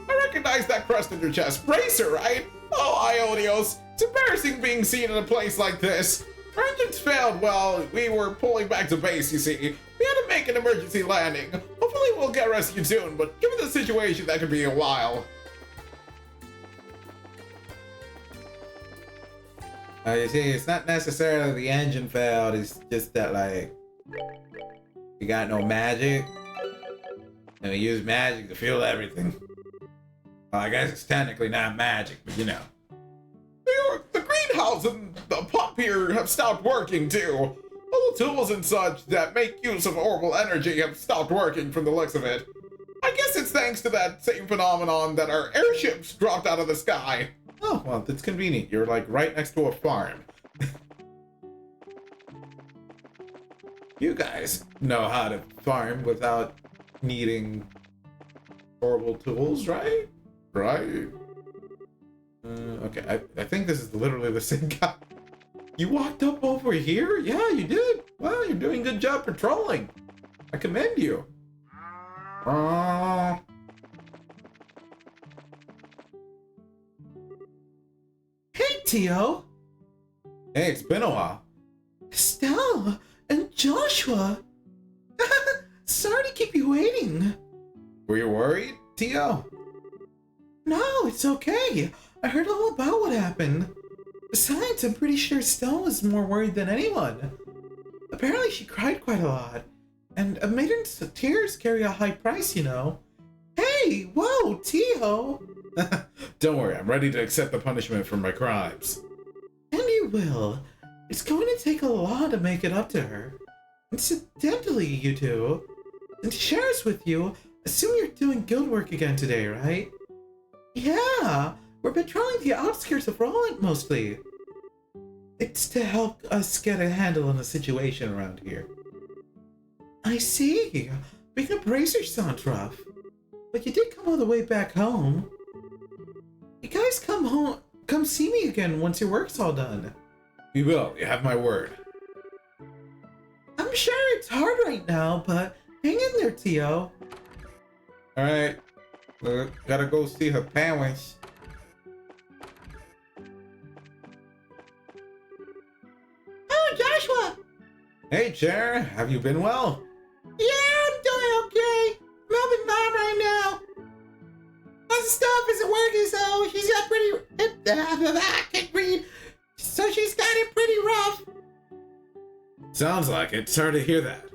I recognize that crest in your chest. Bracer, right? Oh, Ionios. It's embarrassing being seen in a place like this. Our engines failed while we were pulling back to base, you see. We had to make an emergency landing. Hopefully we'll get rescued soon, but given the situation, that could be a while. You see, it's not necessarily the engine failed, it's just that, like, you got no magic, and we use magic to fuel everything. Well, I guess it's technically not magic, but you know. The greenhouse and the pump here have stopped working too. All the tools and such that make use of orbital energy have stopped working from the looks of it. I guess it's thanks to that same phenomenon that our airships dropped out of the sky. Oh, well, that's convenient. You're, like, right next to a farm. You guys know how to farm without needing horrible tools, right? Right? Okay, I think this is literally the same guy. You walked up over here? Yeah, you did. Well, you're doing a good job patrolling. I commend you. Hey, Tio! Hey, it's been a while. Estelle and Joshua! Sorry to keep you waiting. Were you worried, Tio? No, it's okay. I heard all about what happened. Besides, I'm pretty sure Estelle was more worried than anyone. Apparently she cried quite a lot. And a maiden's tears carry a high price, you know. Hey, whoa, Tio! Don't worry, I'm ready to accept the punishment for my crimes. And you will. It's going to take a lot to make it up to her. Incidentally, you two, and to share this with you, assume you're doing guild work again today, right? Yeah, we're patrolling the outskirts of Roland mostly. It's to help us get a handle on the situation around here. I see. Being a bracer sounds rough. But you did come all the way back home. You guys come see me again once your work's all done. We will, you have my word. I'm sure it's hard right now, but hang in there, Tio. Alright, gotta go see her parents. Oh, Joshua! Hey, Chair, have you been well? Yeah, I'm doing okay. I'm helping Mom right now. Lots of stuff isn't working, so she's got I can't read. So she's got it pretty rough. Sounds like it. Sorry to hear that.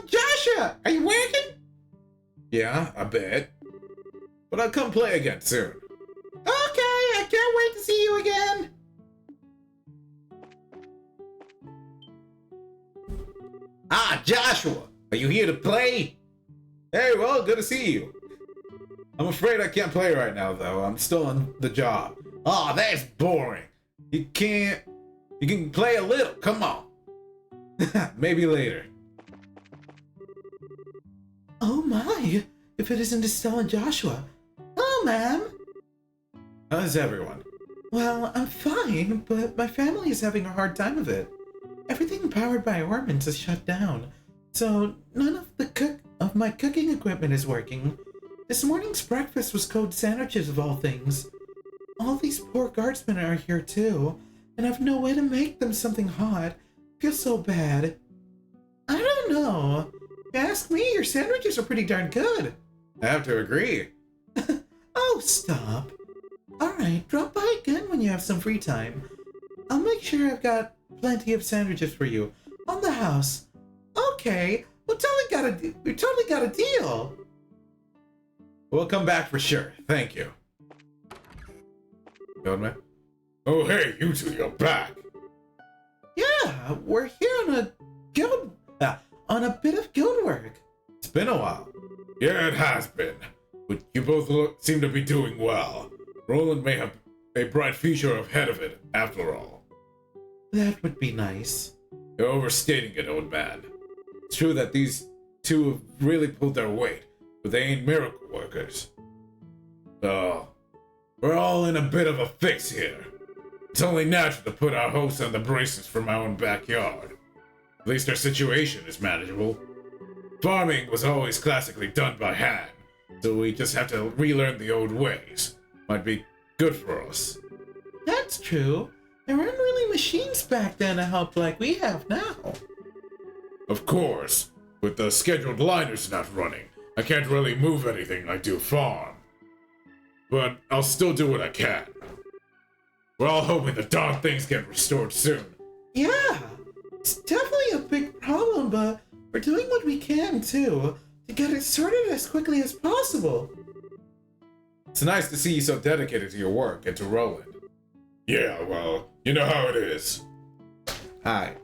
Joshua, are you working? Yeah, I bet. But I'll come play again soon. Okay, I can't wait to see you again. Ah, Joshua! Are you here to play? Hey, well, good to see you. I'm afraid I can't play right now, though. I'm still on the job. Oh, that's boring. You can play a little. Come on. Maybe later. Oh my! If it isn't Estelle and Joshua. Oh, ma'am! How's everyone? Well, I'm fine, but my family is having a hard time of it. Everything powered by Ormans is shut down, so none of my cooking equipment is working. This morning's breakfast was cold sandwiches of all things. All these poor guardsmen are here too, and I've no way to make them something hot. I feel so bad. I don't know. If you ask me, your sandwiches are pretty darn good. I have to agree. Oh, stop. Alright, drop by again when you have some free time. I'll make sure I've got plenty of sandwiches for you. On the house. Okay, we totally got a deal. We'll come back for sure. Thank you. Goldman? Oh, hey, you two, you're back. Yeah, we're here on a bit of guild work. It's been a while. Yeah, it has been. But you both seem to be doing well. Roland may have a bright future ahead of it, after all. That would be nice. You're overstating it, old man. It's true that these two have Really pulled their weight, but they ain't miracle workers. Oh, we're all in a bit of a fix here. It's only natural to put our hosts on the braces from our own backyard. At least our situation is manageable. Farming was always classically done by hand, so we just have to relearn the old ways. Might be good for us. That's true. There weren't really machines back then to help like we have now. Of course, with the scheduled liners not running, I can't really move anything like do farm. But I'll still do what I can. We're all hoping the darn things get restored soon. Yeah, it's definitely a big problem, but we're doing what we can too to get it sorted as quickly as possible. It's nice to see you so dedicated to your work and to Roland. Yeah, well, you know how it is. Hi.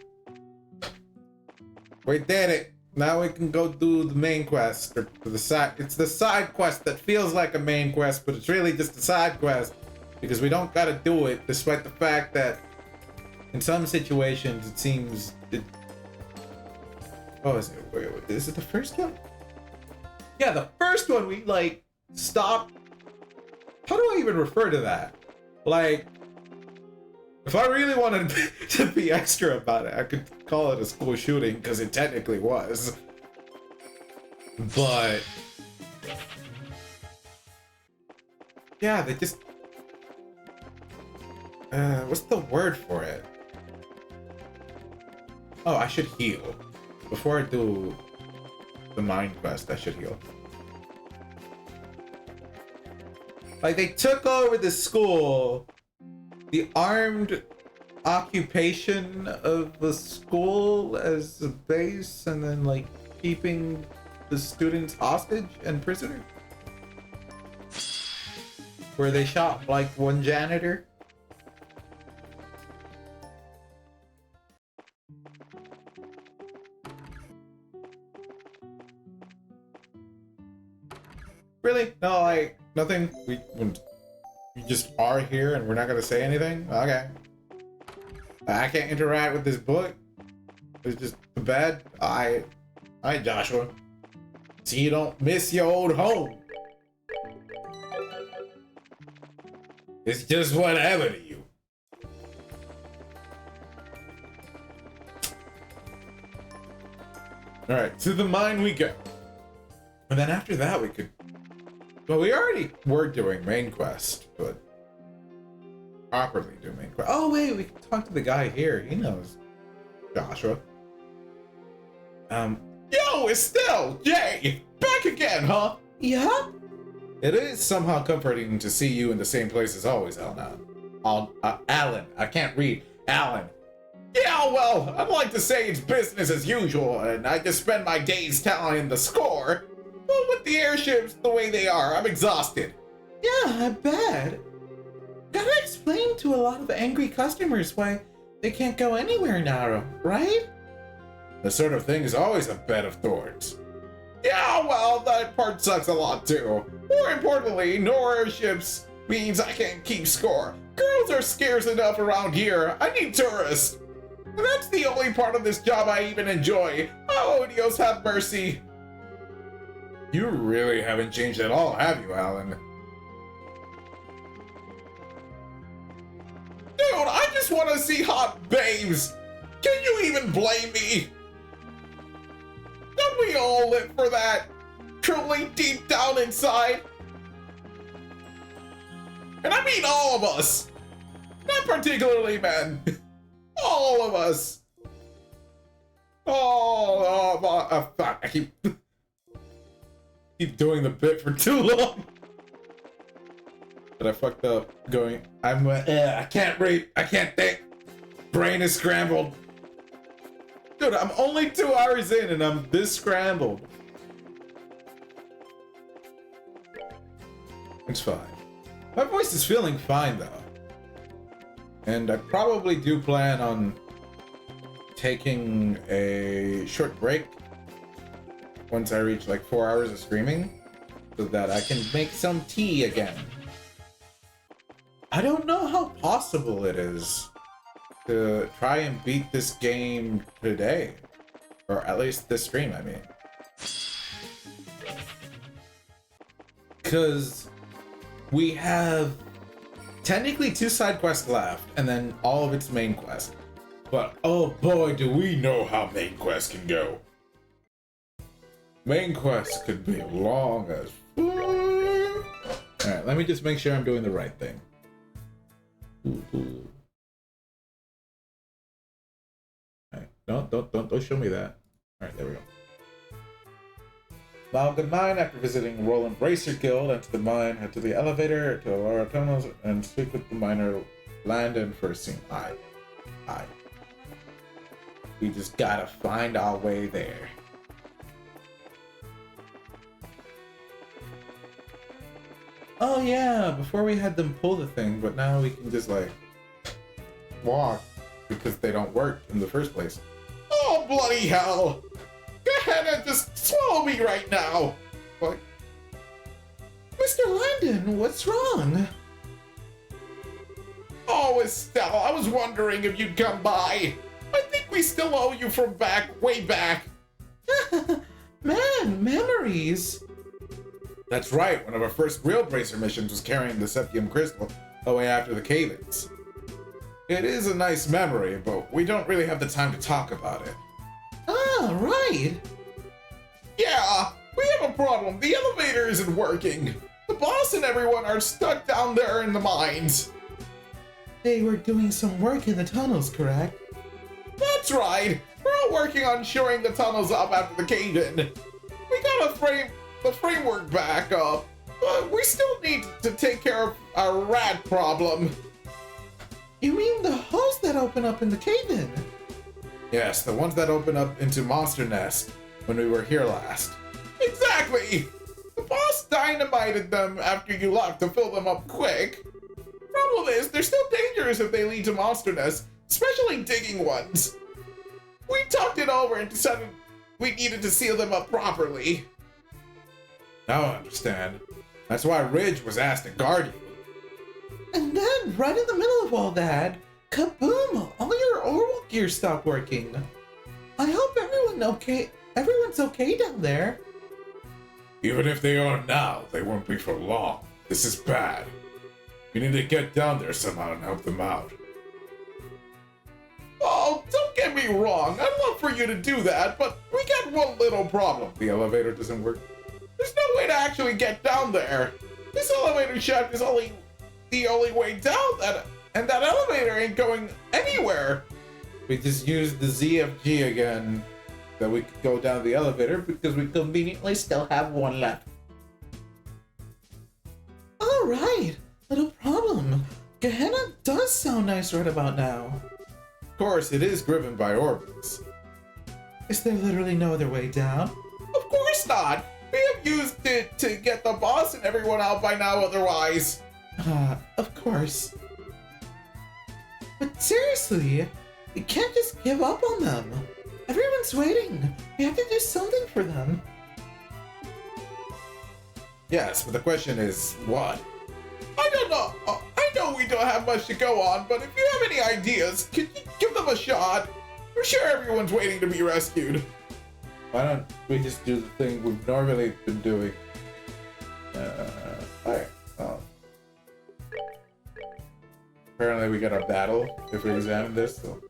We did it. Now we can go do the main quest. Or the side. It's the side quest that feels like a main quest, but it's really just a side quest because we don't gotta do it, despite the fact that in some situations it seems. Oh, is it? Wait, is it the first one? Yeah, the first one we like stopped. How do I even refer to that? Like, if I really wanted to be extra about it, I could call it a school shooting because it technically was. But yeah, they just what's the word for it? Oh, I should heal. Before I do the mind quest, I should heal. Like, they took over the school, the armed occupation of the school as a base, and then, like, keeping the students hostage and prisoner. Where they shot, like, one janitor. Really? No, like, nothing? We just are here and we're not gonna say anything? Okay. I can't interact with this book? It's just bad? Alright, Joshua. So you don't miss your old home. It's just whatever to you. Alright, to the mine we go. And then after that we could... Well, we already were doing main quest, but... properly do main quest. Oh wait, we can talk to the guy here. He knows Joshua. Yo, Estelle! Jay! Back again, huh? Yeah? It is somehow comforting to see you in the same place as always, Alan. I can't read. Alan. Yeah, well, I'd like to say it's business as usual, and I just spend my days tallying the score. But with the airships the way they are, I'm exhausted. Yeah, I bet. Gotta explain to a lot of angry customers why they can't go anywhere now, right? The sort of thing is always a bed of thorns. Yeah, well, that part sucks a lot too. More importantly, no airships means I can't keep score. Girls are scarce enough around here. I need tourists. And that's the only part of this job I even enjoy. Oh, Dios have mercy. You really haven't changed at all, have you, Alan? Dude, I just want to see hot babes. Can you even blame me? Don't we all live for that? Truly deep down inside? And I mean all of us. Not particularly men. All of us. All of us. Fuck, I Keep doing the bit for too long. But I fucked up going, I can't read, I can't think. Brain is scrambled. Dude, I'm only 2 hours in and I'm this scrambled. It's fine. My voice is feeling fine though. And I probably do plan on taking a short break once I reach like 4 hours of streaming so that I can make some tea again. I don't know how possible it is to try and beat this game today. Or at least this stream, I mean. Because we have technically 2 side quests left and then all of its main quest. But oh boy, do we know how main quests can go. Main quests could be long as fuck. Alright, let me just make sure I'm doing the right thing. Alright, don't show me that. Alright, there we go. Malga 9, after visiting Roland Racer Guild, enter the mine, head to the elevator to Alara Tunnels, and speak with the miner Landon for a scene. Aye. We just gotta find our way there. Oh yeah, before we had them pull the thing, but now we can just like walk because they don't work in the first place. Oh, bloody hell! Go ahead and just swallow me right now! What? Mr. Landon, what's wrong? Oh, Estelle, I was wondering if you'd come by. I think we still owe you from way back. Man, memories. That's right, one of our first real Bracer missions was carrying the Septium Crystal away after the cave-ins. It is a nice memory, but we don't really have the time to talk about it. Ah, right. Yeah, we have a problem. The elevator isn't working. The boss and everyone are stuck down there in the mines. They were doing some work in the tunnels, correct? That's right. We're all working on shoring the tunnels up after the cave-in. We got the framework back up, but we still need to take care of our rat problem. You mean the holes that open up in the cave-in? Yes, the ones that open up into Monster Nest when we were here last. Exactly! The boss dynamited them after you left to fill them up quick. Problem is, they're still dangerous if they lead to monster nests, especially digging ones. We talked it over and decided we needed to seal them up properly. Now I understand. That's why Ridge was asked to guard you. And then, right in the middle of all that, kaboom! All your oral gear stopped working. I hope everyone's okay down there. Even if they are now, they won't be for long. This is bad. We need to get down there somehow and help them out. Oh, don't get me wrong. I'd love for you to do that, but we got one little problem. The elevator doesn't work. There's no way to actually get down there. This elevator shaft is the only way down, and that elevator ain't going anywhere. We just used the ZFG again, that we could go down the elevator because we conveniently still have one left. All right, little problem. Gehenna does sound nice right about now. Of course, it is driven by orbits. Is there literally no other way down? Of course not. We have used it to get the boss and everyone out by now otherwise. Of course. But seriously, we can't just give up on them. Everyone's waiting. We have to do something for them. Yes, but the question is, what? I don't know. I know we don't have much to go on, but if you have any ideas, could you give them a shot? I'm sure everyone's waiting to be rescued. Why don't we just do the thing we've normally been doing? Alright. Apparently we got a battle if we examine this, so.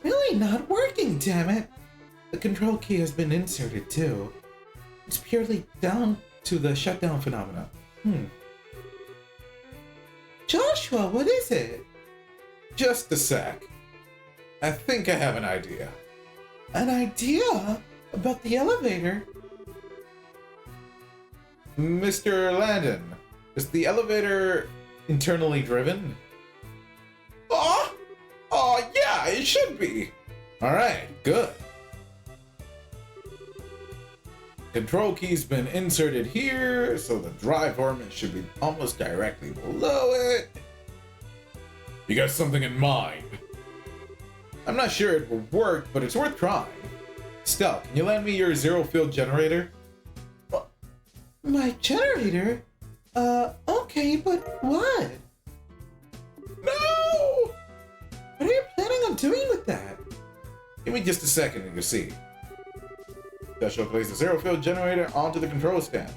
Really not working, damn it! The control key has been inserted too. It's purely down to the shutdown phenomena. Joshua, what is it? Just a sec. I think I have an idea. An idea? About the elevator? Mr. Landon, is the elevator internally driven? Yeah, it should be. Alright, good. Control key's been inserted here, so the drive ornament should be almost directly below it. You got something in mind? I'm not sure it will work, but it's worth trying. Stell, can you lend me your zero field generator? My generator? Okay, but what? No! What are you planning on doing with that? Give me just a second and you'll see. Special place the zero field generator onto the control stand.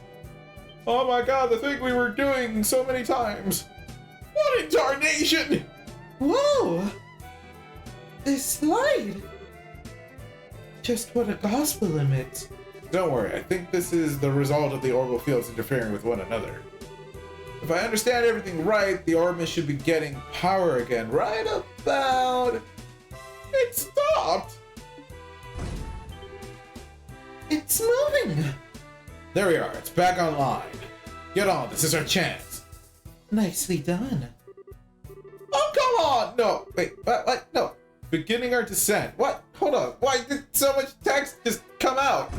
Oh my god, the thing we were doing so many times! What in tarnation? Whoa! This slide! Just what a gospel emits. Don't worry, I think this is the result of the orbital fields interfering with one another. If I understand everything right, the orbit should be getting power again right about... It stopped! It's moving! There we are, it's back online. Get on, this is our chance. Nicely done. Oh, come on! No, wait, what? No. Beginning our descent. What? Hold on, why did so much text just come out?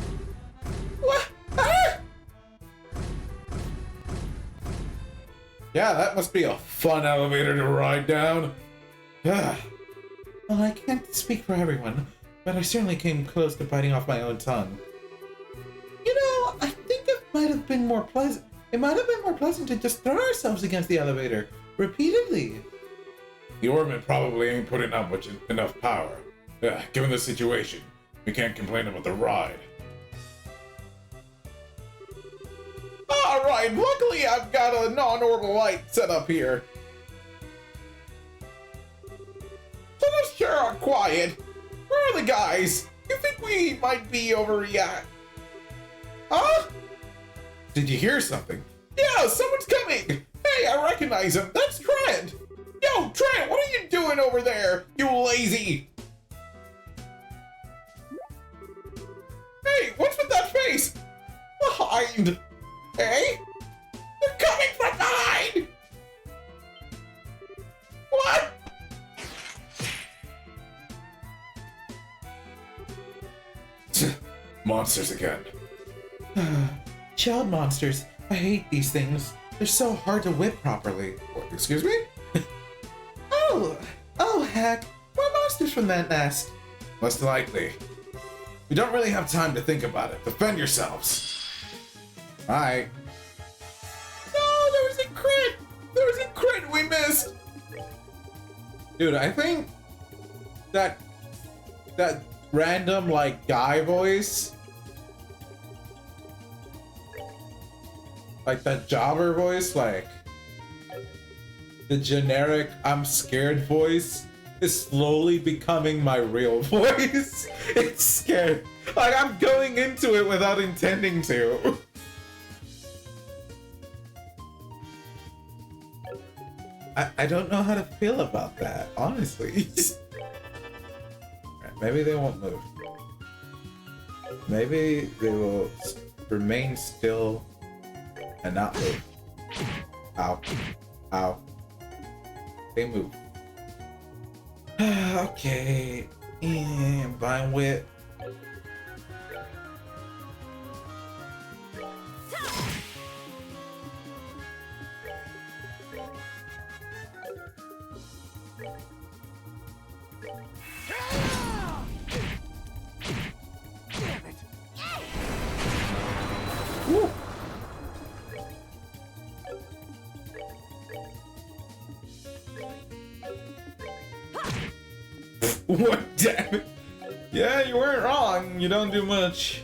What? Ah! Yeah, that must be a fun elevator to ride down. Well, I can't speak for everyone, but I certainly came close to biting off my own tongue. You know, I think it might have been more pleasant. It might have been more pleasant to just throw ourselves against the elevator repeatedly. The orbit probably ain't putting out enough power. Given the situation, we can't complain about the ride. Alright, luckily I've got a non-orbital light set up here. So let's share our quiet. Where are the guys? You think we might be overreact? Huh? Did you hear something? Yeah, someone's coming! Hey, I recognize him. That's Trent! Yo, Trent, what are you doing over there, you lazy? Hey, what's with that face? Behind! Hey? They're coming from behind! What? Monsters again. Child monsters. I hate these things. They're so hard to whip properly. What, excuse me? Oh heck. More monsters from that nest. Most likely. We don't really have time to think about it. Defend yourselves. Alright. No, there was a crit! There was a crit we missed! Dude, I think that random like guy voice, like that jobber voice, like the generic I'm scared voice is slowly becoming my real voice. It's scared. Like I'm going into it without intending to. I don't know how to feel about that, honestly. Maybe they won't move. Maybe they will remain still and not move. Ow. Ow. They move. Okay. And Vine Wit. What damage? Yeah, you weren't wrong. You don't do much.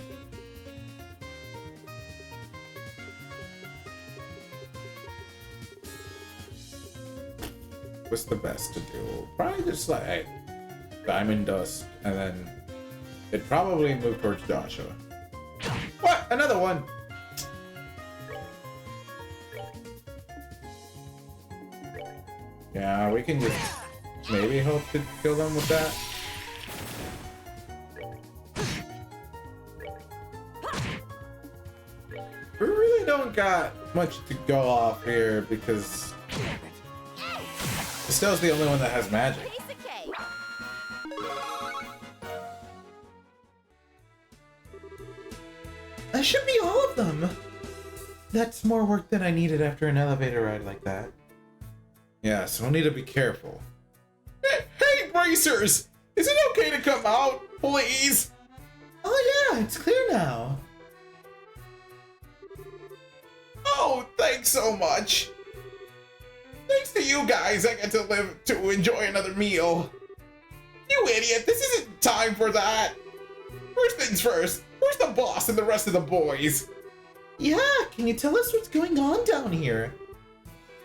What's the best to do? Probably just like Diamond Dust, and then it'd probably move towards Joshua. What? Another one? Yeah, we can just maybe hope to kill them with that. We really don't got much to go off here because Estelle's the only one that has magic. Piece of cake. That should be all of them. That's more work than I needed after an elevator ride like that. Yeah, so we'll need to be careful. Hey, Bracers! Is it okay to come out, please? Oh yeah, it's clear now. Oh, thanks so much. Thanks to you guys, I get to live to enjoy another meal. You idiot, this isn't time for that. First things first, where's the boss and the rest of the boys? Yeah, can you tell us what's going on down here?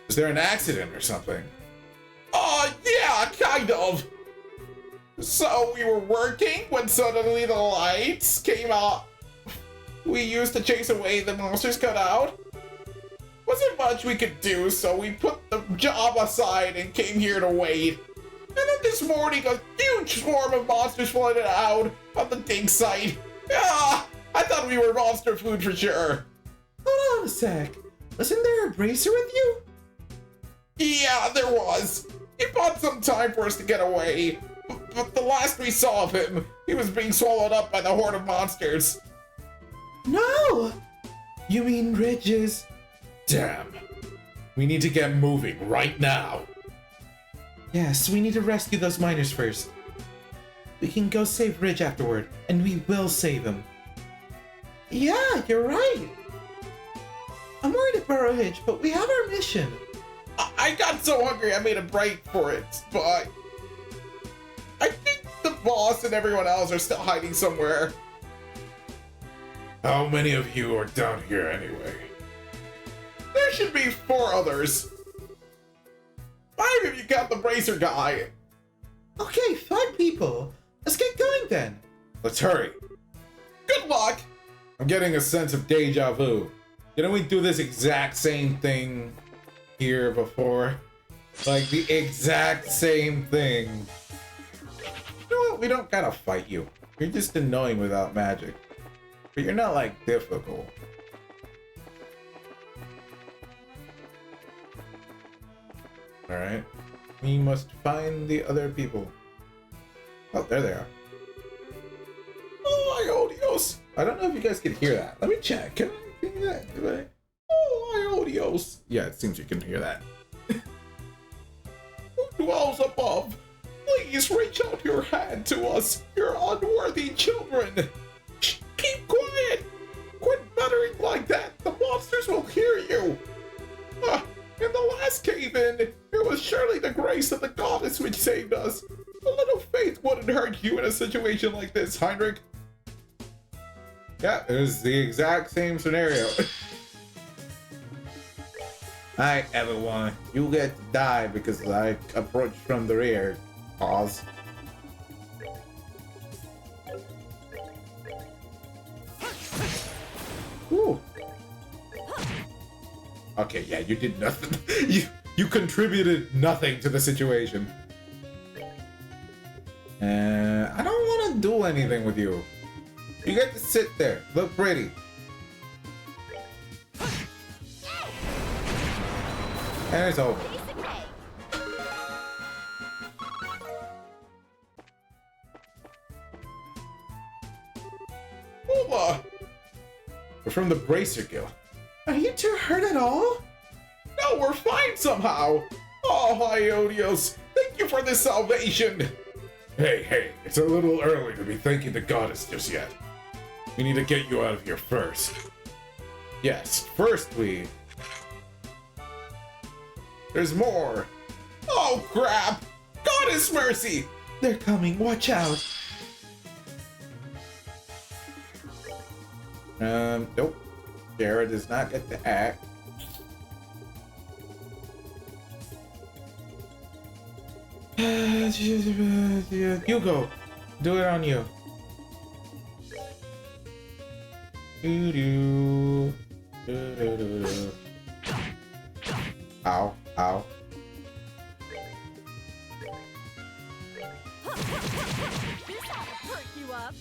Is there an accident or something? Yeah, kind of. So we were working when suddenly the lights came out. We used to chase away the monsters cut out. Wasn't much we could do, so we put the job aside and came here to wait. And then this morning, a huge swarm of monsters flooded out on the dig site. Ah, I thought we were monster food for sure. Hold on a sec. Wasn't there a bracer with you? Yeah, there was. He bought some time for us to get away. But the last we saw of him, he was being swallowed up by the horde of monsters. No! You mean Ridges? Damn. We need to get moving right now. Yes, we need to rescue those miners first. We can go save Ridge afterward, and we will save him. Yeah, you're right. I'm worried at Burrowhitch, but we have our mission. I got so hungry I made a break for it, but I think the boss and everyone else are still hiding somewhere. How many of you are down here anyway? There should be 4 others. 5 if you count the bracer guy. Okay, 5 people. Let's get going then. Let's hurry. Good luck. I'm getting a sense of deja vu. Didn't we do this exact same thing here before? Like the exact same thing. You know what? We don't gotta fight you. You're just annoying without magic. But you're not like difficult. Alright. We must find the other people. Oh, there they are. Oh, Iodios. I don't know if you guys can hear that. Let me check. Can I hear that? Can I? Oh, Iodios. Yeah, it seems you can hear that. Who dwells above? Please reach out your hand to us, your unworthy children. Shh, keep quiet. Quit muttering like that. The monsters will hear you. In the last cave-in, it was surely the grace of the goddess which saved us. A little faith wouldn't hurt you in a situation like this, Heinrich. Yeah, it was the exact same scenario. Alright, everyone. You get to die because I approached from the rear. Pause. Woo. Okay, yeah, you did nothing. you contributed nothing to the situation. I don't want to do anything with you. You get to sit there, look pretty. And it's over. Piece of cake. Hola. We're from the Bracer Guild. Are you 2 hurt at all? No, we're fine somehow. Oh, Iodios, thank you for this salvation. Hey, it's a little early to be thanking the goddess just yet. We need to get you out of here first. Yes, first we... There's more. Oh, crap. Goddess mercy. They're coming. Watch out. Nope. Jared does not get to act. You go. Do it on you. Doo-doo. Doo-doo-doo-doo. Ow. Ow. This ought to perk you up.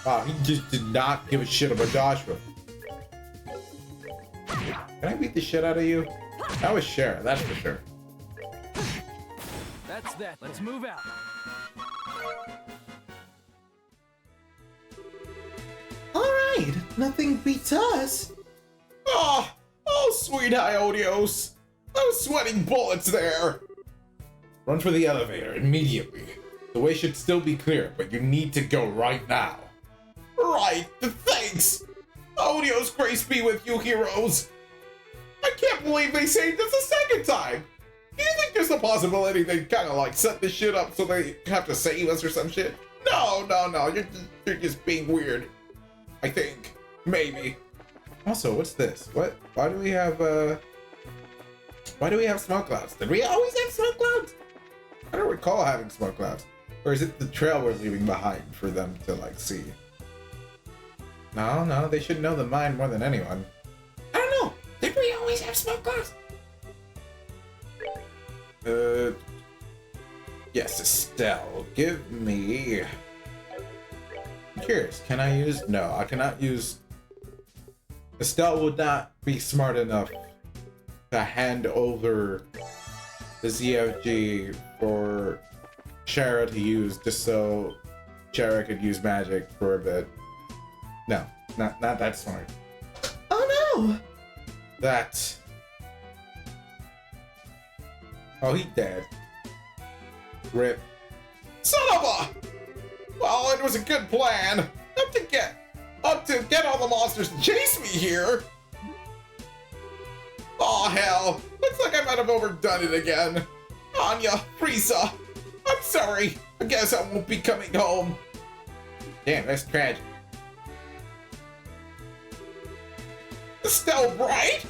Wow, he just did not give a shit about Joshua. Can I beat the shit out of you? That was Cher, that's for sure. That's that. Let's move out. Alright, nothing beats us. Oh, sweet Iodios. I was sweating bullets there. Run for the elevator immediately. The way should still be clear, but you need to go right now. Right, thanks. Iodios, grace be with you, heroes. I can't believe they saved us a second time. Do you think there's a possibility they kind of like set this shit up so they have to save us or some shit? No, you're just being weird. I think. Maybe. Also, what's this? Why do we have smoke clouds? Did we always have smoke clouds? I don't recall having smoke clouds. Or is it the trail we're leaving behind for them to like see? No, they should know the mine more than anyone. I don't know. Did we always have smoke clouds? Yes, Estelle, give me... I'm curious, can I use... No, I cannot use... Estelle would not be smart enough to hand over the ZFG for Shara to use just so Shara could use magic for a bit. No, not that smart. Oh no! That... Oh, he dead. Rip. Son of a! Well, it was a good plan. Up to get all the monsters to chase me here. Oh hell! Looks like I might have overdone it again. Anya, Frieza, I'm sorry. I guess I won't be coming home. Damn, that's tragic. Estelle Bright?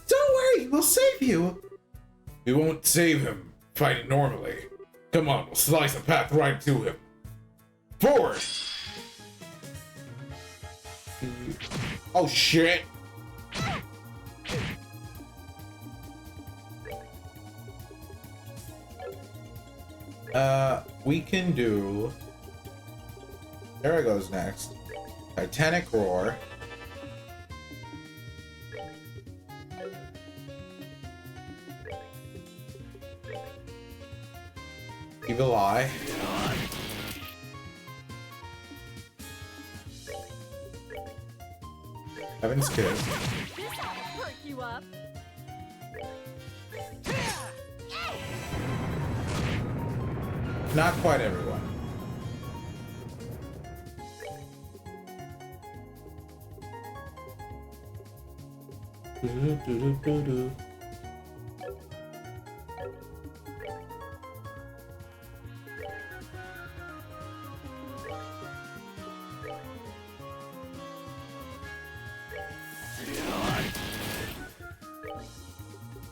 Don't worry, we'll save you. We won't save him fighting normally. Come on, we'll slice a path right to him. Forward! Oh shit! We can do... There it goes next. Titanic Roar. Evil Eye. Heaven's Kiss. This ought to perk you up. Not quite everyone. Do-do-do-do-do.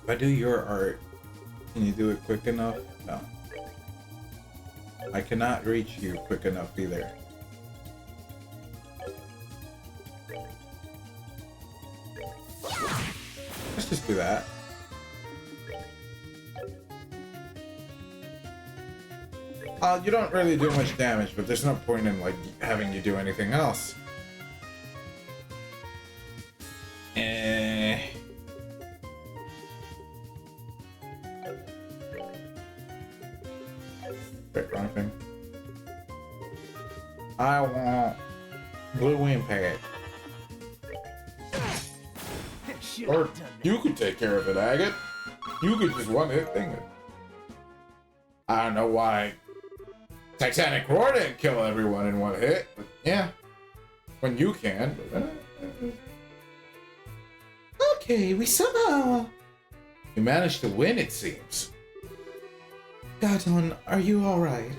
If I do your art, can you do it quick enough? No. I cannot reach you quick enough either. Let's just do that. You don't really do much damage, but there's no point in like having you do anything else. Wait, wrong thing. I want blue impact. Or you could take care of it, Agate. You could just one-hit thing it. I don't know why Titanic Roar didn't kill everyone in one hit, but yeah. when you can. Okay, we somehow... You managed to win, it seems. Gadon, are you alright?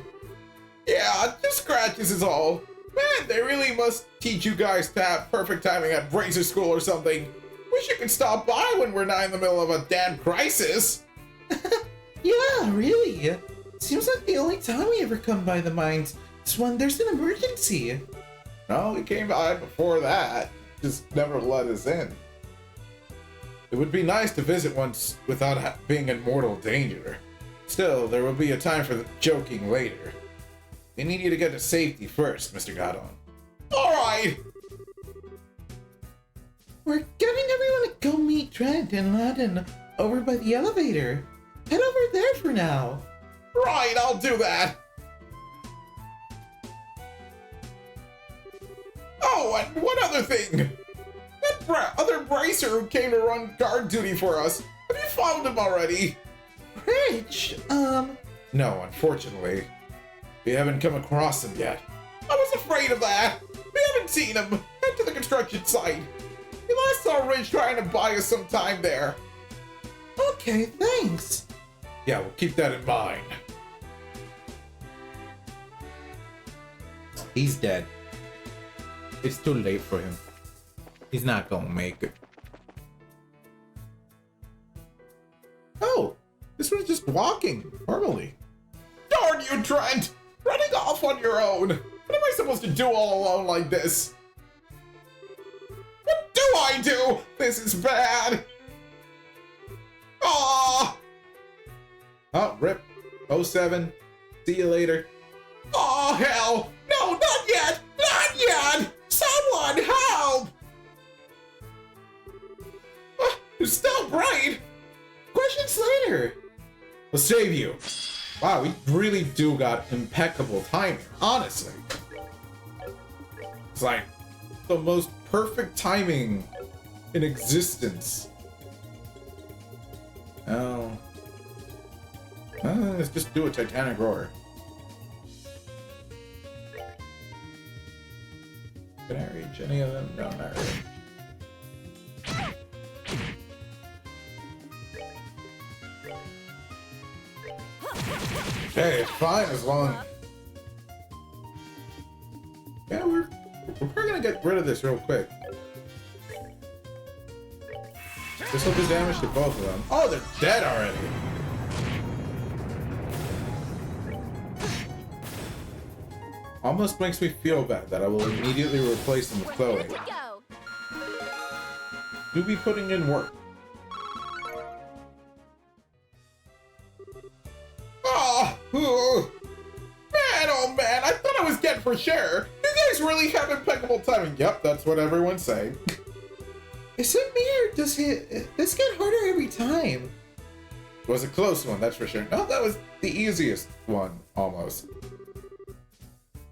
Yeah, just scratches is all. Man, they really must teach you guys to have perfect timing at Bracer School or something. Wish you could stop by when we're not in the middle of a damn crisis. Yeah, really. Seems like the only time we ever come by the mines is when there's an emergency. No, we came by before that. Just never let us in. It would be nice to visit once without being in mortal danger. Still, there will be a time for the joking later. We need you to get to safety first, Mr. Gadon. Alright! We're getting everyone to go meet Trent and Ladin over by the elevator. Head over there for now. Right, I'll do that! Oh, and one other thing! That other bracer who came to run guard duty for us, have you found him already? Rich, No, unfortunately. We haven't come across him yet. I was afraid of that! We haven't seen him! Head to the construction site! We last saw Ridge trying to buy us some time there. okay, thanks. Yeah, we'll keep that in mind. He's dead. It's too late for him. He's not gonna make it. Oh, this was just walking, normally. Darn you, Trent! Running off on your own! What am I supposed to do all alone like this? What do I do? This is bad! Aww! Oh, rip. 07. See you later. Oh, hell! No, not yet! Not yet! Someone help! You're still bright! Questions later. We'll save you. Wow, we really do got impeccable timing, honestly. It's like the most perfect timing in existence. Oh. Let's just do a Titanic roar. Can I reach any of them? No, not really. Hey, it's fine as long. Yeah, we're probably gonna get rid of this real quick. This will do damage to both of them. Oh, they're dead already. Almost makes me feel bad that I will immediately replace them with Chloe. Good to go. You be putting in work. Oh, man, oh man, I thought I was getting for sure. You guys really have impeccable timing. Yep, that's what everyone's saying. Is it me or does this get harder every time? It was a close one, that's for sure. No, that was the easiest one, almost.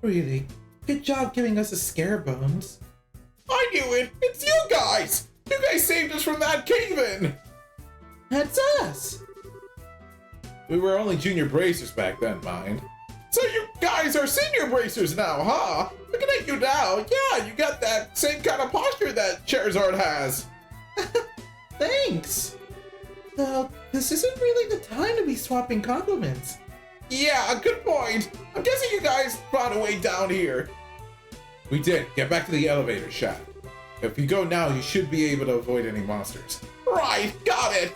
Really? Good job giving us a scare, Bones. I knew it. It's you guys. You guys saved us from that cave-in. That's us. We were only junior bracers back then, mind. So you guys are senior bracers now, huh? Looking at you now, yeah, you got that same kind of posture that Charizard has. Thanks. Though, this isn't really the time to be swapping compliments. Yeah, good point. I'm guessing you guys found a way down here. We did. Get back to the elevator shaft. If you go now, you should be able to avoid any monsters. Right, got it.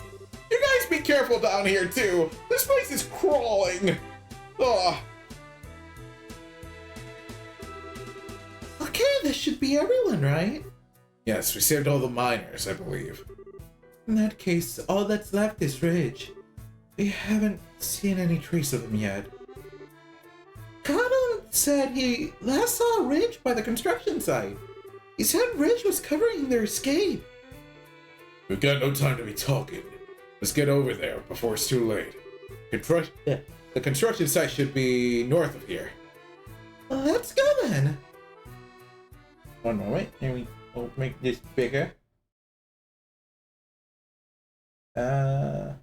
You guys be careful down here, too. This place is crawling. Ugh. Okay, this should be everyone, right? Yes, we saved all the miners, I believe. In that case, all that's left is Ridge. We haven't seen any trace of him yet. Cotton said he last saw Ridge by the construction site. He said Ridge was covering their escape. We've got no time to be talking. Let's get over there before it's too late. The construction site should be north of here. Let's go then. One moment. Here we will make this bigger. Where's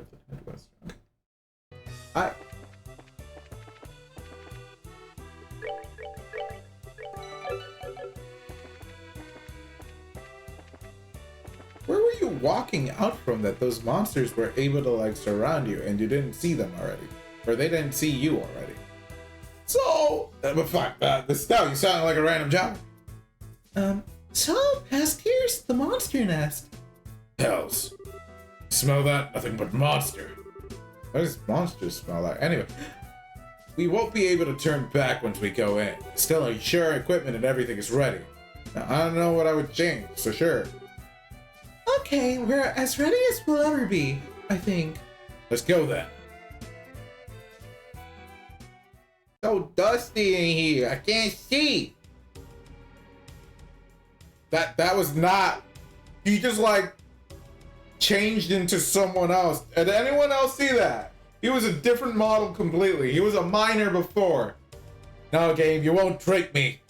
the Midwest? Okay. Alright. walking out from that, those monsters were able to like surround you and you didn't see them already. Or they didn't see you already. So, but fine, this now you sound like a random job. So past here's the monster nest. Hells. Smell that? Nothing but monster. What does monsters smell like? Anyway, we won't be able to turn back once we go in. Still, ensure equipment and everything is ready. Now, I don't know what I would change, so sure. Okay, we're as ready as we'll ever be, I think. Let's go then. So dusty in here. I can't see. That was not. He just like changed into someone else. Did anyone else see that? He was a different model completely. He was a miner before. No, game, you won't trick me.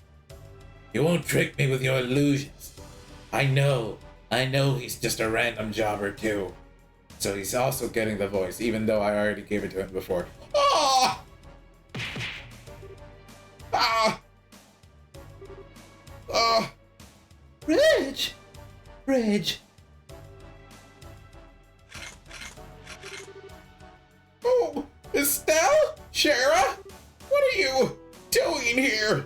You won't trick me with your illusions. I know he's just a random jobber too. So he's also getting the voice, even though I already gave it to him before. Ah! Ah! Ah! Ridge. Oh, Estelle? Shara? What are you doing here?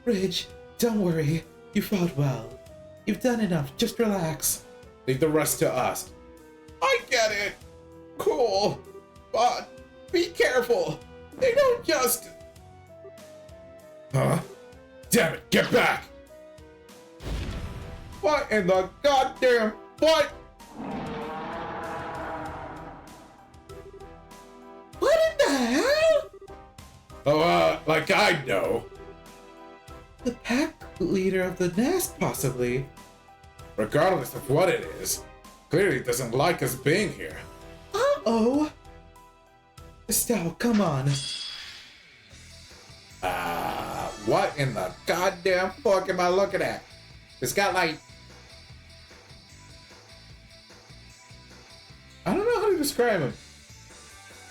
Ridge, don't worry. You fought well. You've done enough. Just relax. Leave the rest to us. I get it. Cool. But be careful. They don't just... Huh? Damn it, get back! What in the goddamn... What? What in the hell? Oh, like I know. The pack leader of the nest, possibly. Regardless of what it is, clearly it doesn't like us being here. Uh-oh. Estelle, come on. What in the goddamn fuck am I looking at? It's got like... I don't know how to describe him.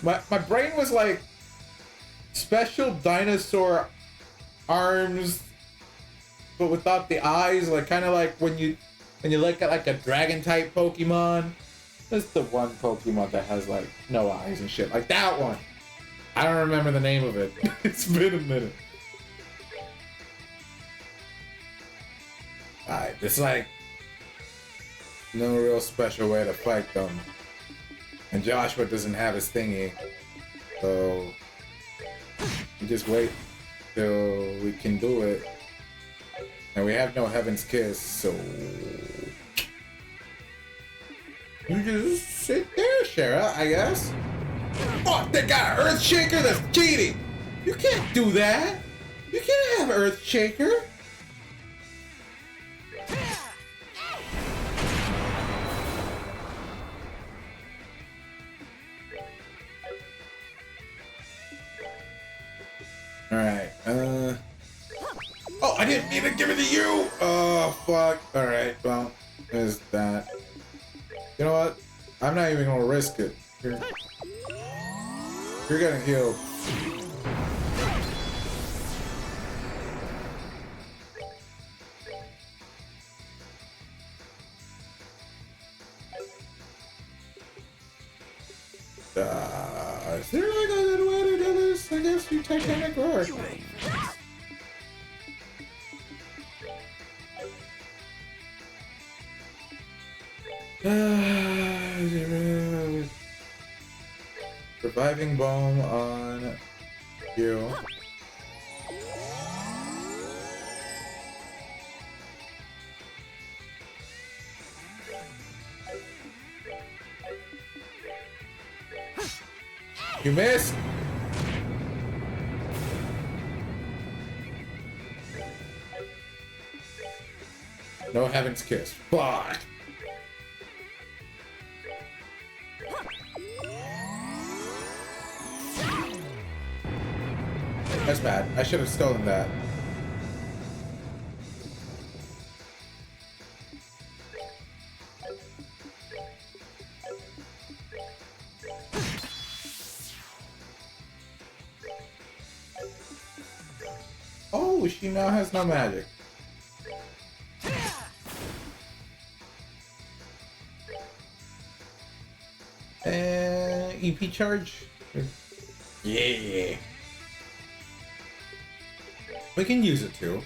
My brain was like... special dinosaur arms, but without the eyes, like kind of like when you look at like a dragon type Pokemon. That's the one Pokemon that has like no eyes and shit, like that one. I don't remember the name of it. It's been a minute. Alright, it's like no real special way to fight them. And Joshua doesn't have his thingy, so you just wait till we can do it. And we have no Heaven's Kiss, so you just sit there, Shara, I guess. Oh, they got an Earth Shaker? That's cheating! You can't do that! You can't have Earth Shaker! Alright, oh, I didn't mean to give it to you! Oh, fuck. Alright, well, there's that. You know what? I'm not even gonna risk it. You're getting healed. Is there like a good way to do this? I guess you Titanic roar. Reviving bomb on you. You missed. No Heaven's Kiss. Fuck. That's bad. I should have stolen that. Oh, she now has no magic. EP charge? Yeah. We can use it too.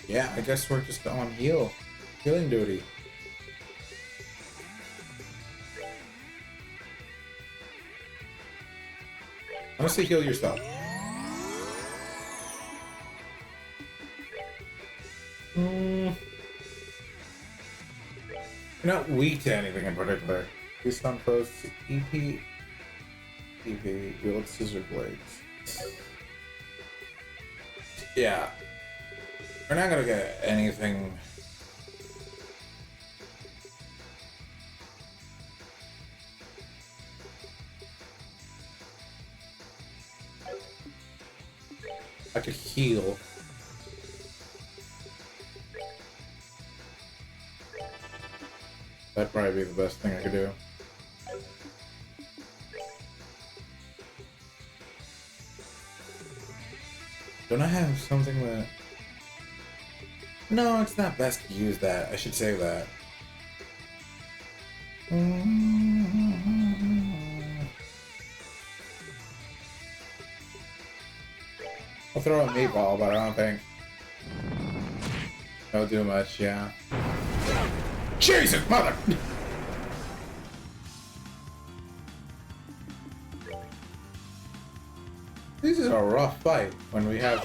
Yeah, I guess we're just on healing duty. Honestly, heal yourself. You're not weak to anything in particular. Beast on foes, EP, wield scissor blades. Yeah. We're not gonna get anything. I could heal. That'd probably be the best thing I could do. Don't I have something that... No, it's not best to use that. I should say that. I'll throw a meatball, but I don't think it'll do much, yeah. Jesus, mother! This is a rough fight when we have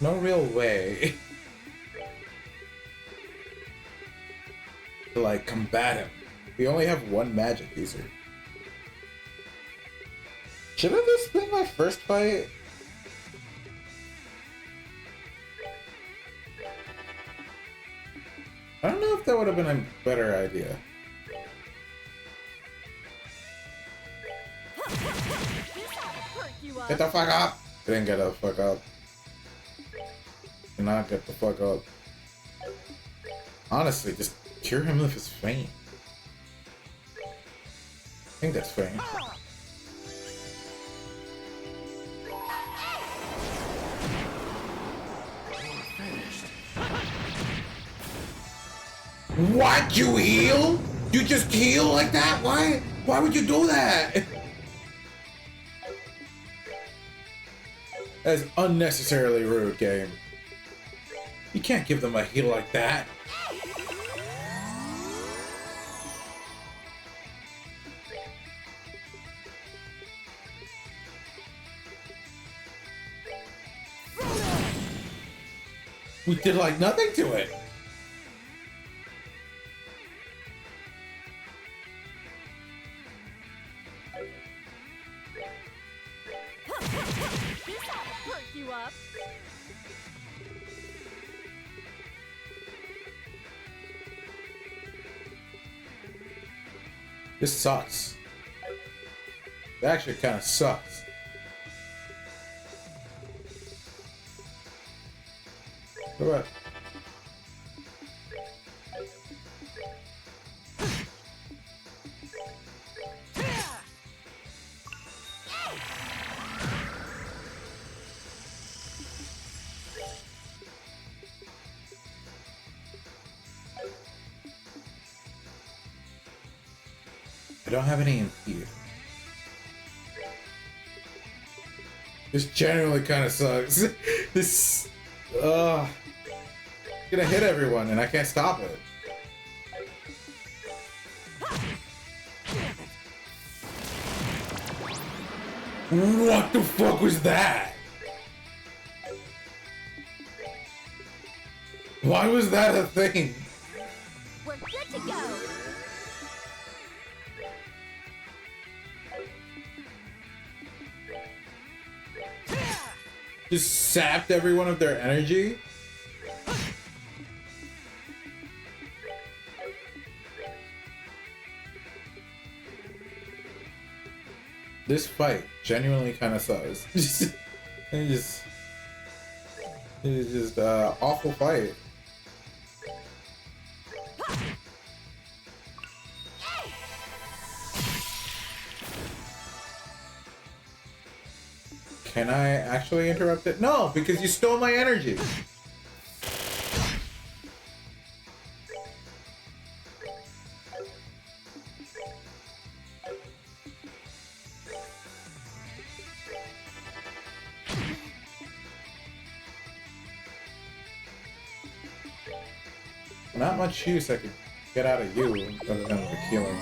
no real way to like combat him. We only have one magic user. Should have this been my first fight? I don't know if that would have been a better idea. Get the fuck up! Didn't get the fuck up. Did not get the fuck up. Honestly, just cure him of his faint. I think that's faint. What? You heal? You just heal like that? Why? Why would you do that? That is unnecessarily rude, game. You can't give them a heal like that. We did like nothing to it. This sucks. It actually kind of sucks. What about... I don't have any impede. This generally kind of sucks. This, gonna hit everyone and I can't stop it. What the fuck was that? Why was that a thing? We're good to go. Just sapped everyone of their energy? This fight genuinely kind of sucks. It's just awful fight. Can I actually interrupt it? No, because you stole my energy. Not much use I could get out of you other than the healing.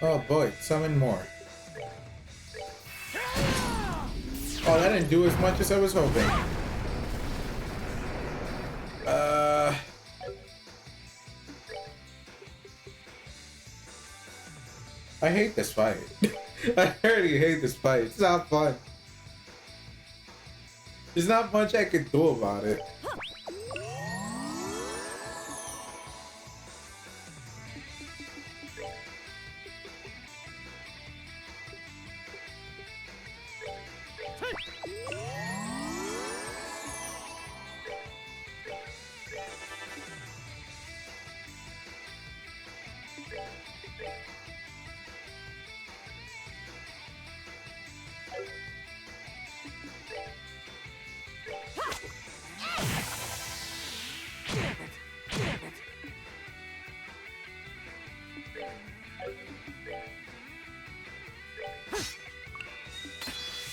Oh boy, summon more. Oh, that didn't do as much as I was hoping. I hate this fight. I already hate this fight. It's not fun. There's not much I can do about it.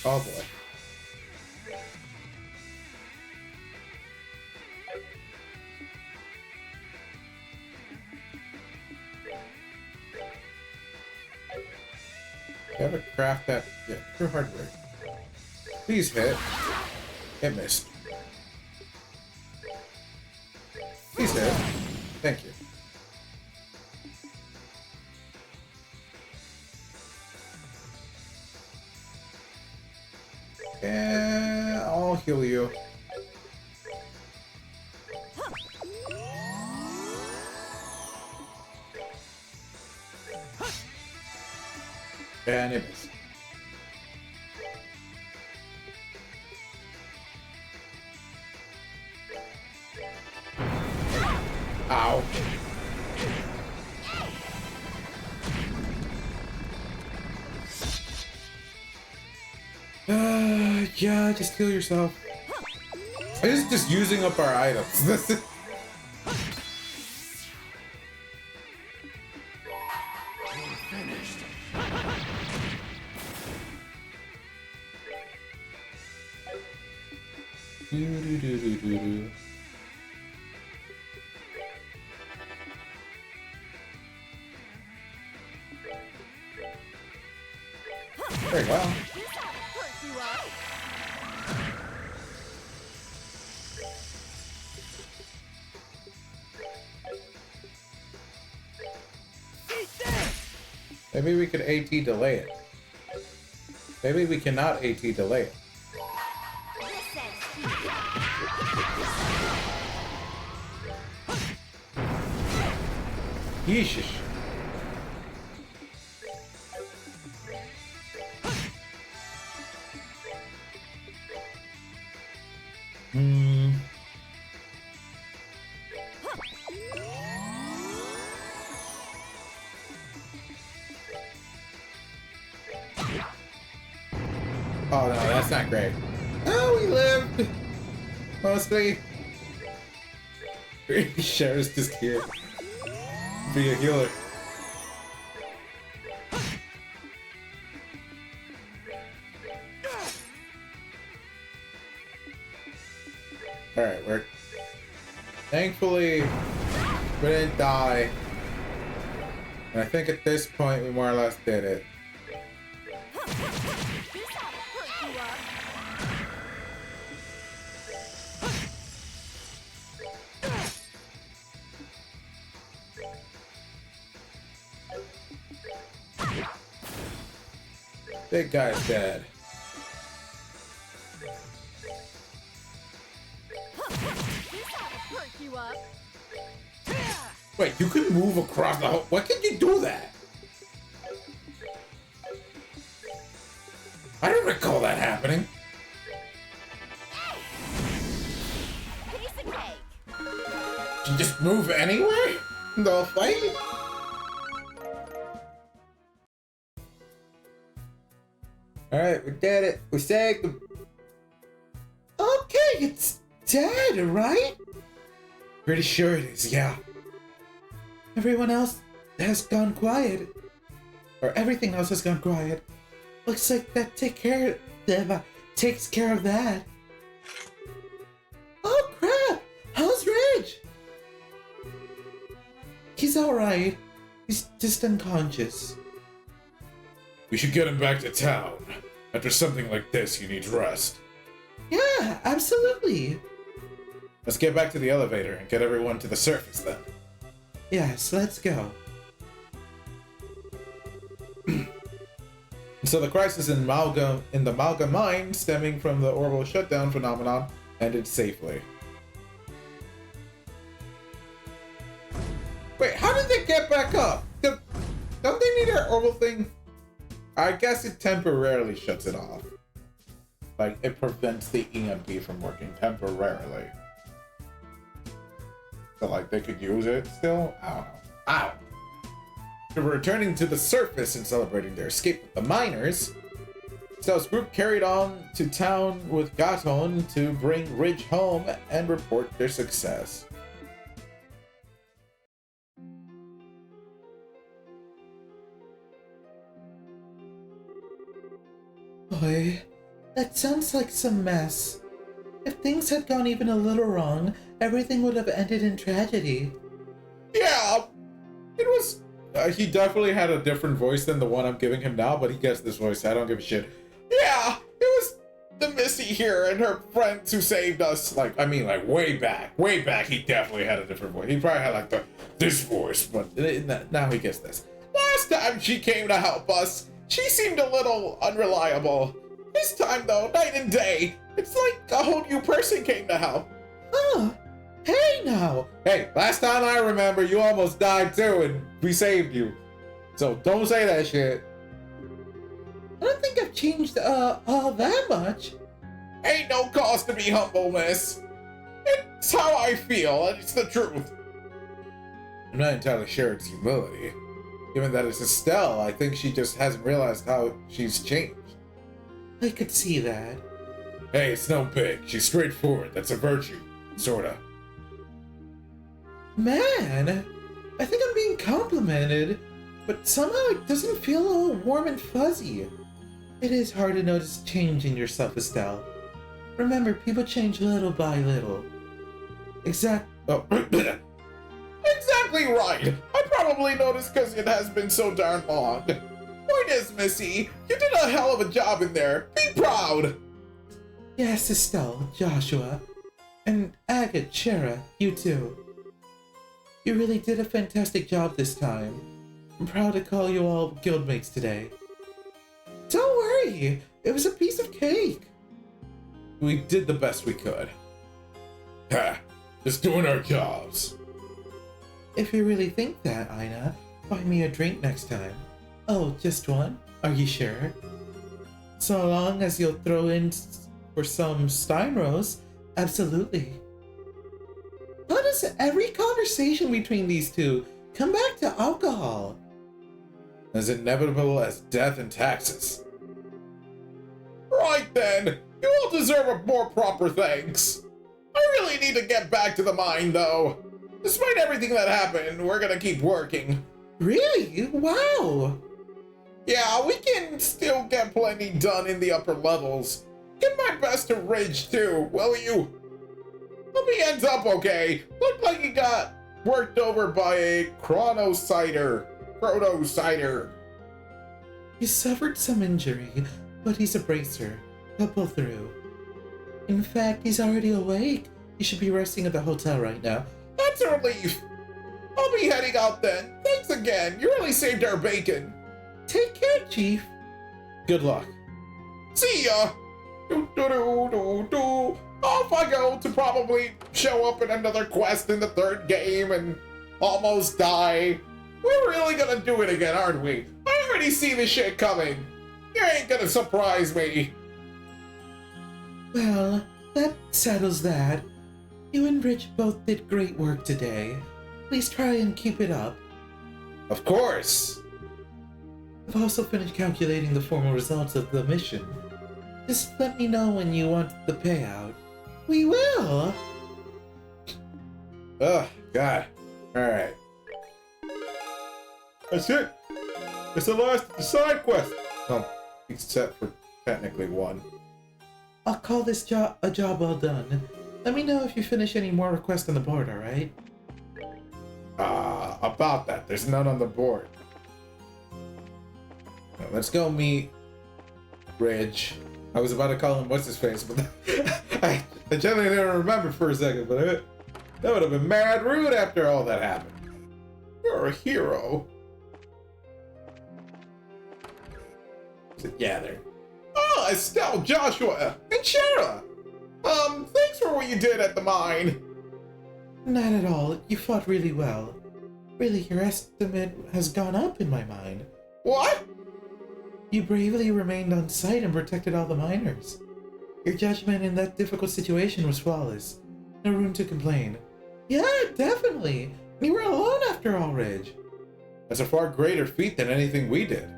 Oh boy. You ever craft that? Yeah, true hardware. Please hit. It missed. Please hit. Thank you. Yeah, I'll heal you. And it missed. Ow. Yeah, just heal yourself. This is just using up our items. This is... Do-do-do-do-do-do. Very well. This ought to perk you up. Maybe we could AT delay it. Maybe we cannot AT delay it. Yeesh. Oh no, that's not great. Oh, we lived! Mostly. Cher's just here. Be a healer. Alright, we're... Thankfully, we didn't die. And I think at this point we more or less did it. This ought to perk you up. Big guy's dead. This ought to perk you up. Wait, you can move across the whole. Why can't you do that? I don't recall that happening. Piece of cake. You just move anywhere? The fight? Alright, we did it. We saved him. Okay, it's dead, right? Pretty sure it is, yeah. Everyone else has gone quiet. Or everything else has gone quiet. Looks like that takes care of that. Oh crap! How's Ridge? He's alright. He's just unconscious. We should get him back to town. After something like this, he needs rest. Yeah, absolutely. Let's get back to the elevator and get everyone to the surface then. Yes, let's go. So the crisis in the Malga mine, stemming from the orbital shutdown phenomenon, ended safely. Wait, how did they get back up? Don't they need an orbital thing? I guess it temporarily shuts it off. Like, it prevents the EMP from working temporarily. So, like, they could use it still? I don't know. Ow! They were returning to the surface and celebrating their escape with the miners. Stella's group carried on to town with Gaton to bring Ridge home and report their success. Boy, that sounds like some mess. If things had gone even a little wrong, everything would have ended in tragedy. Yeah, it was. He definitely had a different voice than the one I'm giving him now, but he gets this voice. I don't give a shit. Yeah, it was the Missy here and her friends who saved us. Like, I mean, like way back, he definitely had a different voice. He probably had like this voice, but now he gets this. Last time she came to help us, she seemed a little unreliable. This time though, night and day, it's like a whole new person came to help. Huh? Hey now! Hey, last time I remember, you almost died too, and we saved you. So don't say that shit. I don't think I've changed all that much. Ain't no cause to be humble, miss. It's how I feel, and it's the truth. I'm not entirely sure it's humility. Given that it's Estelle, I think she just hasn't realized how she's changed. I could see that. Hey, it's no big. She's straightforward. That's a virtue. Sorta. Man, I think I'm being complimented, but somehow it doesn't feel all warm and fuzzy. It is hard to notice change in yourself, Estelle. Remember, people change little by little. Oh. Exactly right. I probably noticed because it has been so darn long. Point is, Missy, you did a hell of a job in there. Be proud. Yes, Estelle, Joshua, and Agate, Shara, you too. You really did a fantastic job this time. I'm proud to call you all guildmates today. Don't worry, it was a piece of cake. We did the best we could. Ha! Just doing our jobs. If you really think that, Ina, buy me a drink next time. Oh, just one? Are you sure? So long as you'll throw in for some Steinrose, absolutely. How does every conversation between these two come back to alcohol? As inevitable as death and taxes. Right then, you all deserve a more proper thanks. I really need to get back to the mine, though. Despite everything that happened, we're gonna keep working. Really? Wow! Yeah, we can still get plenty done in the upper levels. Give my best to Ridge, too, will you? Hope he ends up okay. Looked like he got worked over by a chronocider. He suffered some injury, but he's a bracer. He'll pull through. In fact, he's already awake. He should be resting at the hotel right now. That's a relief. I'll be heading out then. Thanks again. You really saved our bacon. Take care, Chief. Good luck. See ya! Off I go to probably show up in another quest in the third game and almost die. We're really gonna do it again, aren't we? I already see this shit coming. You ain't gonna surprise me. Well, that settles that. You and Rich both did great work today. Please try and keep it up. Of course. I've also finished calculating the formal results of the mission. Just let me know when you want the payout. We will! Ugh, God. Alright. That's it. It's the last of the side quest. Oh, except for technically one. I'll call this job a job well done. Let me know if you finish any more requests on the board, alright? About that. There's none on the board. Now, let's go meet Ridge. I was about to call him what's his face, but I genuinely didn't remember for a second, but that would have been mad rude after all that happened. You're a hero. Yeah, there. Ah, Estelle, Joshua, and Shara. Thanks for what you did at the mine. Not at all. You fought really well. Really, your estimate has gone up in my mind. What? You bravely remained on site and protected all the miners. Your judgment in that difficult situation was flawless. No room to complain. Yeah, definitely. You were alone after all, Ridge. That's a far greater feat than anything we did.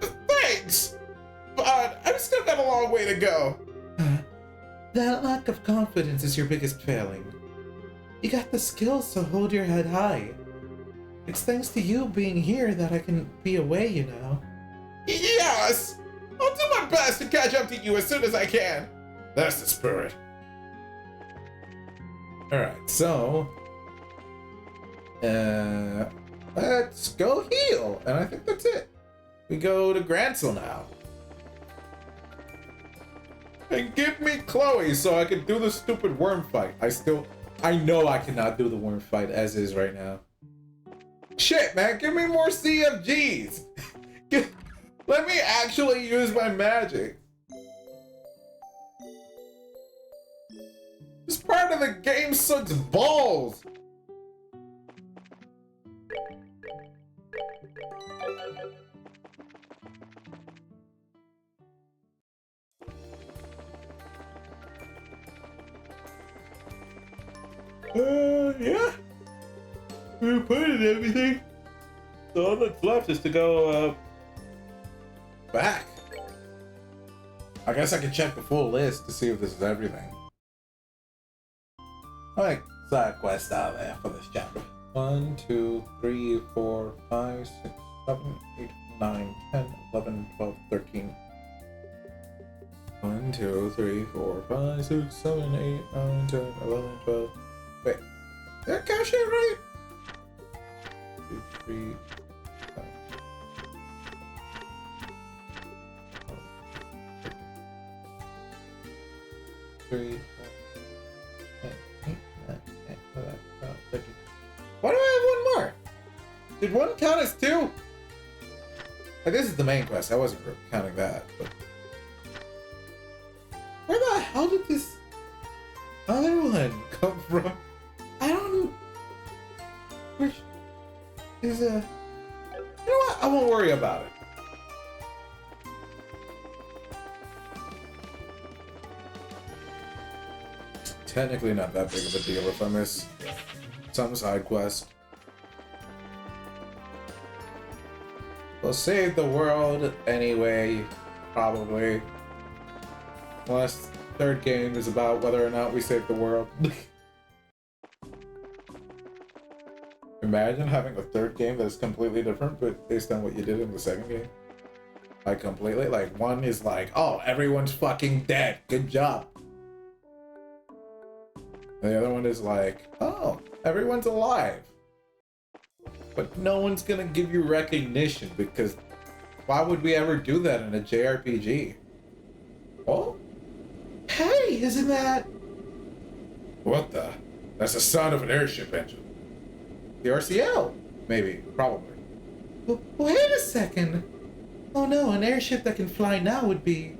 Thanks. But I've still got a long way to go. That lack of confidence is your biggest failing. You got the skills, so hold your head high. It's thanks to you being here that I can be away, you know. Yes! I'll do my best to catch up to you as soon as I can. That's the spirit. Alright, so let's go heal. And I think that's it. We go to Grancel now. And give me Chloe so I can do the stupid worm fight. I know I cannot do the worm fight as is right now. Shit, man, give me more CFGs. Let me actually use my magic. This part of the game sucks balls. Yeah. We put in everything. So all that's left is to go, back. I guess I can check the full list to see if this is everything. Alright, side quest out there for this chapter. 1, 2, 3, 4, 5, 6, 7, 8, 9, 10, 11, 12, 13. 1, 2, 3, 4, 5, 6, 7, 8, 9, 10, 11, 12. Wait, did I count shit right? 2, 3, 3, 4, 8, 9, 10, 11, 12, 13. Why do I have one more? Did one count as two? Like, this is the main quest. I wasn't counting that, but where the hell did this other one come from? I don't. Which is a. You know what? I won't worry about it. Technically not that big of a deal if I miss some side quest. We'll save the world anyway, probably. Unless third game is about whether or not we save the world. Imagine having a third game that's completely different, but based on what you did in the second game. Like completely, like one is like, oh, everyone's fucking dead, good job. And the other one is like, oh, everyone's alive. But no one's gonna give you recognition because why would we ever do that in a JRPG? Oh? Hey, isn't that... What the? That's the sound of an airship engine. The RCL? Maybe, probably. Wait a second. Oh no, an airship that can fly now would be...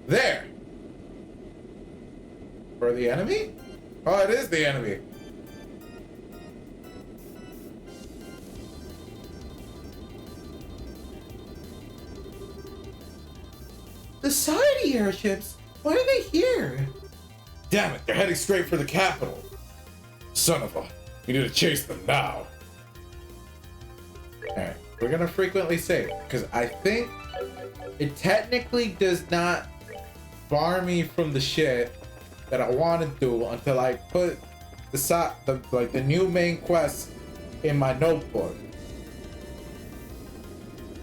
There! For the enemy? Oh, it is the enemy. The Society airships? Why are they here? Damn it, they're heading straight for the capital. Son of a... We need to chase them now. Alright, we're gonna frequently save, because I think it technically does not bar me from the shit that I want to do until I put the new main quest in my notebook.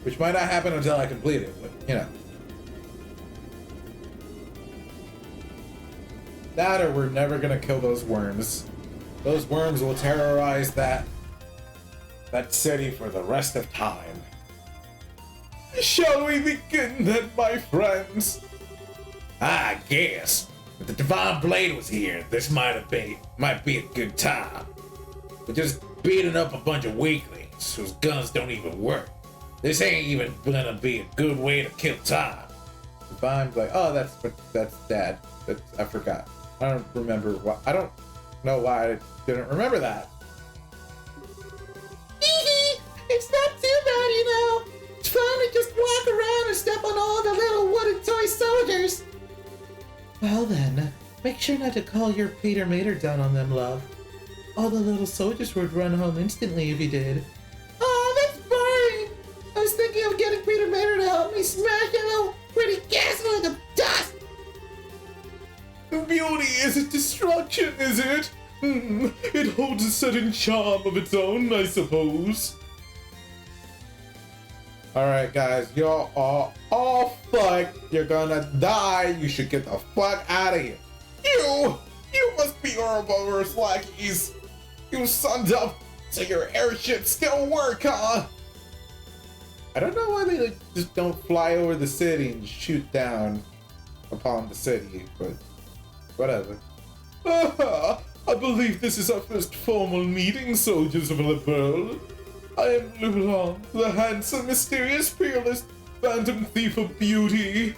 Which might not happen until I complete it, but you know. That or we're never gonna kill those worms. Those worms will terrorize that city for the rest of time. Shall we begin then, my friends? I guess. If the Divine Blade was here, this might be a good time. We're just beating up a bunch of weaklings whose guns don't even work. This ain't even gonna be a good way to kill time. Divine Blade. Oh, that's Dad. I forgot. I don't remember why. I don't know why I didn't remember that. It's not too bad, you know. It's fun to just walk around and step on all the little wooden toy soldiers. Well then, make sure not to call your Peter Mater down on them, love. All the little soldiers would run home instantly if you did. Oh, that's boring. I was thinking of getting Peter Mater to help me smash that little pretty castle into dust. Beauty isn't destruction, is it? It holds a certain charm of its own, I suppose. Alright, guys, you're all fucked. You're gonna die. You should get the fuck out of here. You must be Ouroboros lackeys. You sunned up so your airships still work, huh? I don't know why they just don't fly over the city and shoot down upon the city, but whatever. I believe this is our first formal meeting, soldiers of Le Pearl. I am Leblanc, the handsome, mysterious, peerless, phantom thief of beauty.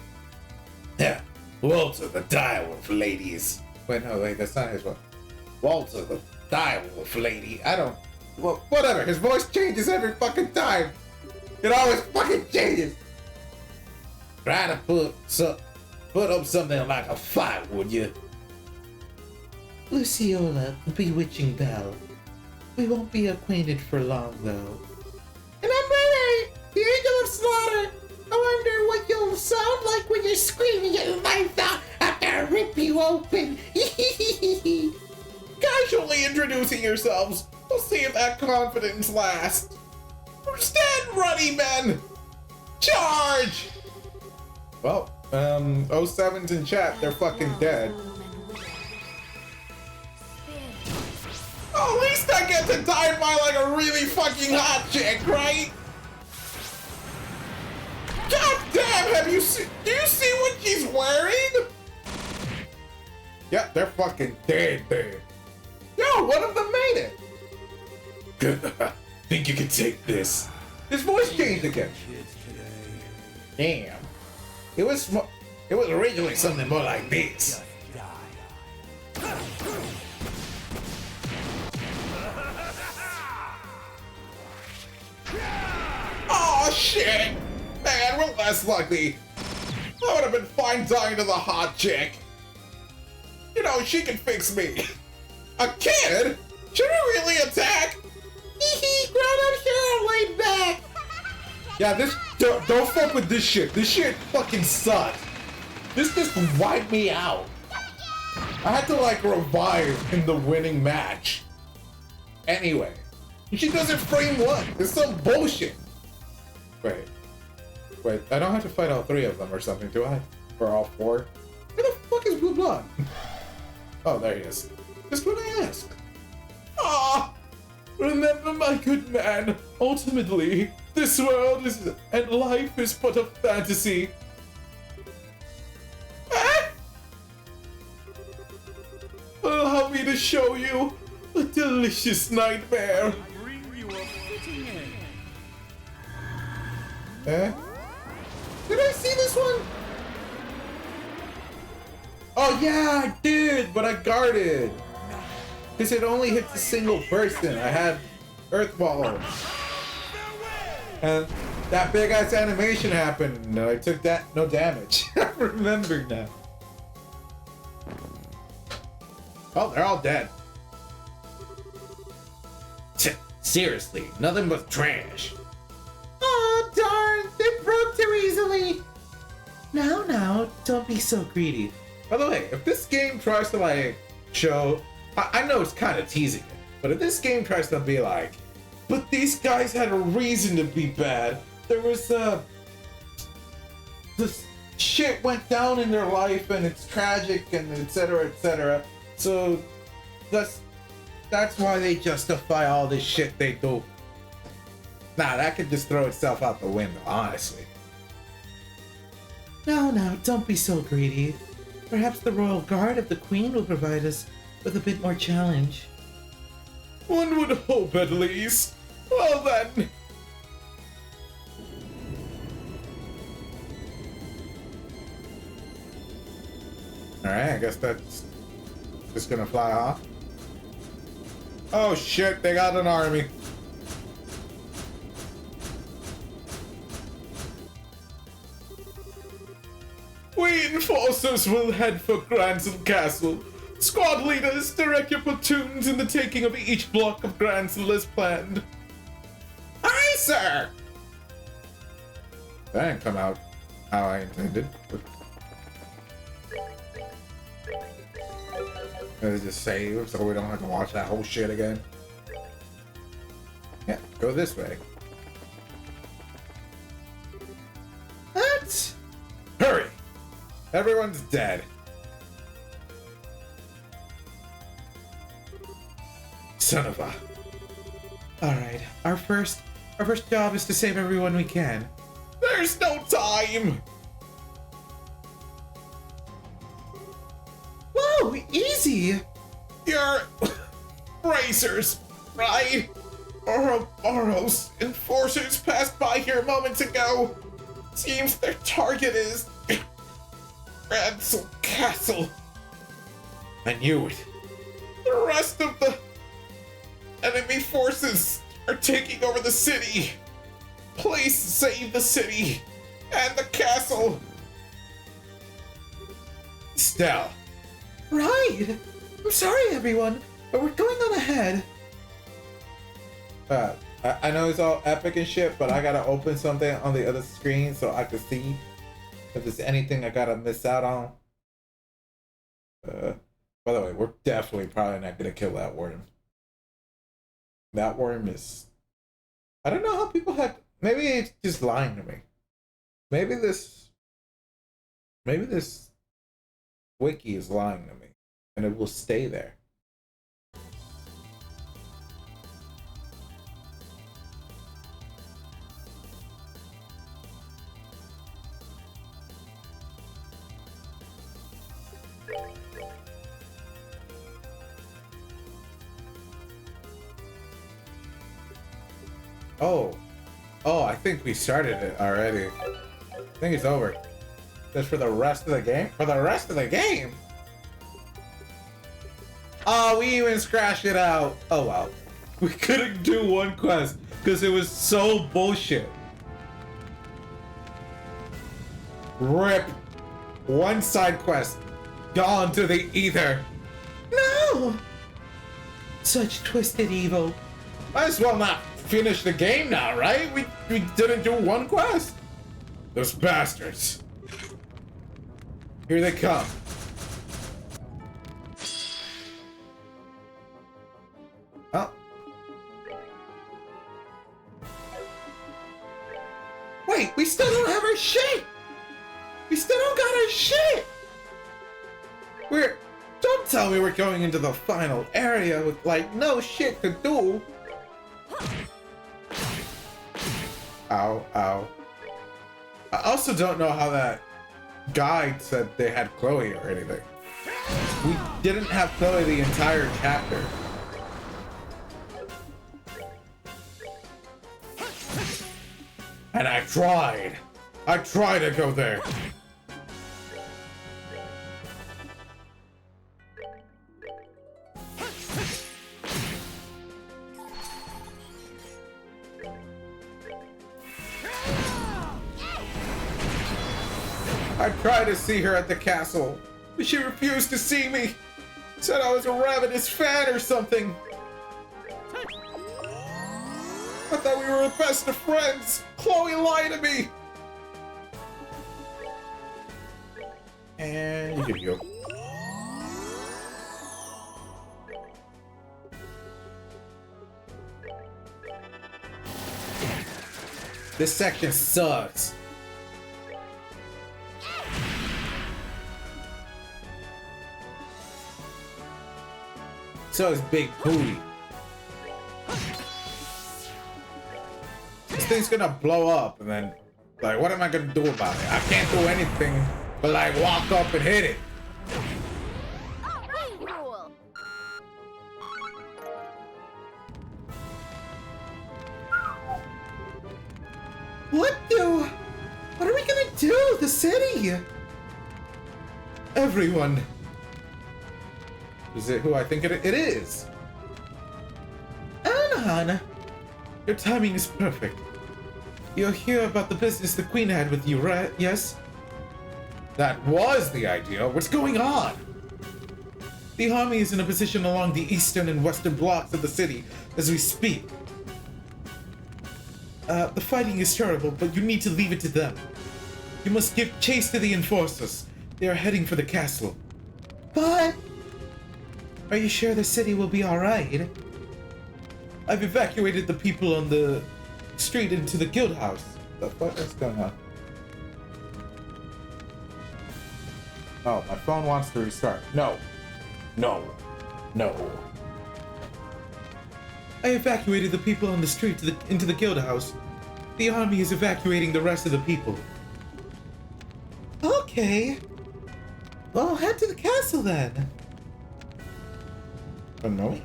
Yeah, Walter, the direwolf ladies. Wait, no, wait, that's not his one. Walter, the direwolf lady. I don't... Well, whatever, his voice changes every fucking time. It always fucking changes. Try to put up something like a fight, would you? Luciola, the bewitching belle. We won't be acquainted for long, though. And I'm Ray, the Angel of Slaughter. I wonder what you'll sound like when you're screaming your life out after I rip you open. Casually introducing yourselves. We'll see if that confidence lasts. Stand ready, men! Charge! Well, 07's in chat, they're fucking dead. Oh, at least I get to die by like a really fucking hot chick, right? God damn, do you see what she's wearing? Yeah, they're fucking dead. Yo, one of them made it. Good. Think you can take this? His voice changed again. Damn. It was originally something more like this. Oh shit! Man, we're less lucky. I would have been fine dying to the hot chick. You know, she can fix me. A kid? Should we really attack? Grown-up hero laid back. Yeah, this don't fuck with this shit. This shit fucking sucks. This just wiped me out. I had to like revive in the winning match. Anyway, she does it frame one. It's some bullshit. Wait, I don't have to fight all three of them or something, do I? Or all four? Where the fuck is Blue Blood? Oh, there he is. Just what I asked. Ah! Remember, my good man, ultimately, this world is and life is but a fantasy. Ah! Allow me to show you a delicious nightmare. Eh? Did I see this one? Oh yeah, I did, but I guarded. Because it only hits a single person. I had Earth Ball. And that big ass animation happened, and I took that no damage. I remember now. Oh, they're all dead. Seriously, nothing but trash. Oh, darn! They broke too easily! Now, don't be so greedy. By the way, if this game tries to like show, I know it's kind of teasing it, but if this game tries to be like, but these guys had a reason to be bad. There was this shit went down in their life and it's tragic and etc. etc. So that's why they justify all this shit they do. Nah, that could just throw itself out the window, honestly. Now, don't be so greedy. Perhaps the Royal Guard of the Queen will provide us with a bit more challenge. One would hope at least. Well then. Alright, I guess that's just gonna fly off. Oh shit, they got an army. We enforcers will head for Gransel Castle. Squad leaders, direct your platoons in the taking of each block of Gransel as planned. Aye, sir! That didn't come out how I intended. Let's just save so we don't have to watch that whole shit again. Yeah, go this way. What? Hurry! Everyone's dead. Son of a... Alright, our first job is to save everyone we can. There's no time! Whoa, easy! You're... racers, right? Ouroboros enforcers passed by here moments ago. Seems their target is... Gransel Castle. I knew it. The rest of the enemy forces are taking over the city. Please save the city and the castle. Stell. Right! I'm sorry, everyone, but we're going on ahead. I know it's all epic and shit, but I gotta open something on the other screen so I can see if there's anything I gotta miss out on. By the way, we're definitely probably not gonna kill that worm. That worm is... I don't know how people have... Maybe it's just lying to me. Maybe this wiki is lying to me. And it will stay there. Oh, I think we started it already. I think it's over. Just for the rest of the game? For the rest of the game? Oh, we even scratched it out. Oh, wow. We couldn't do one quest because it was so bullshit. Rip. One side quest. Gone to the ether. No! Such twisted evil. Might as well not finish the game now, right? We didn't do one quest. Those bastards. Here they come. Oh. Wait, we still don't have our shit! We still don't got our shit! Don't tell me we're going into the final area with, like, no shit to do. Ow, ow. I also don't know how that guide said they had Chloe or anything. We didn't have Chloe the entire chapter. And I tried. I tried to go there. I tried to see her at the castle, but she refused to see me. Said I was a ravenous fan or something. I thought we were the best of friends. Chloe lied to me. And you can heal. This section sucks. So is Big Booty. This thing's gonna blow up, and then, like, what am I gonna do about it? I can't do anything but, like, walk up and hit it. Alright, cool. What are we gonna do? The city? Everyone. Is it who I think it is? Anan, your timing is perfect. You'll hear about the business the Queen had with you, right? Yes? That was the idea. What's going on? The army is in a position along the eastern and western blocks of the city as we speak. The fighting is terrible, but you need to leave it to them. You must give chase to the enforcers. They are heading for the castle. But... are you sure the city will be alright? I've evacuated the people on the street into the guild house. The fuck is going on? Oh, my phone wants to restart. No. No. No. I evacuated the people on the street into the guild house. The army is evacuating the rest of the people. Okay. Well, head to the castle then. Oh, no.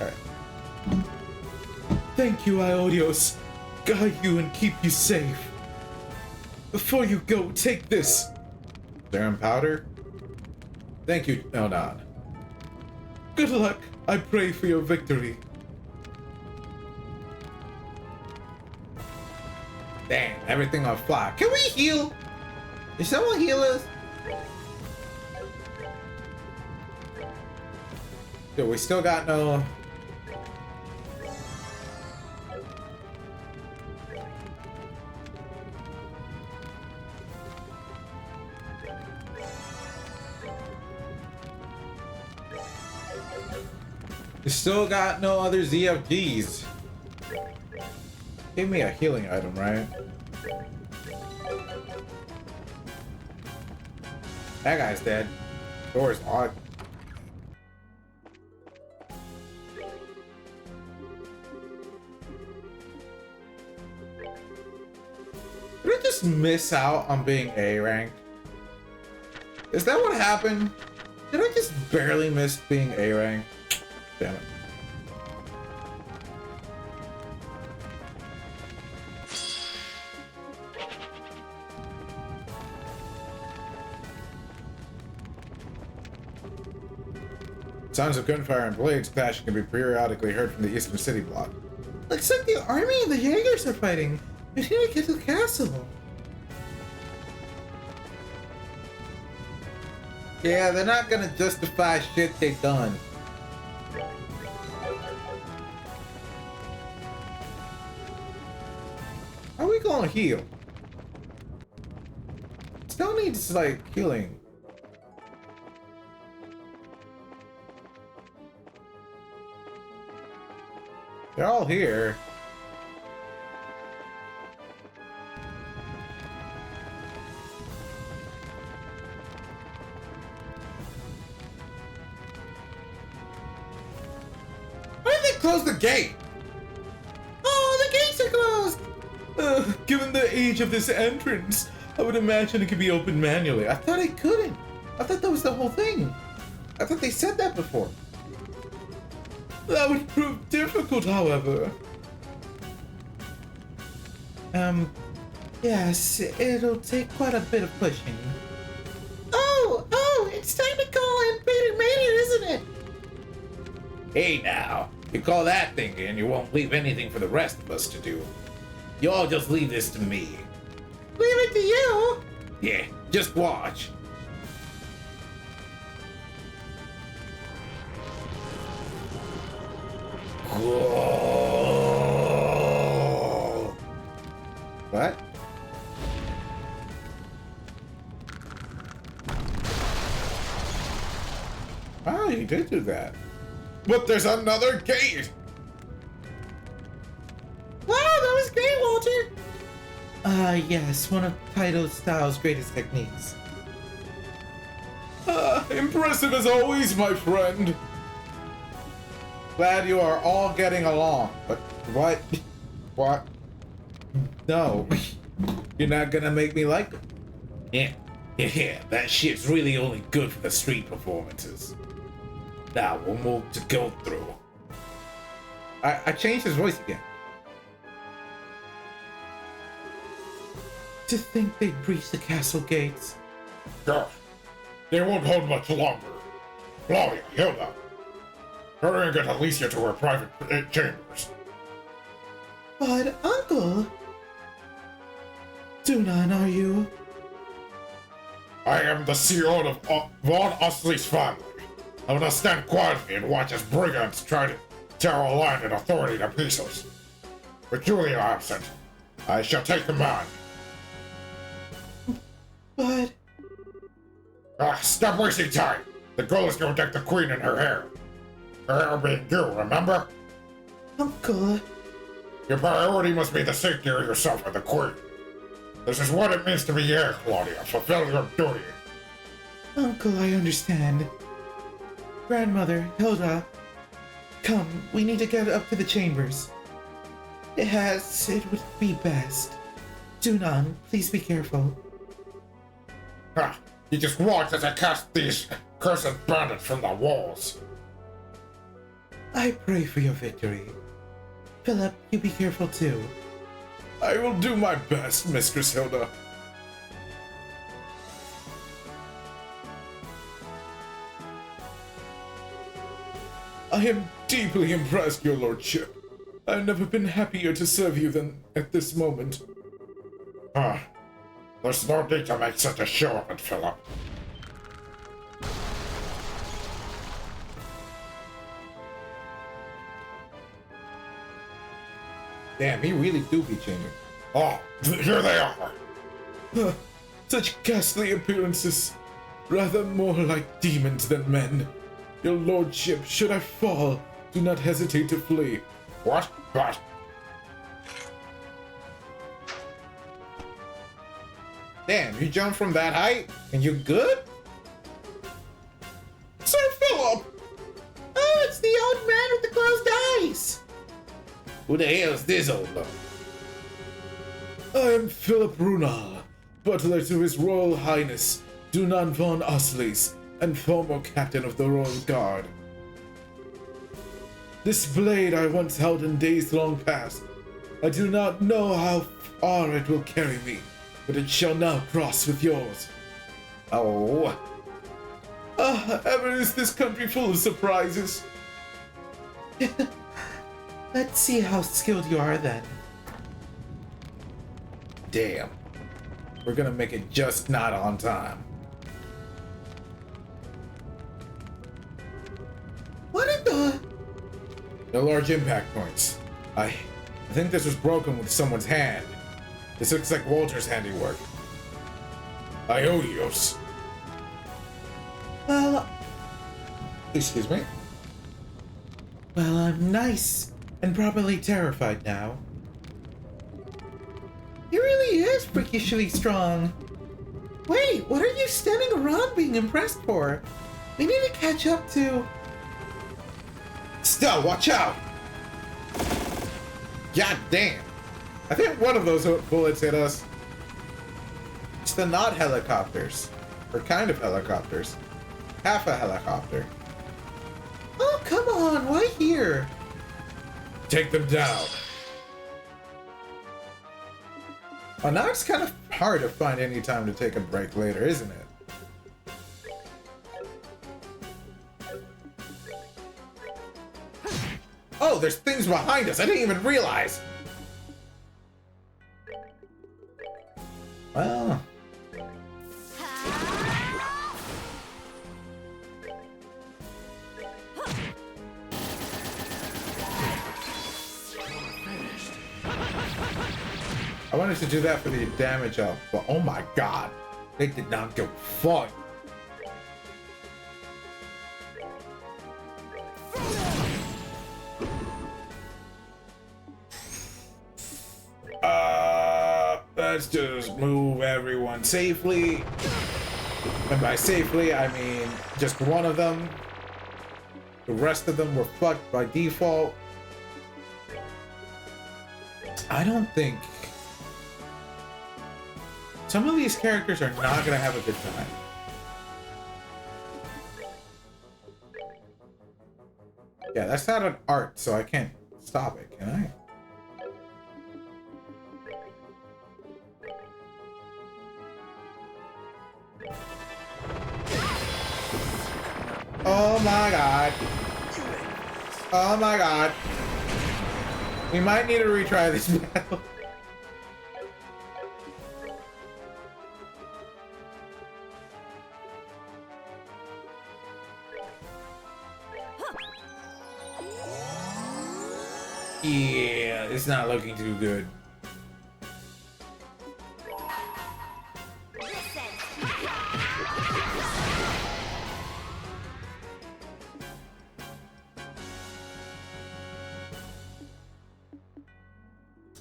Alright. Thank you, Iodios. Guide you and keep you safe. Before you go, take this. Serum powder? Thank you, Elnan. Good luck. I pray for your victory. Damn, everything on fly. Can we heal? Is someone heal us? Dude, we still got no... We still got no other ZFGs. Give me a healing item, right? That guy's dead. Door's locked. Did I just miss out on being A rank? Is that what happened? Did I just barely miss being A rank? Damn it. Sounds of gunfire and blades clashing can be periodically heard from the eastern city block. Looks like the army and the Jaegers are fighting. We need to get to the castle. Yeah, they're not gonna justify shit they done. How are we gonna heal? Still needs, like, healing. They're all here. Why did they close the gate? Oh, the gates are closed! Given the age of this entrance, I would imagine it could be opened manually. I thought it couldn't. I thought that was the whole thing. I thought they said that before. That would prove difficult, however. Yes, it'll take quite a bit of pushing. Oh, it's time to call in Peter Mater, isn't it? Hey now, you call that thing in, you won't leave anything for the rest of us to do. You all just leave this to me. Leave it to you. Yeah, just watch. Whoa. What? Wow, you did do that. But there's another gate! Wow, that was great, Walter. Yes, one of Taito Style's greatest techniques. Impressive as always, my friend. Glad you are all getting along. But what? What? No. You're not gonna make me like them. Yeah, that shit's really only good for the street performances. Now we'll move to go through. I changed his voice again. To think they'd breach the castle gates. Gosh, they won't hold much longer. Flavia, Hilda, hurry and get Alicia to her private chambers. But, Uncle... Dunan, are you? I am the CEO of Von Osley's family. I will stand quietly and watch as brigands try to tear our land and authority to pieces. With Julia absent, I shall take command. But... Stop wasting time! The goal is to protect the queen and her hair. Her hair being you, remember? Uncle... Your priority must be the safety of yourself and the queen. This is what it means to be heir, Claudia. Fulfill your duty. Uncle, I understand. Grandmother, Hilda... Come, we need to get up to the chambers. Yes, it would be best. Dunan, please be careful. Ha! You just watch as I cast these cursed bandits from the walls. I pray for your victory. Philip, you be careful too. I will do my best, Mistress Hilda. I am deeply impressed, your lordship. I've never been happier to serve you than at this moment. There's no need to make such a show of it, Philip. Damn, he really do be changing. Oh, here they are. Such ghastly appearances. Rather more like demons than men. Your lordship, should I fall, do not hesitate to flee. What? But Damn, you jumped from that height? And you good? Sir Philip! Oh, it's the old man with the closed eyes. Who the hell is this old lord? I am Philip Runal, butler to His Royal Highness Dunan von Osleys and former captain of the Royal Guard. This blade I once held in days long past. I do not know how far it will carry me, but it shall now cross with yours. Oh, Ever is this country full of surprises. Let's see how skilled you are then. Damn. We're gonna make it just not on time. What in the... No large impact points. I think this was broken with someone's hand. This looks like Walter's handiwork. Iodios. Well, Excuse me? well, I'm nice and properly terrified now. He really is freakishly strong. Wait, what are you standing around being impressed for? We need to catch up to... Stella, watch out! God damn. I think one of those bullets hit us. It's the not helicopters. Or kind of helicopters. Half a helicopter. Oh, come on, why here? Take them down. Well, now it's kind of hard to find any time to take a break later, isn't it? Oh, there's things behind us. I didn't even realize. Well, I wanted to do that for the damage up, but oh my god, they did not go fun. Let's just move everyone safely. And by safely, I mean just one of them. The rest of them were fucked by default. I don't think... Some of these characters are not gonna have a good time. Yeah, that's not an art, so I can't stop it, can I? Oh my god. Oh my god. We might need to retry this battle. Yeah, it's not looking too good.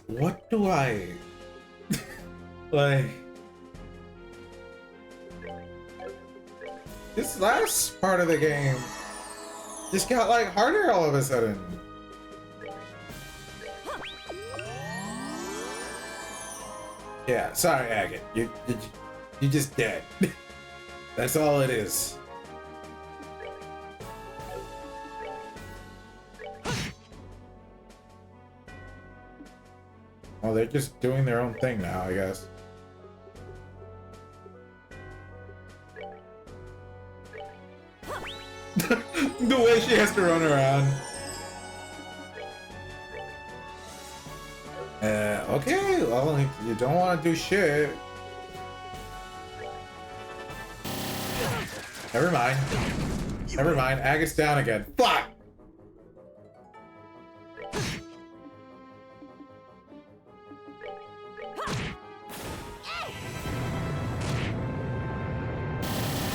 What do I like? This last part of the game just got like harder all of a sudden. Yeah, sorry, Agate. You just dead. That's all it is. Well, they're just doing their own thing now, I guess. The way she has to run around. Okay, well, you don't want to do shit. Never mind. Never mind, Agate's down again. Fuck!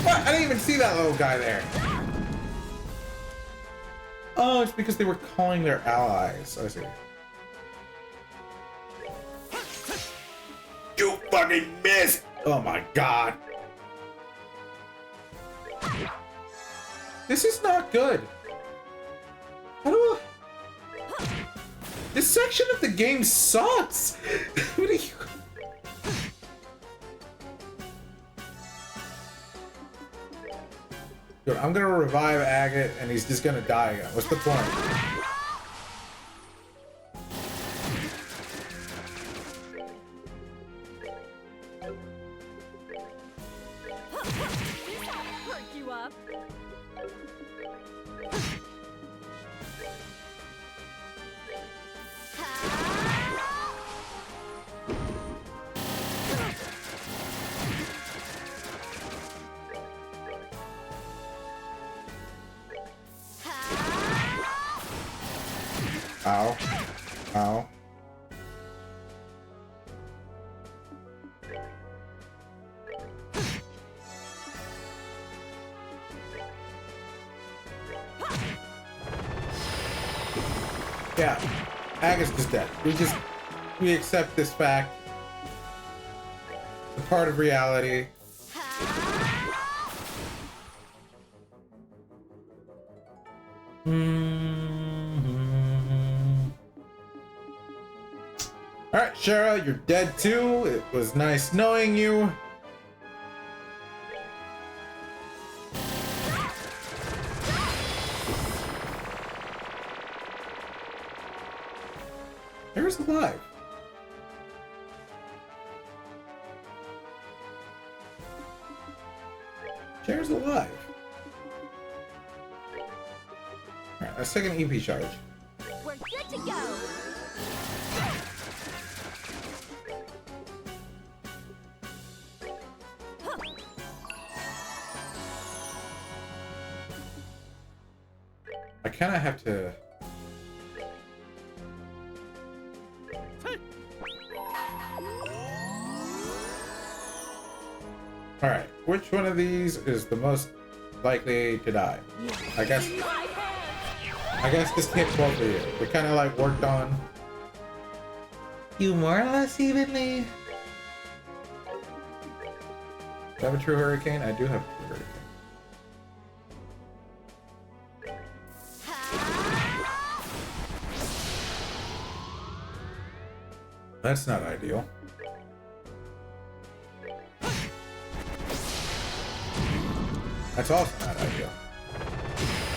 What? I didn't even see that little guy there. Oh, it's because they were calling their allies. I see. You fucking missed! Oh my god. This is not good. How do I... This section of the game sucks! What are you... Dude, I'm gonna revive Agate and he's just gonna die again. What's the point? Perk you up. Ow. Ow. Yeah, Agate's just dead. We accept this fact. It's a part of reality. Alright, Shara, you're dead too. It was nice knowing you. Chair's alive. Chair's alive. Alright, let's take an EP charge. We're good to go. I kind of have to... Alright, which one of these is the most likely to die? I guess just hit both of you. We kind of like worked on you more or less evenly. Do I have a true hurricane? I do have a true hurricane. That's not ideal. That's also not ideal.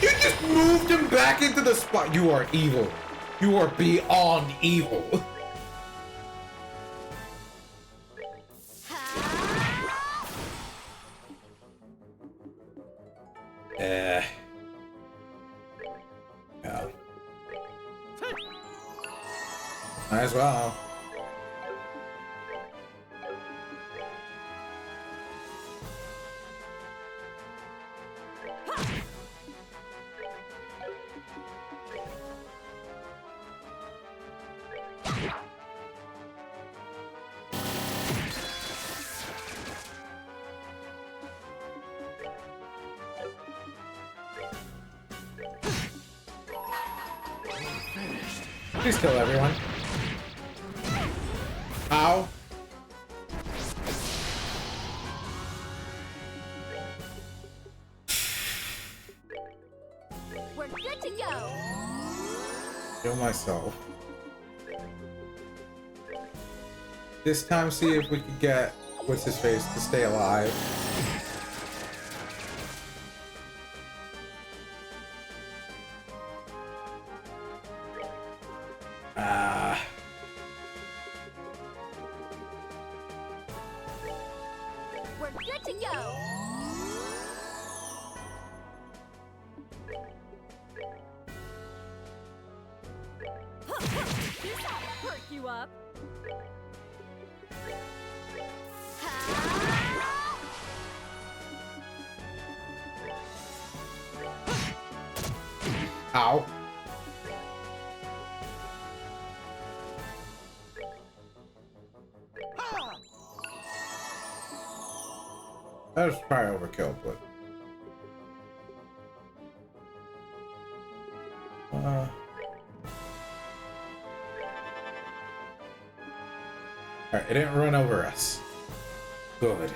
You just moved him back into the spot. You are evil. You are beyond evil. Yeah. Might as well. Please kill everyone. Ow. We're good to go. Kill myself. This time, see if we could get what's his face to stay alive. We're good to go. This ought to perk you up. Ow. That was probably overkill, but... Alright, it didn't run over us. Good.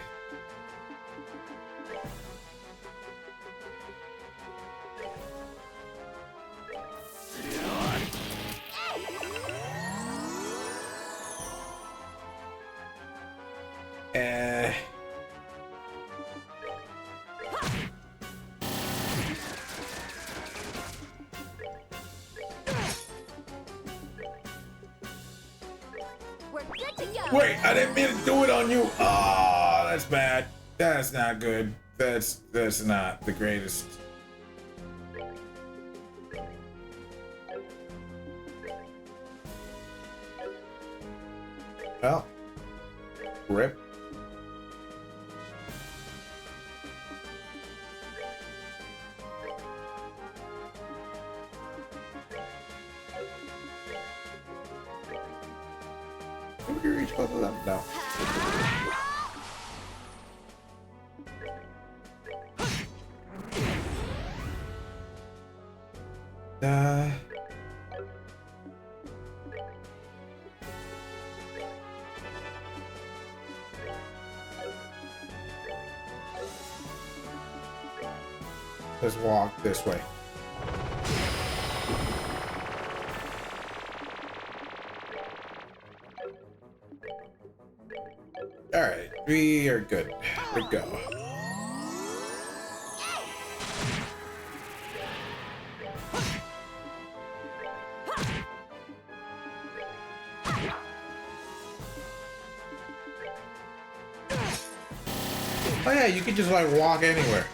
We're good to go. Wait, I didn't mean to do it on you. Oh, that's bad. That's not good. That's not the greatest. Well, rip. Can we reach both of them? No. Let's walk this way. All right, we are good. Good go. Oh yeah, you can just like walk anywhere.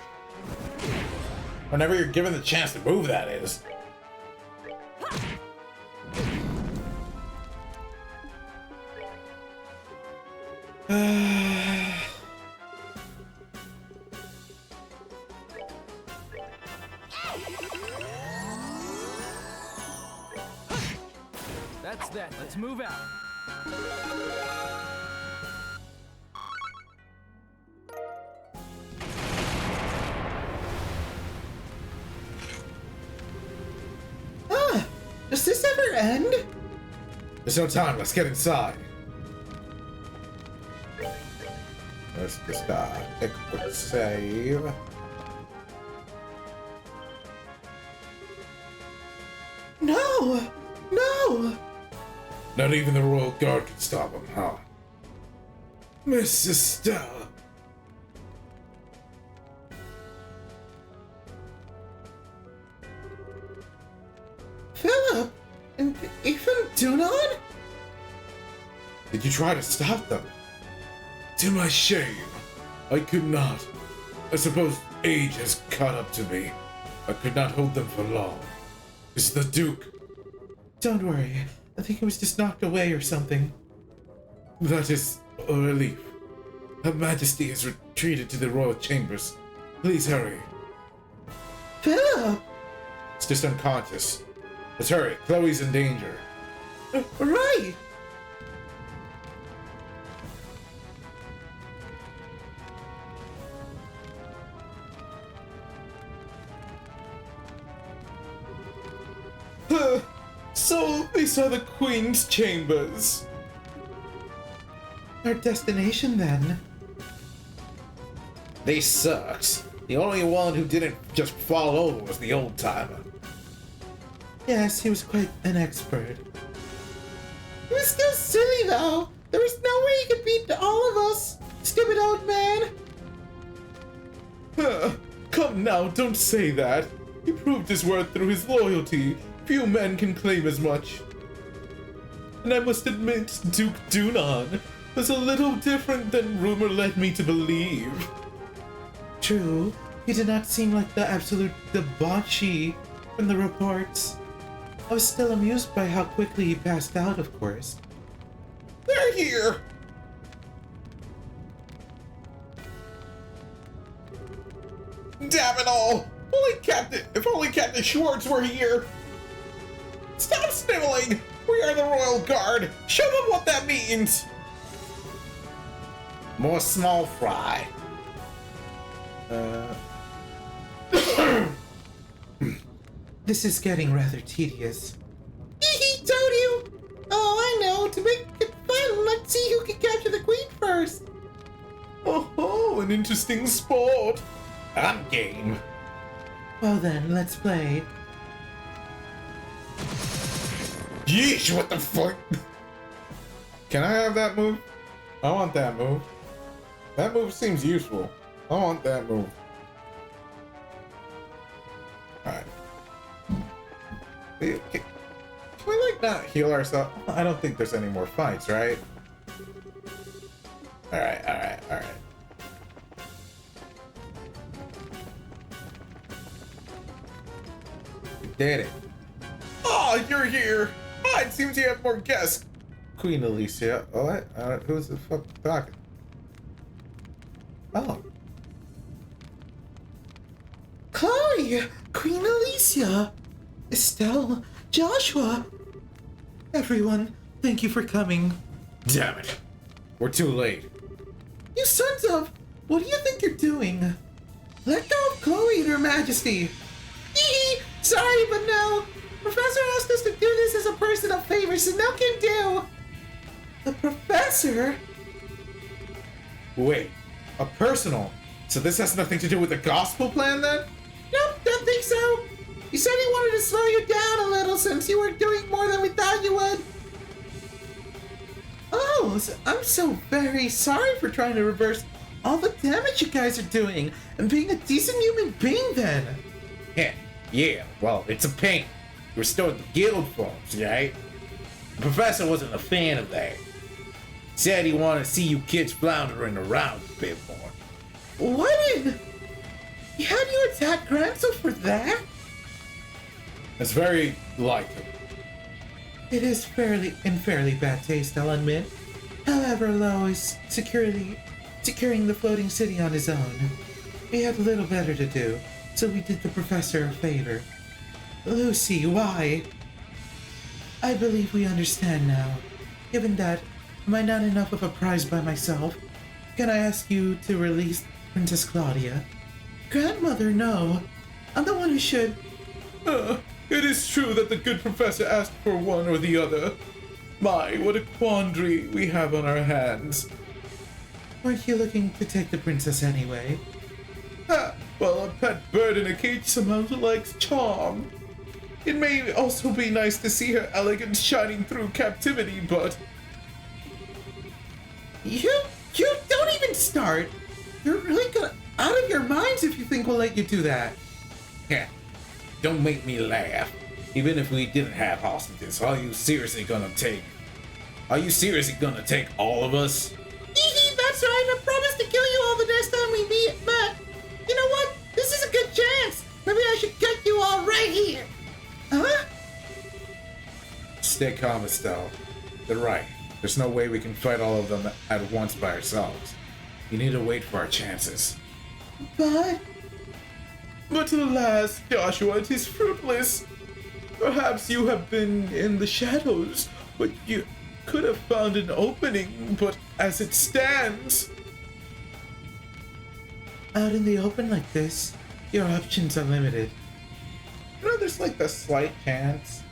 Whenever you're given the chance to move, that is. That's that. Let's move out. Does this ever end? There's no time. Let's get inside. Let's just take a quick save. No! No! Not even the Royal Guard can stop him, huh? Miss Estelle. Philip! And even Dunon? Did you try to stop them? To my shame, I could not. I suppose age has caught up to me. I could not hold them for long. It's the Duke. Don't worry. I think it was just knocked away or something. That is a relief. Her Majesty has retreated to the royal chambers. Please hurry. Philip! It's just unconscious. Let's hurry. Chloe's in danger. Right! So these are the Queen's chambers. Our destination then. They sucks. The only one who didn't just fall over was the old timer. Yes, he was quite an expert. It was still silly though. There was no way he could beat all of us. Stupid old man. Come now, don't say that. He proved his worth through his loyalty. Few men can claim as much. And I must admit, Duke Dunon was a little different than rumor led me to believe. True, he did not seem like the absolute debauchee from the reports. I was still amused by how quickly he passed out, of course. They're here! Damn it all! If only Captain Schwartz were here! Stop sniveling! We are the Royal Guard! Show them what that means! More small fry. This is getting rather tedious. He told you! Oh, I know. To make it fun, let's see who can capture the queen first. Oh, an interesting sport. I'm game. Well then, let's play. Yeesh, what the fuck? Can I have that move? I want that move. That move seems useful. I want that move. Alright. Can we, like, not heal ourselves? I don't think there's any more fights, right? Alright. We did it. Oh, you're here! Oh, it seems you have more guests. Queen Alicia. Oh, what? Who's the fuck talking? Oh. Chloe! Queen Alicia! Estelle, Joshua, everyone, thank you for coming. Damn it. We're too late. You sons of... What do you think you're doing? Let go of Chloe and Her Majesty. Hee Sorry, but no. Professor asked us to do this as a personal favor, so no can do. The professor? Wait. A personal? So this has nothing to do with the gospel plan then? Nope, don't think so. He said he wanted to slow you down a little since you were doing more than we thought you would. Oh, I'm so very sorry for trying to reverse all the damage you guys are doing and being a decent human being then. Yeah, well, it's a pain. Restored the guild forms, right? The professor wasn't a fan of that. Said he wanted to see you kids floundering around a bit more. What in? You had you attack Granzo for that? It's very like him. It is fairly bad taste, I'll admit. However, Lo is securing the floating city on his own. We had little better to do, so we did the professor a favor. Lucy, why? I believe we understand now. Given that, am I not enough of a prize by myself? Can I ask you to release Princess Claudia? Grandmother, no. I'm the one who should. It is true that the good professor asked for one or the other. My, what a quandary we have on our hands. Weren't you looking to take the princess anyway? Well, a pet bird in a cage somehow likes charm. It may also be nice to see her elegance shining through captivity, but... You don't even start. You're really out of your minds if you think we'll let you do that. Yeah, don't make me laugh. Even if we didn't have hostages, are you seriously gonna take all of us? That's right, I promise to kill you all the next time we meet, but you know what? This is a good chance. Maybe I should cut you all right here. Huh? Stay calm, Estelle. They're right. There's no way we can fight all of them at once by ourselves. We need to wait for our chances. But alas, Joshua, it is fruitless. Perhaps you have been in the shadows, but you could have found an opening, but as it stands... out in the open like this, your options are limited. You know, there's like the slight chance,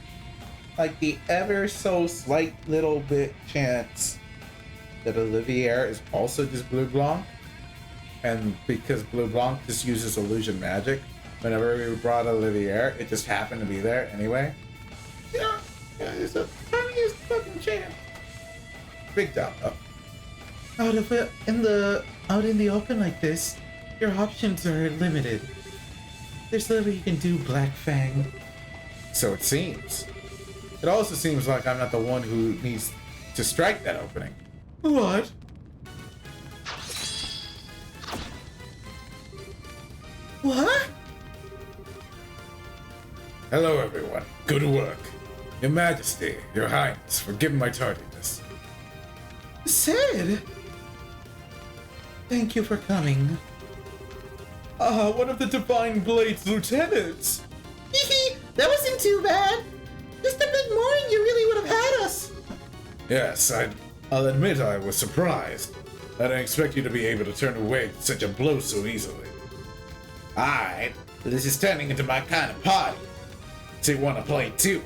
like the ever so slight little bit chance that Olivier is also just Blue Blanc. And because Blue Blanc just uses illusion magic, whenever we brought Olivier, it just happened to be there anyway. Yeah, it's a tiniest fucking chance. Big doubt though. Out in the open like this, your options are limited. There's little you can do, Black Fang. So it seems. It also seems like I'm not the one who needs to strike that opening. What? What? Hello, everyone. Good work. Your Majesty, Your Highness, forgive my tardiness. Sid! Thank you for coming. One of the Divine Blade's lieutenants! That wasn't too bad. Just a bit more and you really would have had us. Yes, I'll admit I was surprised. I didn't expect you to be able to turn away such a blow so easily. Alright, this is turning into my kind of party. So you wanna play too?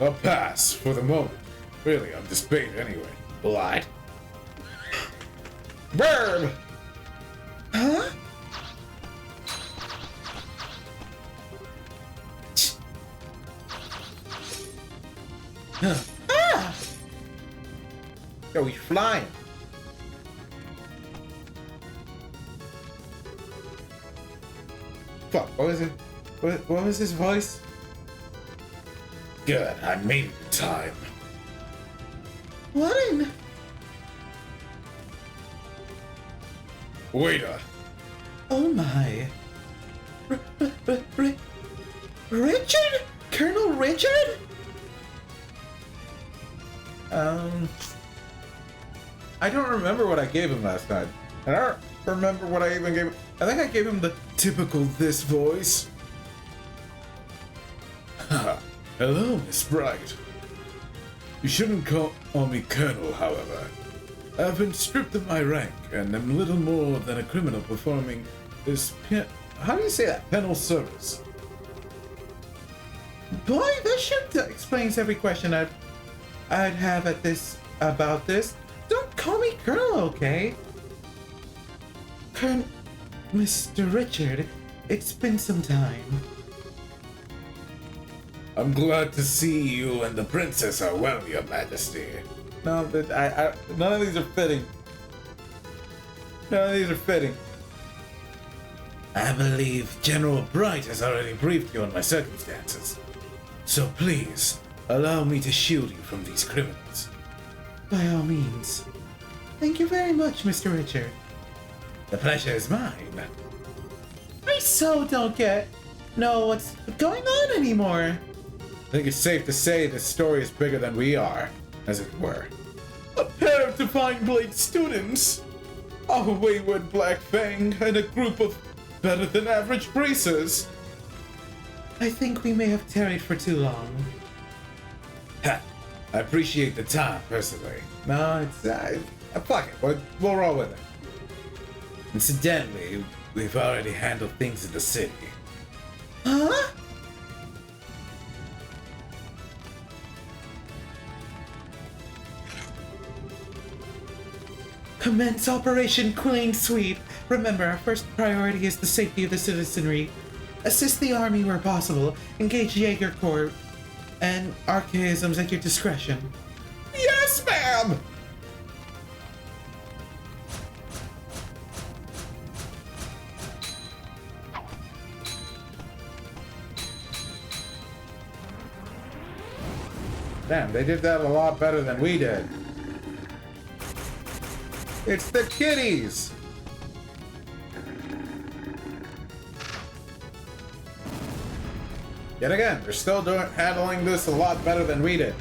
I'll pass for the moment. Really, I'm just bait anyway. Blood. Burn! Huh? Ah! Yo, he's flying. Fuck, what was it? What was his voice? Good, I made it in time. What in? Waiter. Oh my. Richard? Colonel Richard? I don't remember what I gave him last night. I don't remember what I even gave him. I think I gave him the typical this voice. Hello, Miss Bright. You shouldn't call me Colonel, however. I've been stripped of my rank and am little more than a criminal performing this how do you say that? Penal service. Boy, that shit explains every question I'd have about this. Don't call me Colonel, okay? Mr. Richard, it's been some time. I'm glad to see you and the princess are well, Your Majesty. No, none of these are fitting. None of these are fitting. I believe General Bright has already briefed you on my circumstances. So please, allow me to shield you from these criminals. By all means. Thank you very much, Mr. Richard. The pleasure is mine. I so don't know what's going on anymore. I think it's safe to say this story is bigger than we are, as it were. A pair of Divine Blade students, a wayward Black Fang, and a group of better than average bracers. I think we may have tarried for too long. Ha! I appreciate the time, personally. No, it's fuck it. We'll roll with it. Incidentally, we've already handled things in the city. Huh? Commence Operation Clean Sweep. Remember, our first priority is the safety of the citizenry. Assist the army where possible. Engage Jaeger Corps and archaisms at your discretion. Yes, ma'am! Damn, they did that a lot better than we did. It's the kitties! Yet again, they're still handling this a lot better than we did.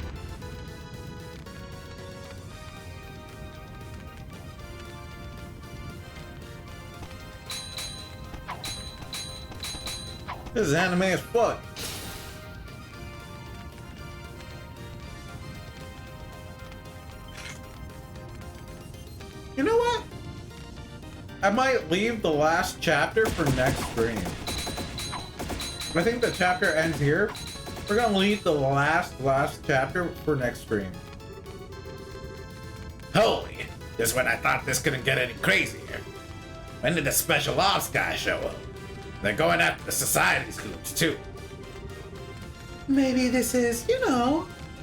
This is anime as fuck. You know what? I might leave the last chapter for next stream. I think the chapter ends here. We're gonna leave the last chapter for next stream. Holy! Just when I thought this couldn't get any crazier. When did the special ops guy show up? They're going after the society schools too. Maybe this is,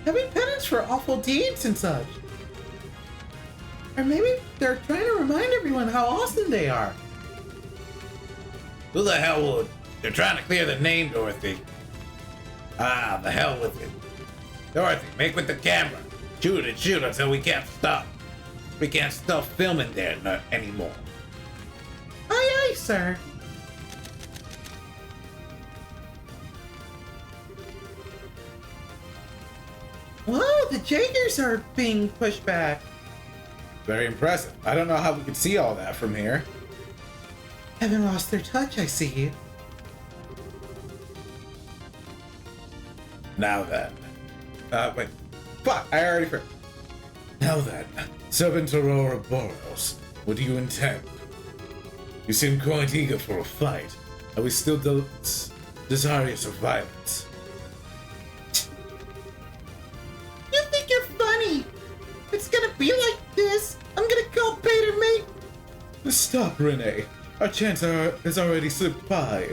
having penance for awful deeds and such. Or maybe they're trying to remind everyone how awesome they are. Who the hell would? They're trying to clear the name, Dorothy. Ah, the hell with it. Dorothy, make with the camera. Shoot and shoot until we can't stop. We can't stop filming there anymore. Aye, aye, sir. Whoa, the Jaegers are being pushed back. Very impressive. I don't know how we could see all that from here. Haven't lost their touch, I see. Now then. Wait. Fuck, I already forgot. Now then, Servant Aurora Boros, what do you intend? You seem quite eager for a fight. Are we still desirous of violence? You think you're funny? It's gonna be like this. I'm gonna call Peter, mate. Stop, Renee. Our chance has already slipped by.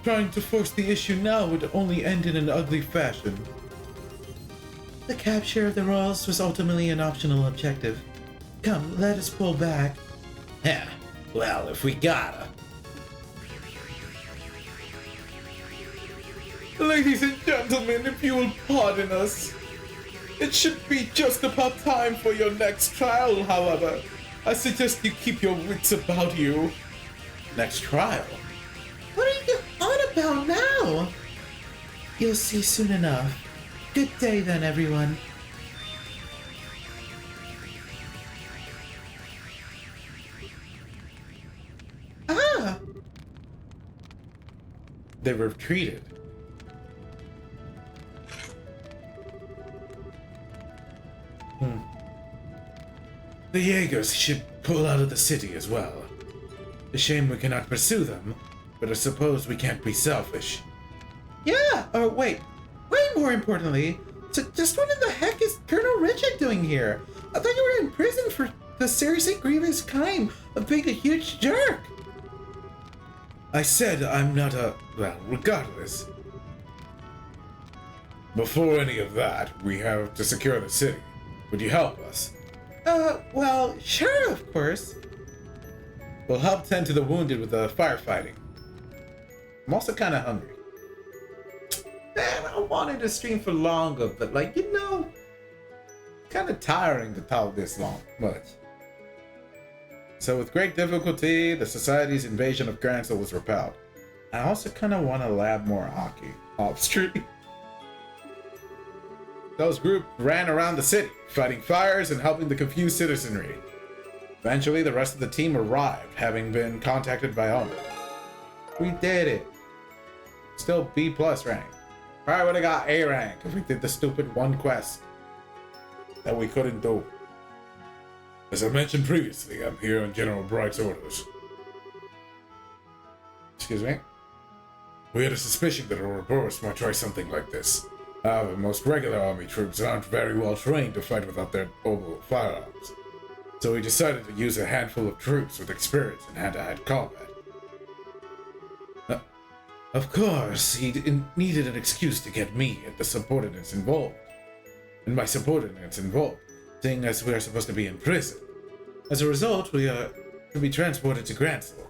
Trying to force the issue now would only end in an ugly fashion. The capture of the Royals was ultimately an optional objective. Come, let us pull back. Yeah, well, if we gotta. Ladies and gentlemen, if you will pardon us. It should be just about time for your next trial, however. I suggest you keep your wits about you. Next trial? What are you on about now? You'll see soon enough. Good day then, everyone. Ah! They retreated. The Jaegers should pull out of the city as well. A shame we cannot pursue them, but I suppose we can't be selfish. Yeah! Oh, wait. Way more importantly, just what in the heck is Colonel Richard doing here? I thought you were in prison for the seriously grievous crime of being a huge jerk. I said I'm not well, regardless. Before any of that, we have to secure the city. Would you help us? Well, sure, of course. We'll help tend to the wounded with the firefighting. I'm also kind of hungry. Man, I wanted to stream for longer, but kind of tiring to talk this long. Much. So with great difficulty, the society's invasion of Gransel was repelled. I also kind of want to lab more hockey off street. Those groups ran around the city, fighting fires and helping the confused citizenry. Eventually, the rest of the team arrived, having been contacted by Omen. We did it. Still B+ rank. Probably would have got A rank if we did the stupid one quest that we couldn't do. As I mentioned previously, I'm here on General Bright's orders. Excuse me? We had a suspicion that Ouroboros might try something like this. However, most regular army troops aren't very well trained to fight without their mobile firearms. So we decided to use a handful of troops with experience in hand-to-hand combat. Of course, he needed an excuse to get me and the subordinates involved. And by subordinates involved, seeing as we are supposed to be in prison. As a result, we are to be transported to Gransel,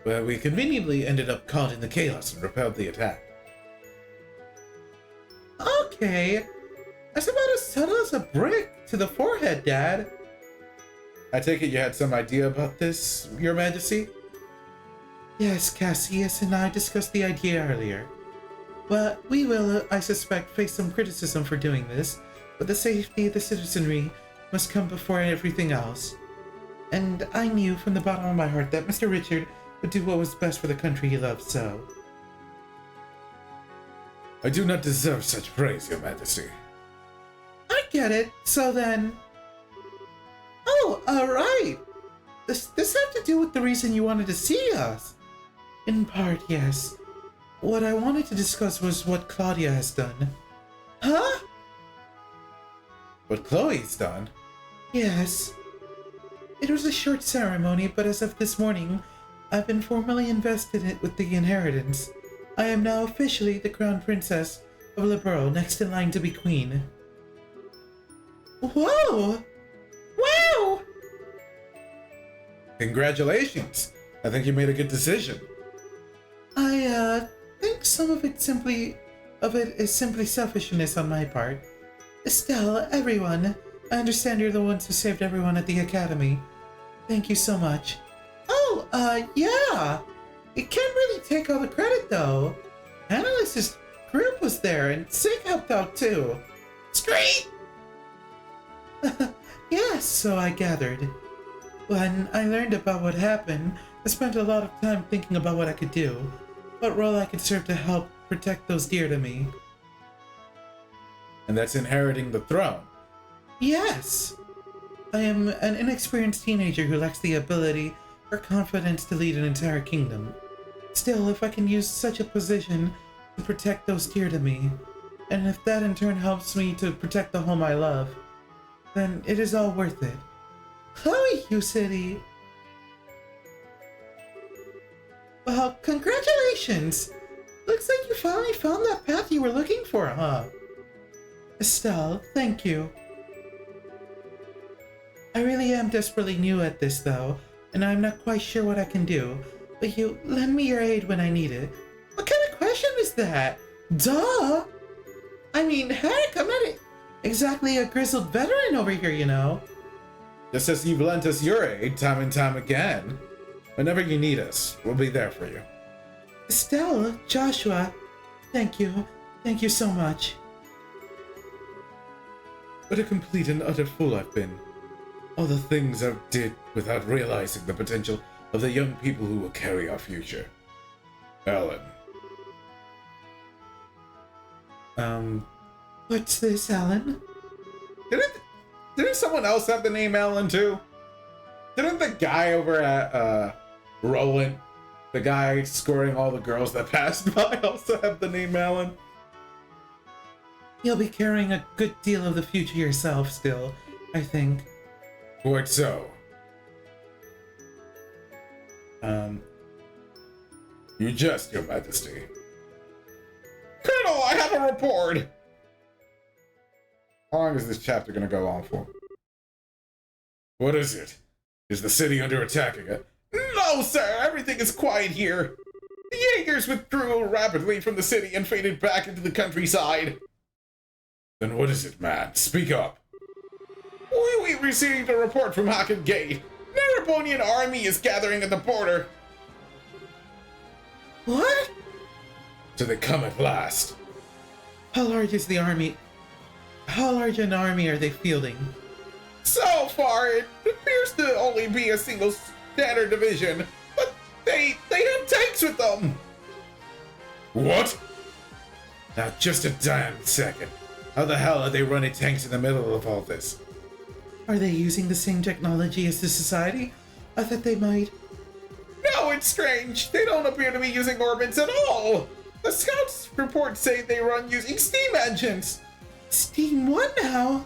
where we conveniently ended up caught in the chaos and repelled the attack. Okay. That's about as subtle as a brick to the forehead, Dad. I take it you had some idea about this, Your Majesty? Yes, Cassius and I discussed the idea earlier. But we will, I suspect, face some criticism for doing this, but the safety of the citizenry must come before everything else. And I knew from the bottom of my heart that Mr. Richard would do what was best for the country he loved so. I do not deserve such praise, Your Majesty. I get it. So then... Oh, right. This have to do with the reason you wanted to see us. In part, yes. What I wanted to discuss was what Claudia has done. Huh? What Chloe's done? Yes. It was a short ceremony, but as of this morning, I've been formally invested in it with the inheritance. I am now officially the crown princess of Liberl, next in line to be queen. Whoa! Wow! Congratulations! I think you made a good decision. I think some of it is simply selfishness on my part. Estelle, everyone, I understand you're the ones who saved everyone at the academy. Thank you so much. Oh, yeah! You can't really take all the credit, though. Annalise's group was there, and Sig helped out, too. Scream! Yes, so I gathered. When I learned about what happened, I spent a lot of time thinking about what I could do, what role I could serve to help protect those dear to me. And that's inheriting the throne. Yes! I am an inexperienced teenager who lacks the ability or confidence to lead an entire kingdom. Still, if I can use such a position to protect those dear to me, and if that in turn helps me to protect the home I love, then it is all worth it. Chloe, you silly! Well, congratulations! Looks like you finally found that path you were looking for, huh? Estelle, thank you. I really am desperately new at this, though, and I'm not quite sure what I can do, but you lend me your aid when I need it. What kind of question is that? Duh! I mean, heck, I'm not exactly a grizzled veteran over here, you know. Just as you've lent us your aid time and time again. Whenever you need us, we'll be there for you. Estelle, Joshua, thank you. Thank you so much. What a complete and utter fool I've been. All the things I did without realizing the potential of the young people who will carry our future. Alan. What's this, Alan? Didn't someone else have the name Alan too? Didn't the guy over at Roland, the guy scoring all the girls that passed by, also have the name Alan? You'll be carrying a good deal of the future yourself still, I think. Quite so. You jest, Your Majesty. Colonel, I have a report! How long is this chapter gonna go on for? What is it? Is the city under attack again? No, sir! Everything is quiet here! The Jaegers withdrew rapidly from the city and faded back into the countryside. Then what is it, man? Speak up. We received a report from Hackett Gate. Erebonian army is gathering at the border. What? So they come at last. How large is the army? How large an army are they fielding? So far, it appears to only be a single standard division, but they have tanks with them. What? Now, just a damn second. How the hell are they running tanks in the middle of all this? Are they using the same technology as the society? I thought they might. No, it's strange. They don't appear to be using orbits at all. The scouts reports say they run using steam engines. Steam what now?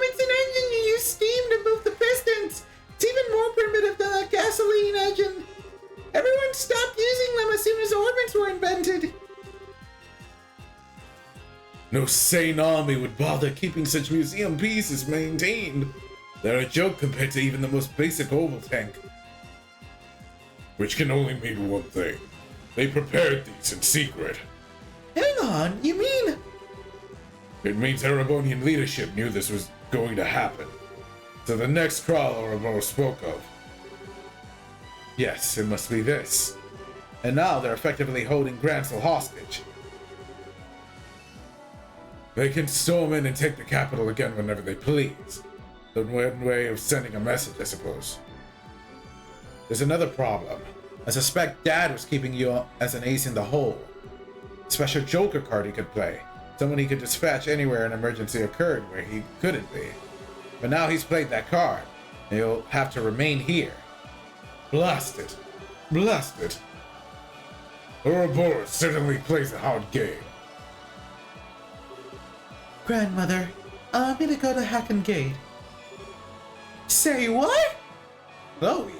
It's an engine you use steam to move the pistons. It's even more primitive than a gasoline engine. Everyone stopped using them as soon as orbits were invented. No sane army would bother keeping such museum pieces maintained. They're a joke compared to even the most basic oval tank. Which can only mean one thing. They prepared these in secret. Hang on, you mean? It means Erebonian leadership knew this was going to happen. So the next crawl Ouroboros spoke of. Yes, it must be this. And now they're effectively holding Grancel hostage. They can storm in and take the capital again whenever they please. The one way of sending a message, I suppose. There's another problem. I suspect Dad was keeping you as an ace in the hole. Special Joker card he could play. Someone he could dispatch anywhere an emergency occurred where he couldn't be. But now he's played that card, and he'll have to remain here. Blast it. Blast it. Ouroboros certainly plays a hard game. Grandmother, allow me to go to Hacken Gate. Say what? Chloe.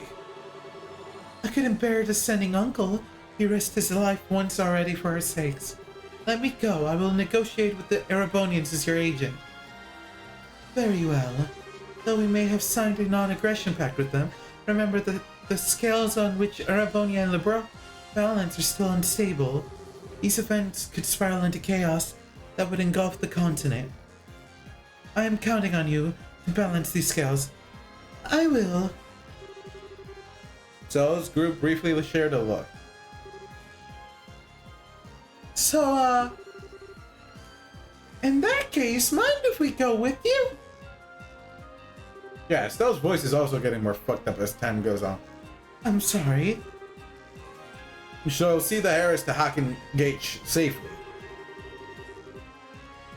I couldn't bear descending uncle. He risked his life once already for our sakes. Let me go. I will negotiate with the Erebonians as your agent. Very well. Though we may have signed a non-aggression pact with them, remember that the scales on which Erebonia and Lebrock balance are still unstable. These events could spiral into chaos that would engulf the continent. I am counting on you to balance these scales. I will. Zo's group briefly shared a look. So, in that case, mind if we go with you? Yeah, Estelle's voice is also getting more fucked up as time goes on. I'm sorry. We shall see the Harris to Hacken Gate safely.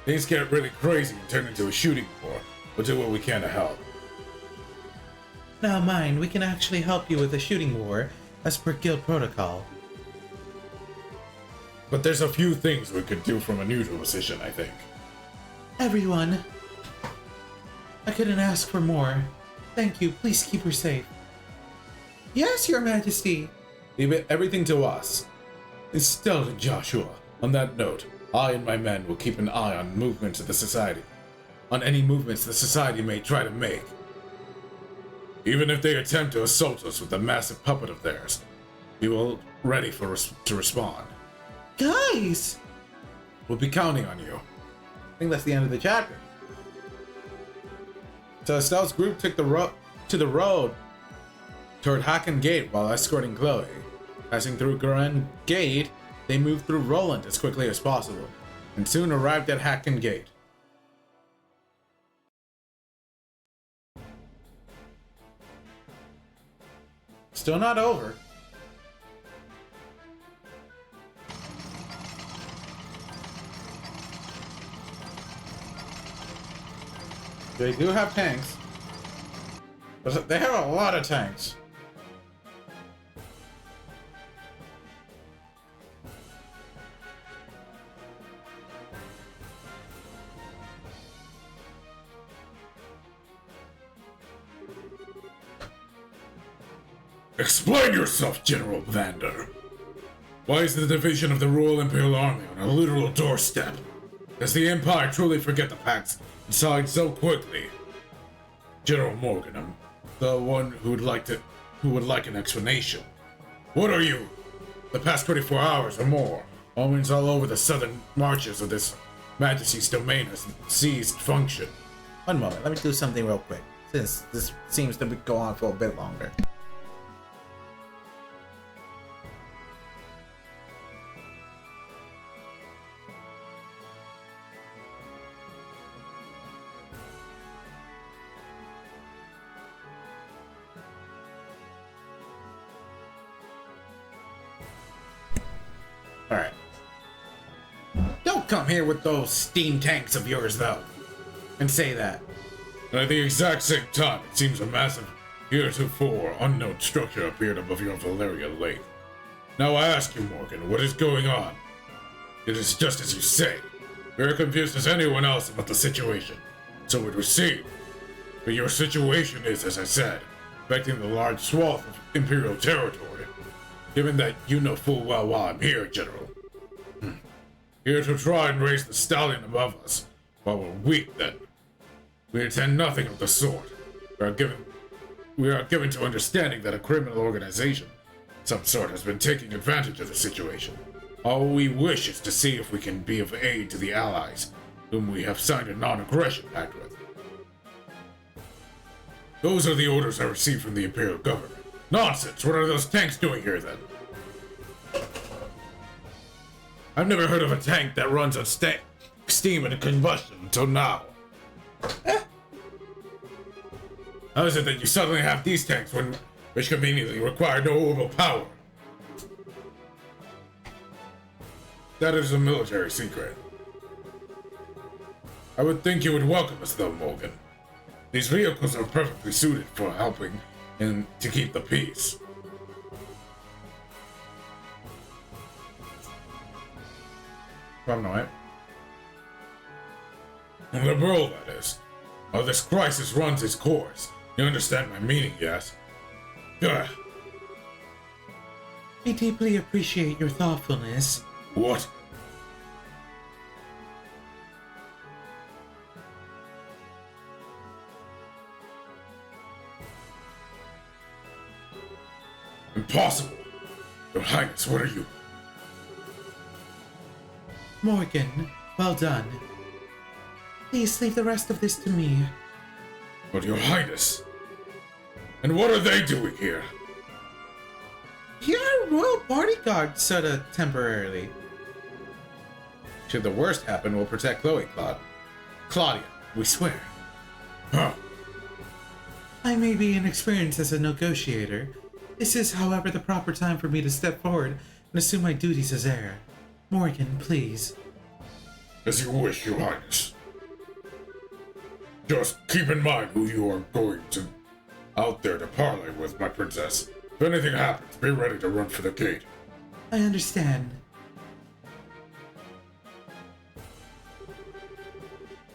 Things get really crazy and turn into a shooting war. We'll do what we can to help. Now mind, we can actually help you with a shooting war as per guild protocol. But there's a few things we could do from a neutral position, I think. Everyone, I couldn't ask for more. Thank you. Please keep her safe. Yes, Your Majesty. Leave everything to us. Estelle and Joshua. On that note, I and my men will keep an eye on movements of the Society. On any movements the Society may try to make. Even if they attempt to assault us with the massive puppet of theirs, we will ready to respond. Guys! We'll be counting on you. I think that's the end of the chapter. So Estelle's group took the road toward Hacken Gate while escorting Chloe. Passing through Grand Gate, they moved through Roland as quickly as possible, and soon arrived at Hacken Gate. Still not over. They do have tanks. But they have a lot of tanks. Explain yourself, General Vander. Why is the division of the Royal Imperial Army on a literal doorstep? Does the Empire truly forget the pacts and signed so quickly? General Morgan, I'm the one who would like an explanation. What are you? The past 24 hours or more, omens all over the southern marches of this Majesty's domain has ceased function. One moment, let me do something real quick. since this seems to go on for a bit longer. Alright. Don't come here with those steam tanks of yours, though, and say that. And at the exact same time, it seems a massive, heretofore unknown structure appeared above your Valeria Lake. Now I ask you, Morgan, what is going on? It is just as you say. We are confused as anyone else about the situation, so it would seem. But your situation is, as I said, affecting the large swath of Imperial territory. Given that you know full well why I'm here, General. Here to try and raise the stallion above us, while we're weak then. We intend nothing of the sort. We are given to understanding that a criminal organization of some sort has been taking advantage of the situation. All we wish is to see if we can be of aid to the allies, whom we have signed a non-aggression pact with. Those are the orders I received from the Imperial government. Nonsense! What are those tanks doing here then? I've never heard of a tank that runs on steam and combustion until now. How is it that you suddenly have these tanks which conveniently require no orbital power? That is a military secret. I would think you would welcome us though, Morgan. These vehicles are perfectly suited for helping and to keep the peace. From right. And the world, that is. While this crisis runs its course. You understand my meaning, yes? Ugh. We deeply appreciate your thoughtfulness. What? Impossible! Your Highness, what are you? Morgan, well done. Please leave the rest of this to me. But Your Highness... And what are they doing here? You're a royal bodyguard, sorta temporarily. Should the worst happen, we'll protect Chloe, Claudia, we swear. Huh? I may be inexperienced as a negotiator. This is, however, the proper time for me to step forward and assume my duties as heir. Morgan, please. As you wish, Your Highness. Just keep in mind who you are going to out there to parley with, my princess. If anything happens, be ready to run for the gate. I understand.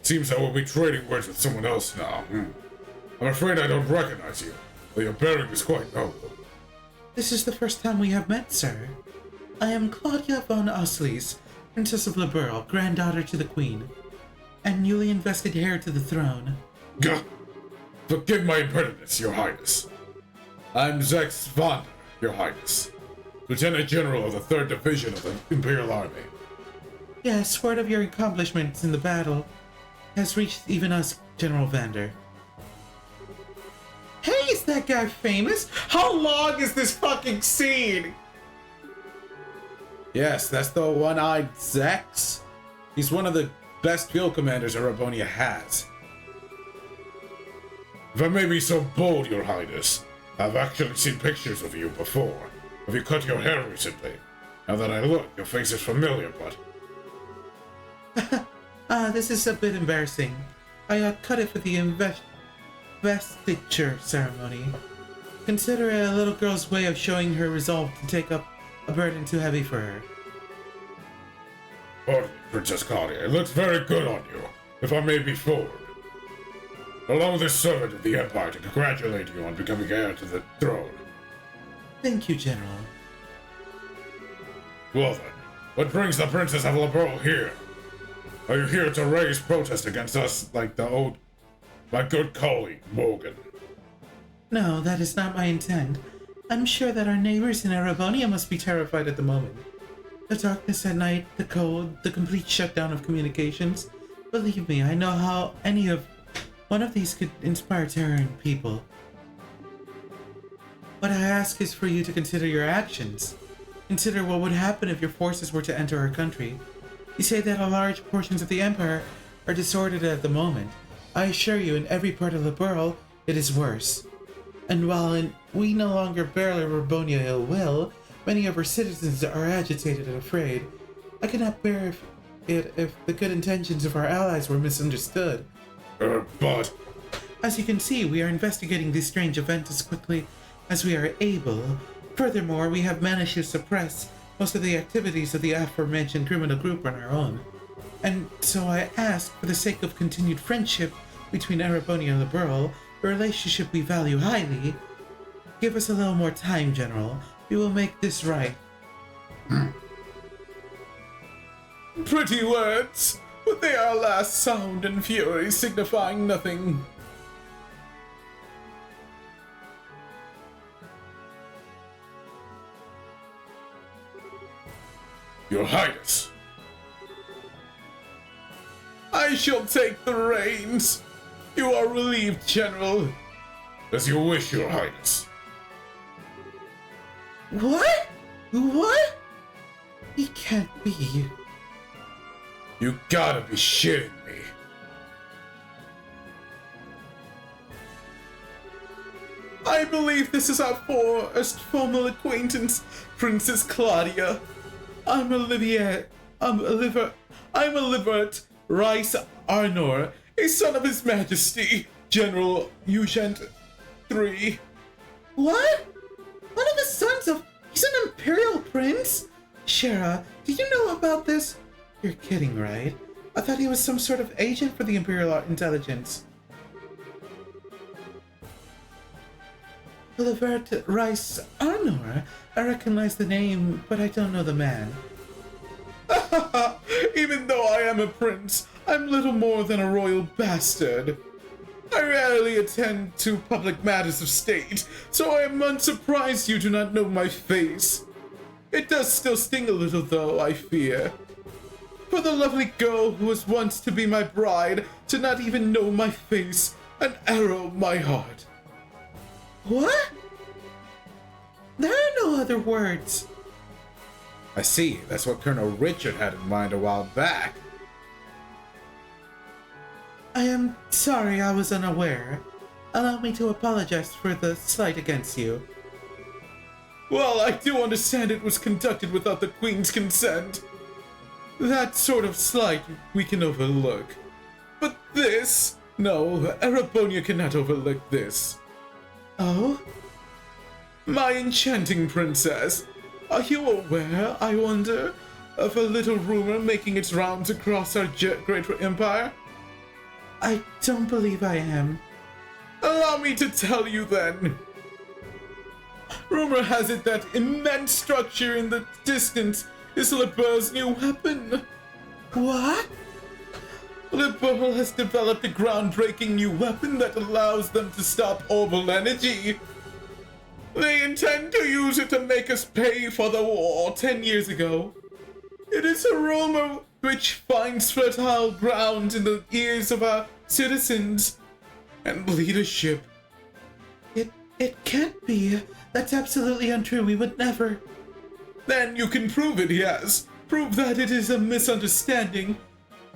Seems I will be trading words with someone else now. I'm afraid I don't recognize you, though your bearing is quite noble. This is the first time we have met, sir. I am Claudia von Oslies, Princess of Liberl, granddaughter to the Queen, and newly invested heir to the throne. Gah! Forgive my impertinence, Your Highness. I'm Zex Vander, Your Highness, Lieutenant General of the 3rd Division of the Imperial Army. Yes, word of your accomplishments in the battle has reached even us, General Vander. Hey, is that guy famous? How long is this fucking scene? Yes, that's the one-eyed Zex. He's one of the best field commanders Erebonia has. If I may be so bold, Your Highness, I've actually seen pictures of you before. Have you cut your hair recently? Now that I look, your face is familiar, but... This is a bit embarrassing. I cut it for the investiture ceremony. Consider it a little girl's way of showing her resolve to take up a burden too heavy for her. Pardon me, Princess Claudia, it looks very good on you, if I may be forward. Allow this servant of the Empire to congratulate you on becoming heir to the throne. Thank you, General. Well then, what brings the Princess of Liberl here? Are you here to raise protest against us like my good colleague, Morgan? No, that is not my intent. I'm sure that our neighbors in Erebonia must be terrified at the moment. The darkness at night, the cold, the complete shutdown of communications. Believe me, I know how any of One of these could inspire terror in people. What I ask is for you to consider your actions. Consider what would happen if your forces were to enter our country. You say that large portions of the Empire are disordered at the moment. I assure you, in every part of the world, it is worse. And while we no longer bear Erebonia ill will, many of our citizens are agitated and afraid. I cannot bear if the good intentions of our allies were misunderstood. But... As you can see, we are investigating this strange event as quickly as we are able. Furthermore, we have managed to suppress most of the activities of the aforementioned criminal group on our own. And so I ask, for the sake of continued friendship between Erebonia and the Burl, a relationship we value highly, give us a little more time, General. We will make this right. Pretty words, but they are last sound and fury, signifying nothing. Your Highness. I shall take the reins. You are relieved, General. As you wish, Your Highness. What? What? He can't be. You gotta be shitting me. I believe this is our first formal acquaintance, Princess Claudia. I'm Olivert Rice Arnor, a son of His Majesty, General Eugent III. What? One of the sons of... He's an Imperial Prince? Shara, do you know about this? You're kidding, right? I thought he was some sort of agent for the Imperial Intelligence. Olivert Rice Arnor? I recognize the name, but I don't know the man. Even though I am a prince, I'm little more than a royal bastard. I rarely attend to public matters of state, so I am unsurprised you do not know my face. It does still sting a little, though, I fear. For the lovely girl who was once to be my bride to not even know my face, an arrow my heart. What? There are no other words. I see. That's what Colonel Richard had in mind a while back. I am sorry I was unaware. Allow me to apologize for the slight against you. Well, I do understand it was conducted without the Queen's consent. That sort of slight we can overlook. But this? No, Erebonia cannot overlook this. Oh? My enchanting princess, are you aware, I wonder, of a little rumor making its rounds across our great empire? I don't believe I am. Allow me to tell you then. Rumor has it that immense structure in the distance is LeBeur's new weapon. What? LeBeur has developed a groundbreaking new weapon that allows them to stop orbital energy. They intend to use it to make us pay for the war 10 years ago. It is a rumor which finds fertile ground in the ears of our citizens and leadership. It can't be. That's absolutely untrue. We would never. Then you can prove it, yes. Prove that it is a misunderstanding.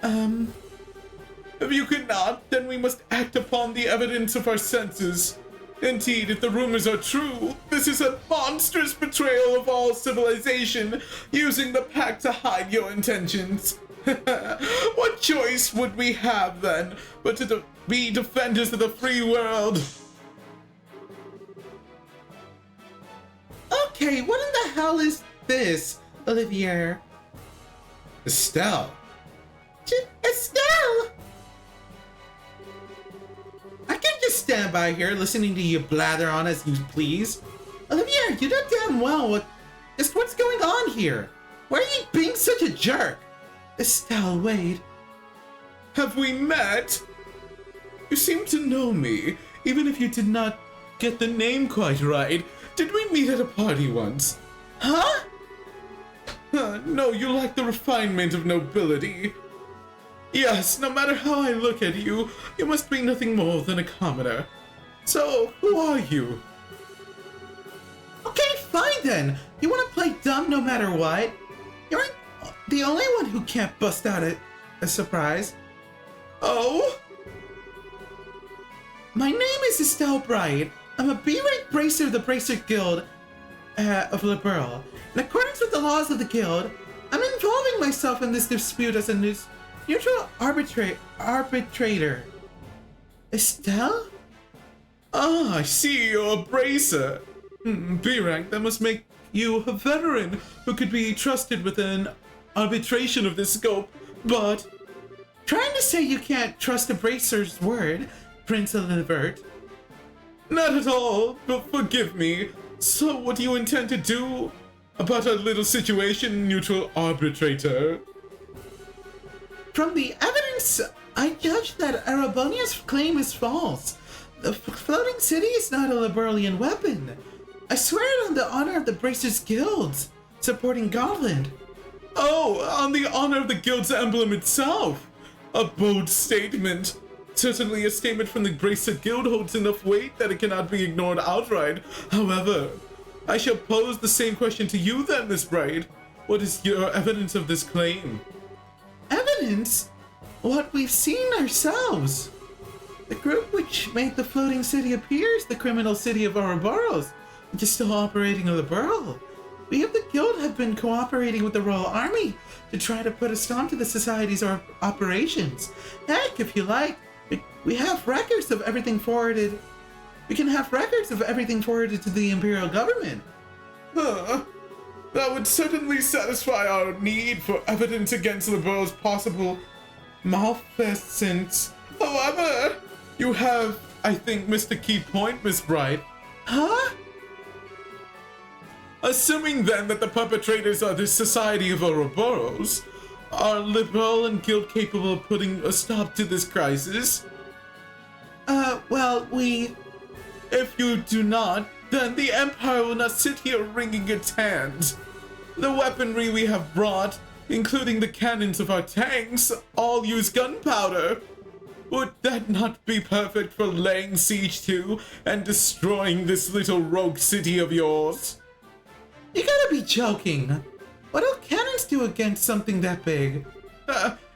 If you cannot, then we must act upon the evidence of our senses. Indeed, if the rumors are true, this is a monstrous betrayal of all civilization, using the pact to hide your intentions. What choice would we have, then, but to be defenders of the free world? Okay, what in the hell is this, Olivier? Estelle. Estelle! I can't just stand by here listening to you blather on as you please. Olivier, you know damn well what's going on here. Why are you being such a jerk? Estelle, wait. Have we met? You seem to know me, even if you did not get the name quite right. Did we meet at a party once? Huh? No, you lack the refinement of nobility. Yes, no matter how I look at you, you must be nothing more than a commoner. So, who are you? Okay, fine then. You want to play dumb no matter what? You're the only one who can't bust out a surprise. Oh? My name is Estelle Bright. I'm a B-rank bracer of the Bracer Guild of Liberal. In accordance with the laws of the guild, I'm involving myself in this dispute as a neutral arbitrator. Estelle? Ah, I see you're a bracer. B-rank, that must make you a veteran who could be trusted with an arbitration of this scope, but... Trying to say you can't trust a bracer's word, Prince Olivert. Not at all, but forgive me. So what do you intend to do about our little situation, neutral arbitrator? From the evidence, I judge that Arabonia's claim is false. The floating city is not a Liberalian weapon. I swear it on the honor of the Bracers Guilds, supporting Gotland. Oh, on the honor of the guild's emblem itself. A bold statement. Certainly a statement from the Bracer Guild holds enough weight that it cannot be ignored outright. However, I shall pose the same question to you then, Miss Bright. What is your evidence of this claim? Evidence? What we've seen ourselves. The group which made the floating city appears the criminal city of Ouroboros, which is still operating in the borough. We of the guild have been cooperating with the Royal Army to try to put a stop to the society's operations. Heck, if you like, we have records of everything forwarded. We can have records of everything forwarded to the Imperial government. That would certainly satisfy our need for evidence against the borough's possible malfeasance. However, you have, I think, missed a key point, Miss Bright. Huh? Assuming then that the perpetrators are the Society of Ouroboros, are Liberal and Guild capable of putting a stop to this crisis? Well, If you do not, then the Empire will not sit here wringing its hands. The weaponry we have brought, including the cannons of our tanks, all use gunpowder. Would that not be perfect for laying siege to and destroying this little rogue city of yours? You gotta be joking. What do cannons do against something that big?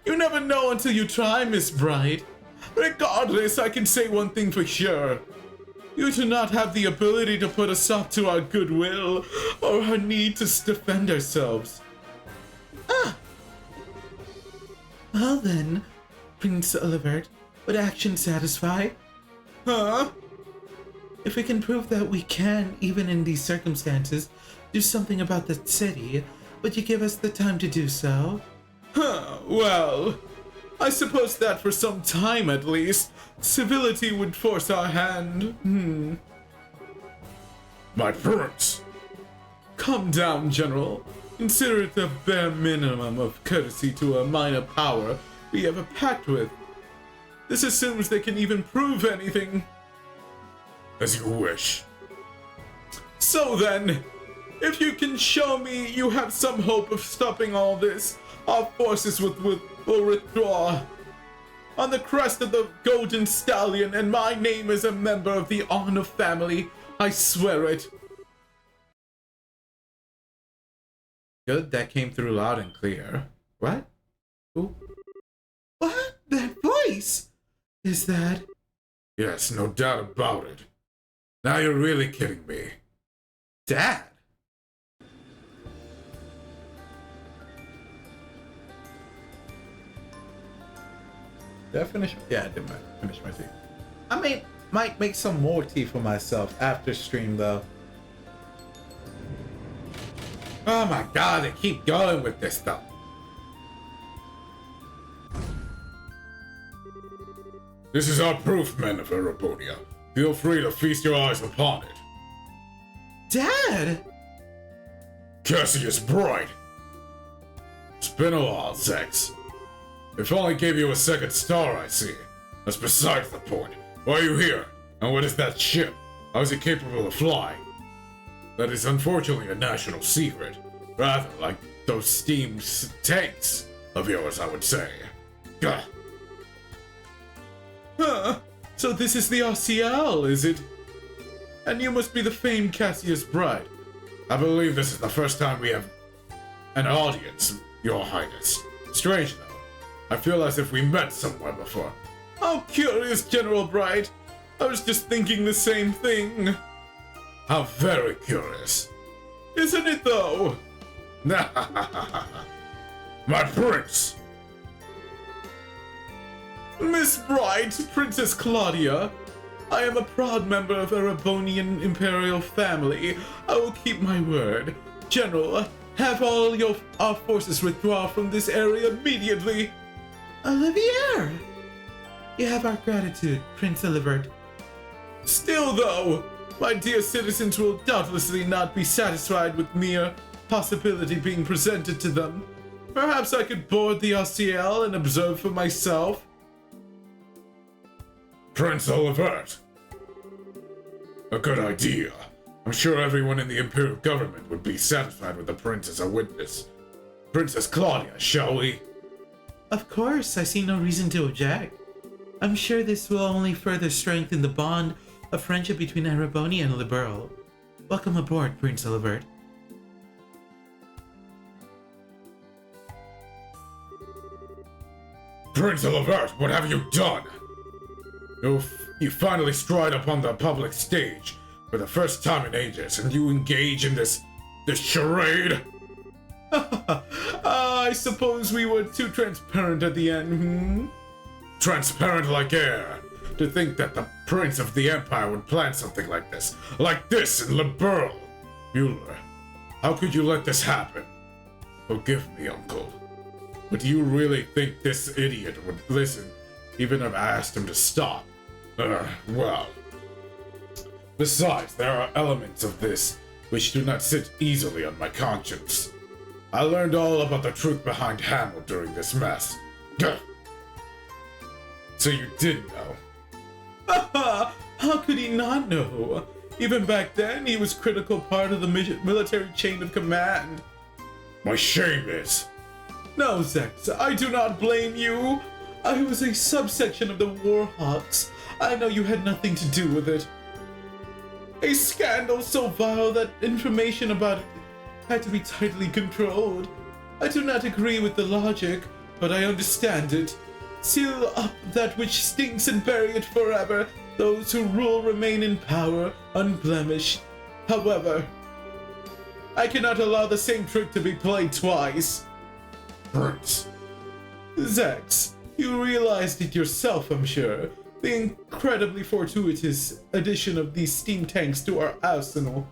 You never know until you try, Miss Bright. Regardless, I can say one thing for sure. You do not have the ability to put a stop to our goodwill or our need to defend ourselves. Well then, Prince Olivert, would action satisfy? Huh? If we can prove that we can, even in these circumstances, do something about the city, would you give us the time to do so? Well, I suppose that for some time at least, civility would force our hand. My prince! Calm down, General. Consider it the bare minimum of courtesy to a minor power we have a pact with. This assumes they can even prove anything. As you wish. So then, if you can show me you have some hope of stopping all this, our forces will withdraw. On the crest of the Golden Stallion, and my name is a member of the Honor family, I swear it. Good, that came through loud and clear. What? Who? What? That voice? Is that? Yes, no doubt about it. Now you're really kidding me. Dad? Did I finish? Yeah, I did finish my tea. I might make some more tea for myself after stream though. Oh my god, they keep going with this stuff. This is our proof, men of Arabonia. Feel free to feast your eyes upon it. Dad! Cassius Bright! It's been a while, Zex. If only gave you a second star, I see. That's besides the point. Why are you here? And what is that ship? How is it capable of flying? That is unfortunately a national secret. Rather like those steam tanks of yours, I would say. Gah. Huh. So this is the RCL, is it? And you must be the famed Cassius Bride. I believe this is the first time we have an audience, Your Highness. Strange, though. I feel as if we met somewhere before. How curious, General Bright. I was just thinking the same thing. How very curious. Isn't it, though? My prince! Miss Bright, Princess Claudia, I am a proud member of a Erebonian imperial family. I will keep my word. General, have all our forces withdraw from this area immediately. Olivier! You have our gratitude, Prince Olivert. Still, though, my dear citizens will doubtlessly not be satisfied with mere possibility being presented to them. Perhaps I could board the RCL and observe for myself. Prince Olivert. A good idea. I'm sure everyone in the Imperial government would be satisfied with the prince as a witness. Princess Claudia, shall we? Of course, I see no reason to object. I'm sure this will only further strengthen the bond of friendship between Ereboni and Liberl. Welcome aboard, Prince Olivert. Prince Olivert, what have you done? You finally stride upon the public stage for the first time in ages, and you engage in this charade? I suppose we were too transparent at the end, Transparent like air. To think that the Prince of the Empire would plan something like this in Liberl. Mueller, how could you let this happen? Forgive me, Uncle. But do you really think this idiot would listen, even if I asked him to stop? Well. Besides, there are elements of this which do not sit easily on my conscience. I learned all about the truth behind Hamel during this mess. Gah. So you did know? How could he not know? Even back then, he was critical part of the military chain of command. My shame is... No, Zex, I do not blame you. I was a subsection of the Warhawks. I know you had nothing to do with it. A scandal so vile that information about it had to be tightly controlled. I do not agree with the logic, but I understand it. Seal up that which stinks and bury it forever. Those who rule remain in power, unblemished. However, I cannot allow the same trick to be played twice. Prince. Zex, you realized it yourself, I'm sure. The incredibly fortuitous addition of these steam tanks to our arsenal.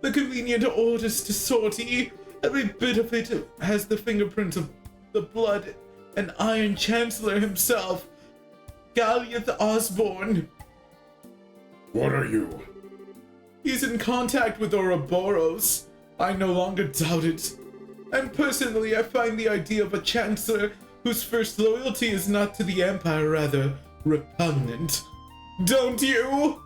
The convenient orders to sortie, every bit of it has the fingerprint of the blood and Iron Chancellor himself, Galliath Osborne. What are you? He's in contact with Ouroboros. I no longer doubt it. And personally, I find the idea of a Chancellor whose first loyalty is not to the Empire, rather repugnant. Don't you?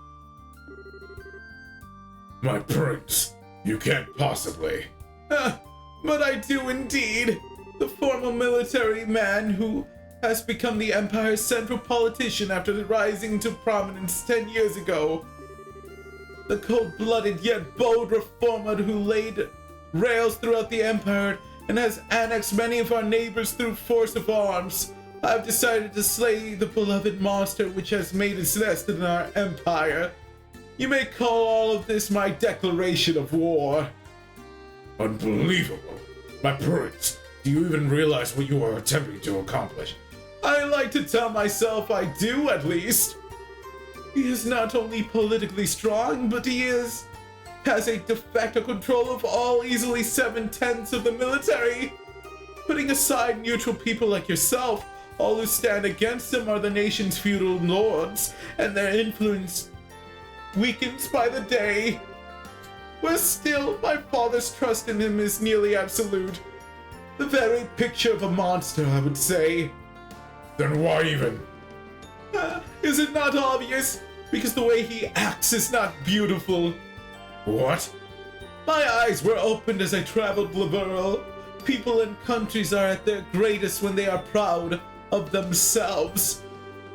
My prince, you can't possibly. But I do indeed. The former military man who has become the Empire's central politician after rising to prominence 10 years ago. The cold-blooded yet bold reformer who laid rails throughout the Empire and has annexed many of our neighbors through force of arms. I've decided to slay the beloved monster which has made its nest in our empire. You may call all of this my declaration of war. Unbelievable. My prince, do you even realize what you are attempting to accomplish? I like to tell myself I do, at least. He is not only politically strong, but he has a de facto control of all easily 7/10 of the military. Putting aside neutral people like yourself, all who stand against him are the nation's feudal lords, and their influence weakens by the day. But still, my father's trust in him is nearly absolute. The very picture of a monster, I would say. Then why even? Is it not obvious? Because the way he acts is not beautiful. What? My eyes were opened as I traveled Liberl. People and countries are at their greatest when they are proud. of themselves.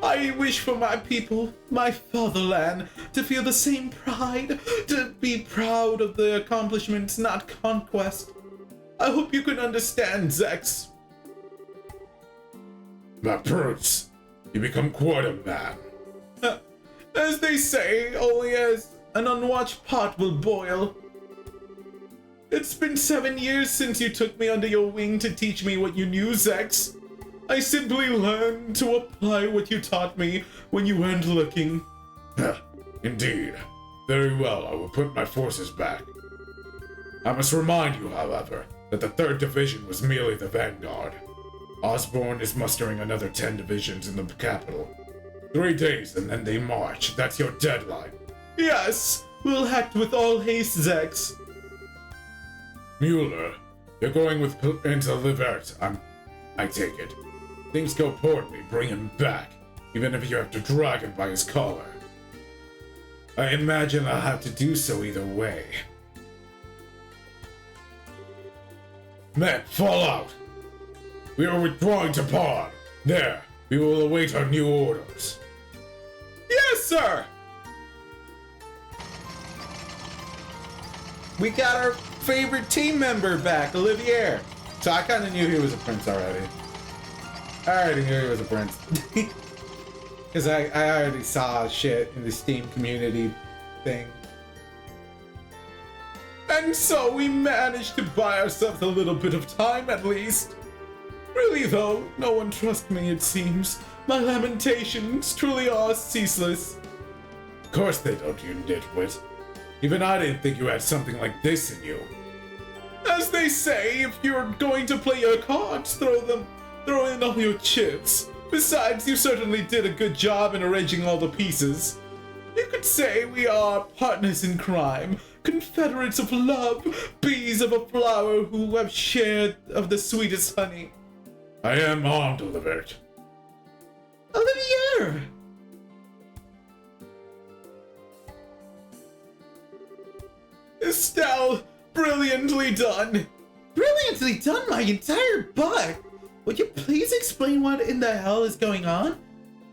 I wish for my people, my fatherland, to feel the same pride, to be proud of their accomplishments, not conquest. I hope you can understand, Zex. My prince, you become quite a man. As they say, only as an unwatched pot will boil. It's been 7 years since you took me under your wing to teach me what you knew, Zex. I simply learned to apply what you taught me when you weren't looking. Indeed. Very well, I will put my forces back. I must remind you, however, that the 3rd Division was merely the vanguard. Osborne is mustering another 10 divisions in the capital. 3 days and then they march. That's your deadline. Yes, we'll act with all haste, Zex. Mueller, you're going with into Livert. I take it. Things go poorly, bring him back, even if you have to drag him by his collar. I imagine I'll have to do so either way. Men, fall out! We are withdrawing to Pawn. There, we will await our new orders. Yes, sir! We got our favorite team member back, Olivier. So I kind of knew he was a prince already. I already knew he was a prince. Because I already saw shit in the Steam community thing. And so we managed to buy ourselves a little bit of time at least. Really though, no one trusts me it seems. My lamentations truly are ceaseless. Of course they don't, you nitwit. Even I didn't think you had something like this in you. As they say, if you're going to play your cards, throw in all your chips. Besides, you certainly did a good job in arranging all the pieces. You could say we are partners in crime, confederates of love, bees of a flower who have shared of the sweetest honey. I am armed, Olivert. Olivier! Estelle, brilliantly done! Brilliantly done, my entire butt! Would you please explain what in the hell is going on?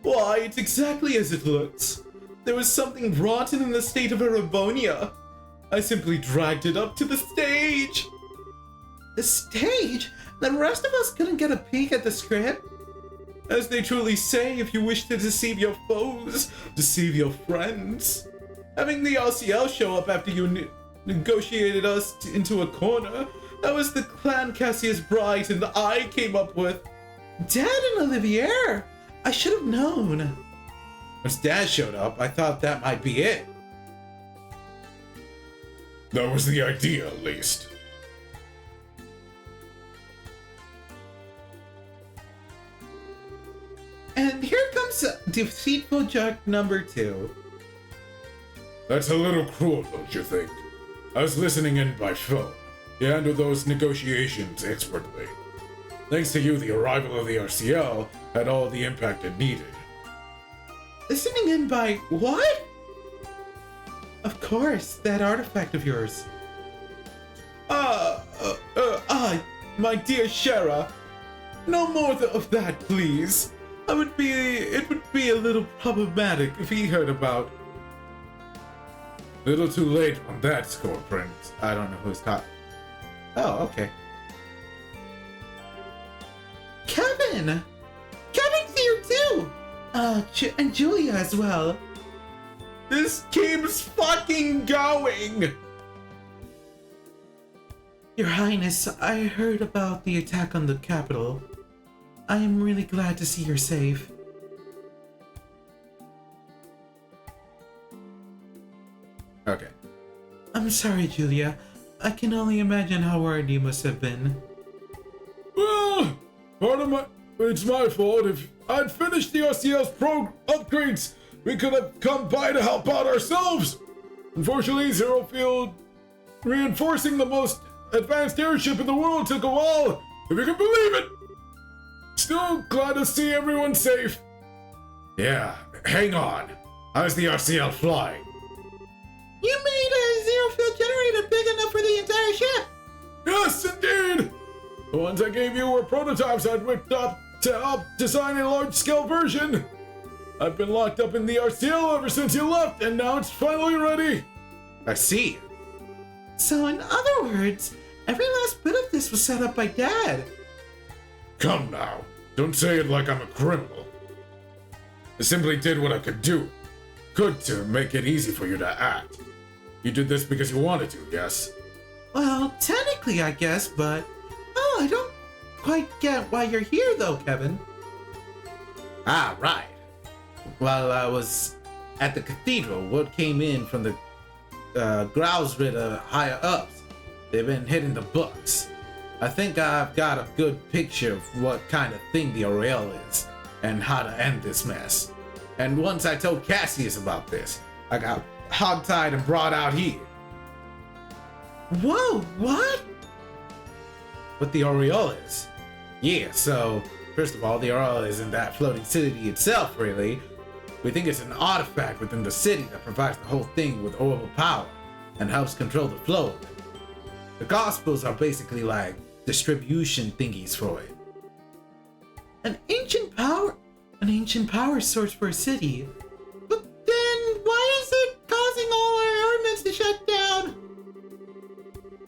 Why, it's exactly as it looks. There was something rotten in the state of Erebonia. I simply dragged it up to the stage. The stage? The rest of us couldn't get a peek at the script? As they truly say, if you wish to deceive your foes, deceive your friends. Having the RCL show up after you negotiated us into a corner, that was the Clan Cassius Bright and I came up with. Dad and Olivier! I should have known. Once Dad showed up, I thought that might be it. That was the idea, at least. And here comes deceitful jerk number 2. That's a little cruel, don't you think? I was listening in by phone. He handled those negotiations expertly. Thanks to you, the arrival of the RCL had all the impact it needed. Listening in by what? Of course, that artifact of yours. My dear Shara, no more of that, please. It would be a little problematic if he heard about. Little too late on that score, Prince. I don't know who's talking. Oh, okay. Kevin! Kevin's here too! And Julia as well. This keeps fucking going! Your Highness, I heard about the attack on the capital. I am really glad to see you're safe. Okay. I'm sorry, Julia. I can only imagine how worried you must have been. Well, it's my fault. If I'd finished the RCL's upgrades, we could have come by to help out ourselves. Unfortunately, Zero Field reinforcing the most advanced airship in the world took a while, if you can believe it. Still glad to see everyone safe. Yeah, hang on. How's the RCL flying? You made a zero field generator big enough for the entire ship! Yes, indeed! The ones I gave you were prototypes I'd whipped up to help design a large-scale version. I've been locked up in the RCL ever since you left, and now it's finally ready. I see. So in other words, every last bit of this was set up by Dad. Come now, don't say it like I'm a criminal. I simply did what I could do. Could to make it easy for you to act. You did this because you wanted to, yes? Well, technically I guess, but I don't quite get why you're here though, Kevin. Ah, right. While I was at the cathedral, word came in from the Growlsritter higher ups. They've been hitting the books. I think I've got a good picture of what kind of thing the Aureole is and how to end this mess. And once I told Cassius about this, I got hogtied and brought out here. Whoa, what? What the Aureole is? Yeah, so first of all, the Aureole isn't that floating city itself, really. We think it's an artifact within the city that provides the whole thing with orbital power and helps control the flow of it. The Gospels are basically like distribution thingies for it. An ancient power source for a city. But then why is it causing all our elements to shut down?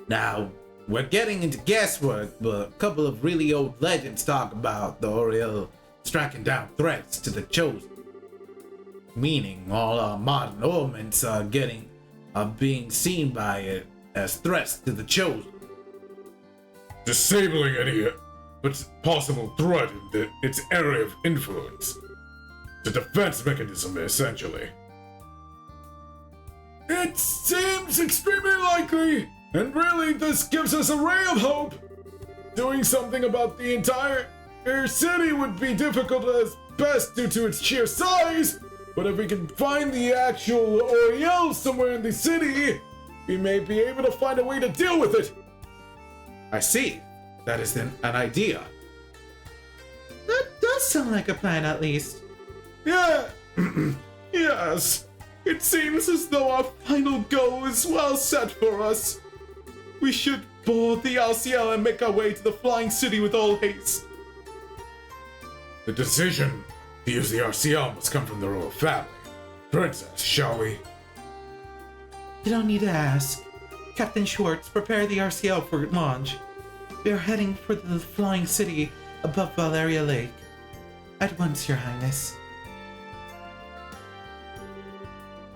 Now, we're getting into guesswork, but a couple of really old legends talk about the Aureole striking down threats to the Chosen. Meaning all our modern elements are being seen by it as threats to the Chosen. Disabling any but possible threat in its area of influence. It's a defense mechanism, essentially. It seems extremely likely, and really this gives us a ray of hope. Doing something about the entire city would be difficult at best due to its sheer size, but if we can find the actual Aureole somewhere in the city, we may be able to find a way to deal with it. I see. That is an idea. That does sound like a plan, at least. Yeah. Yes. It seems as though our final goal is well set for us. We should board the RCL and make our way to the Flying City with all haste. The decision to use the RCL must come from the royal family. Princess, shall we? You don't need to ask. Captain Schwartz, prepare the RCL for launch. We are heading for the Flying City above Valeria Lake. At once, Your Highness.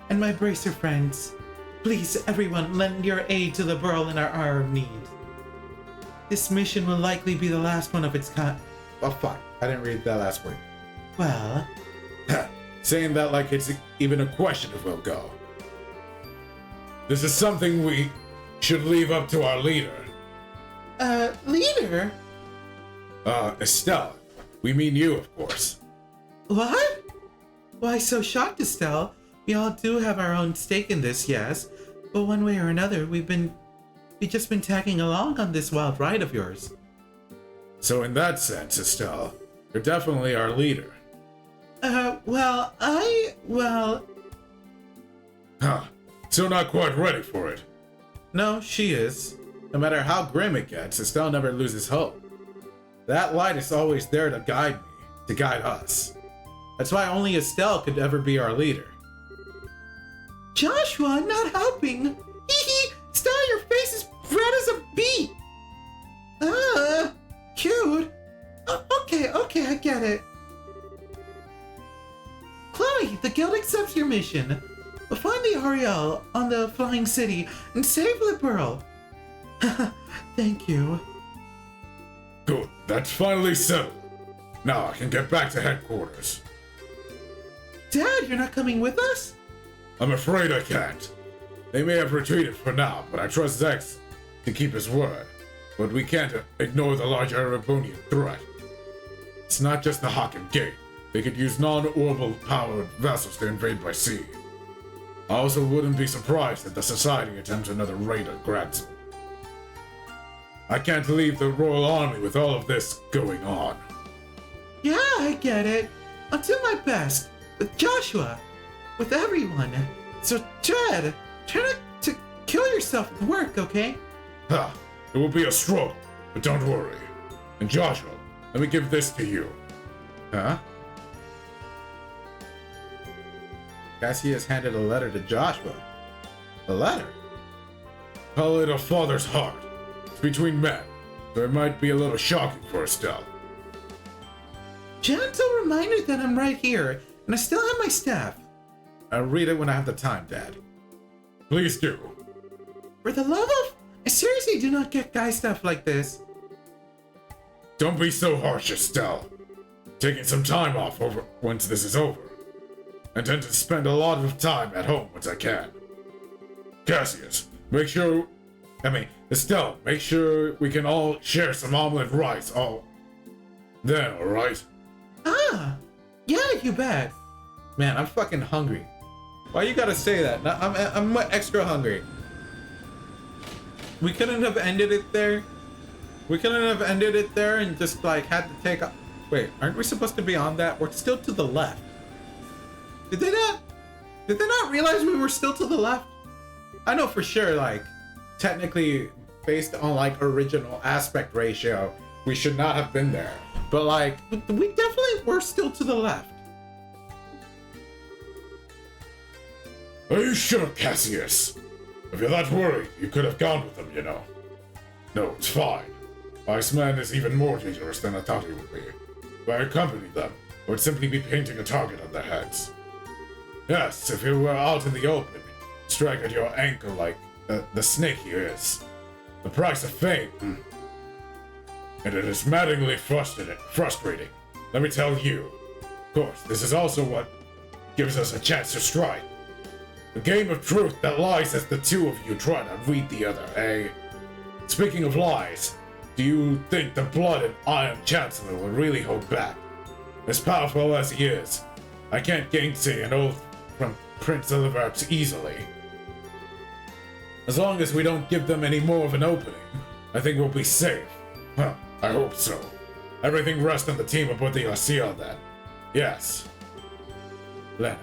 And my bracer friends, please everyone lend your aid to the Burl in our hour of need. This mission will likely be the last one of its kind. Oh fuck, I didn't read that last word. Well, Saying that like it's even a question if we'll go. This is something we should leave up to our leader. leader? Estelle. We mean you, of course. What? Why so shocked, Estelle? We all do have our own stake in this, yes. But one way or another, we've just been tagging along on this wild ride of yours. So in that sense, Estelle, you're definitely our leader. Huh. So not quite ready for it. No, she is. No matter how grim it gets, Estelle never loses hope. That light is always there to guide me, to guide us. That's why only Estelle could ever be our leader. Joshua, not helping. Hee hee, Estelle, your face is red as a beet. Cute. Okay, I get it. Chloe, the guild accepts your mission. Find the Aureole on the Flying City and save the Pearl. Thank you. Good, that's finally settled. Now I can get back to headquarters. Dad, you're not coming with us? I'm afraid I can't. They may have retreated for now, but I trust Zex to keep his word. But we can't ignore the large Erebonian threat. It's not just the Hakken Gate. They could use non-orbital powered vessels to invade by sea. I also wouldn't be surprised if the Society attempts another raid at Gradsville. I can't leave the Royal Army with all of this going on. Yeah, I get it. I'll do my best. With Joshua. With everyone. So, Dad, try not to kill yourself at work, okay? Ha! It will be a struggle, but don't worry. And Joshua, let me give this to you. Huh? Cassius handed a letter to Joshua. A letter? Call it a father's heart. It's between men, so it might be a little shocking for Estelle. Gentle reminder that I'm right here, and I still have my staff. I'll read it when I have the time, Dad. Please do. For the love of... I seriously do not get guy stuff like this. Don't be so harsh, Estelle. Taking some time off over once this is over. I intend to spend a lot of time at home once I can. Cassius, Estelle, make sure we can all share some omelet rice then, alright? Ah, yeah, you bet. Man, I'm fucking hungry. Why you gotta say that? No, I'm extra hungry. We couldn't have ended it there. We couldn't have ended it there and just like had to take a... Wait, aren't we supposed to be on that? We're still to the left. Did they not realize we were still to the left? I know for sure, like, technically, based on like original aspect ratio, we should not have been there. But like, we definitely were still to the left. Are you sure, Cassius? If you're that worried, you could have gone with them, you know. No, it's fine. Iceman is even more dangerous than I thought he would be. If I accompanied them, I would simply be painting a target on their heads. Yes, if you were out in the open, strike at your ankle like the snake he is. The price of fame. And it is maddeningly frustrating. Let me tell you. Of course, this is also what gives us a chance to strike. A game of truth that lies as the two of you try to read the other, eh? Speaking of lies, do you think the blood and Iron Chancellor will really hold back? As powerful as he is, I can't gainsay an oath from Prince Olivax easily. As long as we don't give them any more of an opening, I think we'll be safe. Huh, I hope so. Everything rests on the team aboard the Arcia then. Yes. Lena,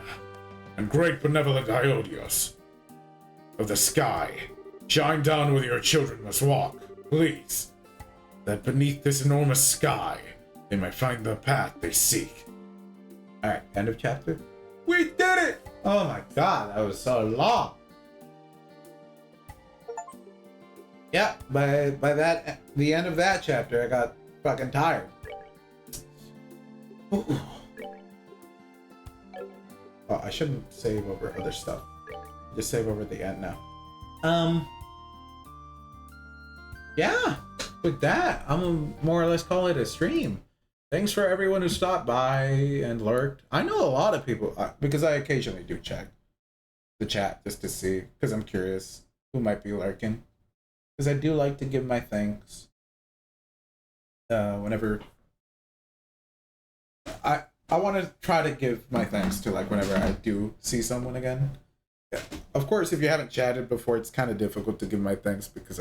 and great benevolent Iodios of the sky, shine down where your children must walk, please, that beneath this enormous sky, they might find the path they seek. Alright, end of chapter. We did it! Oh my god, that was so long. Yeah, by the end of that chapter, I got fucking tired. Ooh. Oh, I shouldn't save over other stuff. Just save over the end now. Yeah, with that, I'm gonna more or less call it a stream. Thanks for everyone who stopped by and lurked. I know a lot of people, because I occasionally do check the chat just to see, because I'm curious who might be lurking. Because I do like to give my thanks whenever I want to try to give my thanks to like whenever I do see someone again. Yeah. Of course, if you haven't chatted before, it's kind of difficult to give my thanks because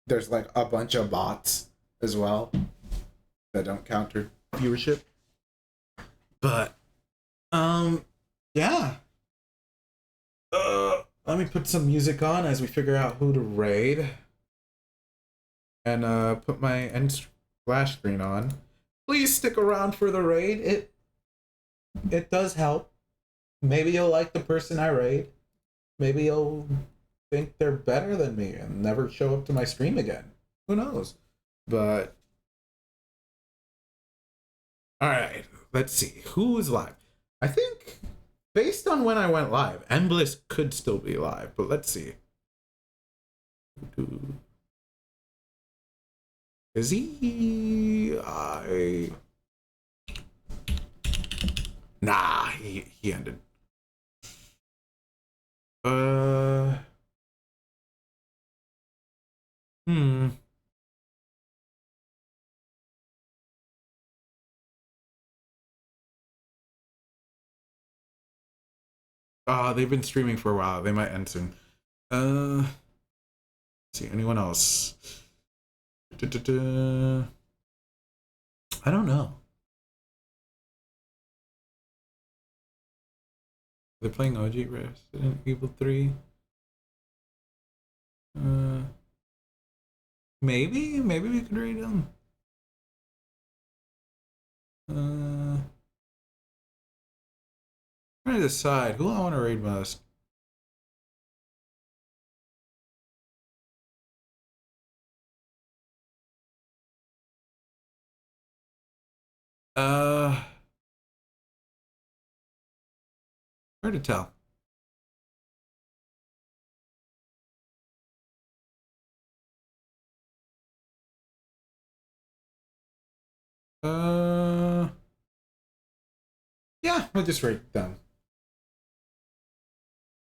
there's like a bunch of bots as well that don't counter viewership. But yeah. Let me put some music on as we figure out who to raid. And put my end splash screen on. Please stick around for the raid. It does help. Maybe you'll like the person I raid. Maybe you'll think they're better than me and never show up to my stream again. Who knows? But alright, let's see. Who is live? I think based on when I went live, Embliss could still be live, but let's see. Is he? Nah, he ended. They've been streaming for a while. They might end soon. Let's see, anyone else? I don't know. They're playing OG Resident Evil 3. Maybe we could read them. Trying to decide who I want to raid most. Hard to tell. Yeah, we'll just write them.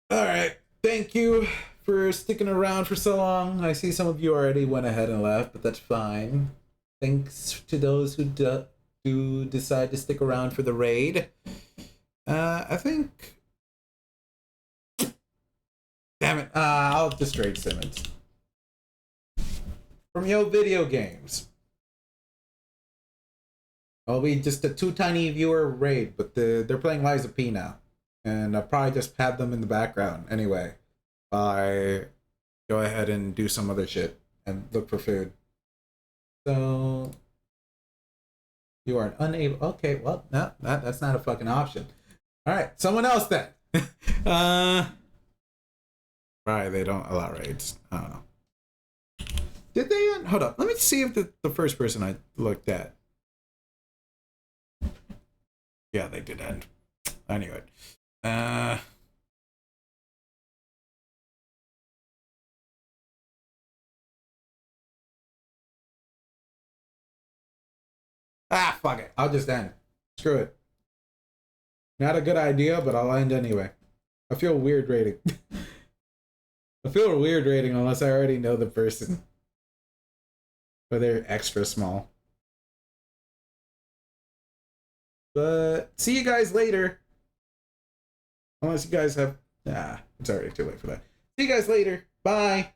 All right. Thank you for sticking around for so long. I see some of you already went ahead and left, but that's fine. Thanks to those who do decide to stick around for the raid. I think. Damn it. I'll just raid Simmons. From Yo Video Games. It'll be just a 2 tiny viewer raid, but they're playing Liza P now. And I'll probably just have them in the background anyway. I go ahead and do some other shit and look for food. So you are unable. Okay, well, no, that's not a fucking option. All right, someone else then. Right, they don't allow raids. I don't know. Did they? Hold up. Let me see if the first person I looked at. Yeah, they did end. I knew it. Fuck it. I'll just end. Screw it. Not a good idea, but I'll end anyway. I feel weird rating. I feel weird rating unless I already know the person. Or they're extra small. But see you guys later. Unless you guys have... it's already too late for that. See you guys later. Bye.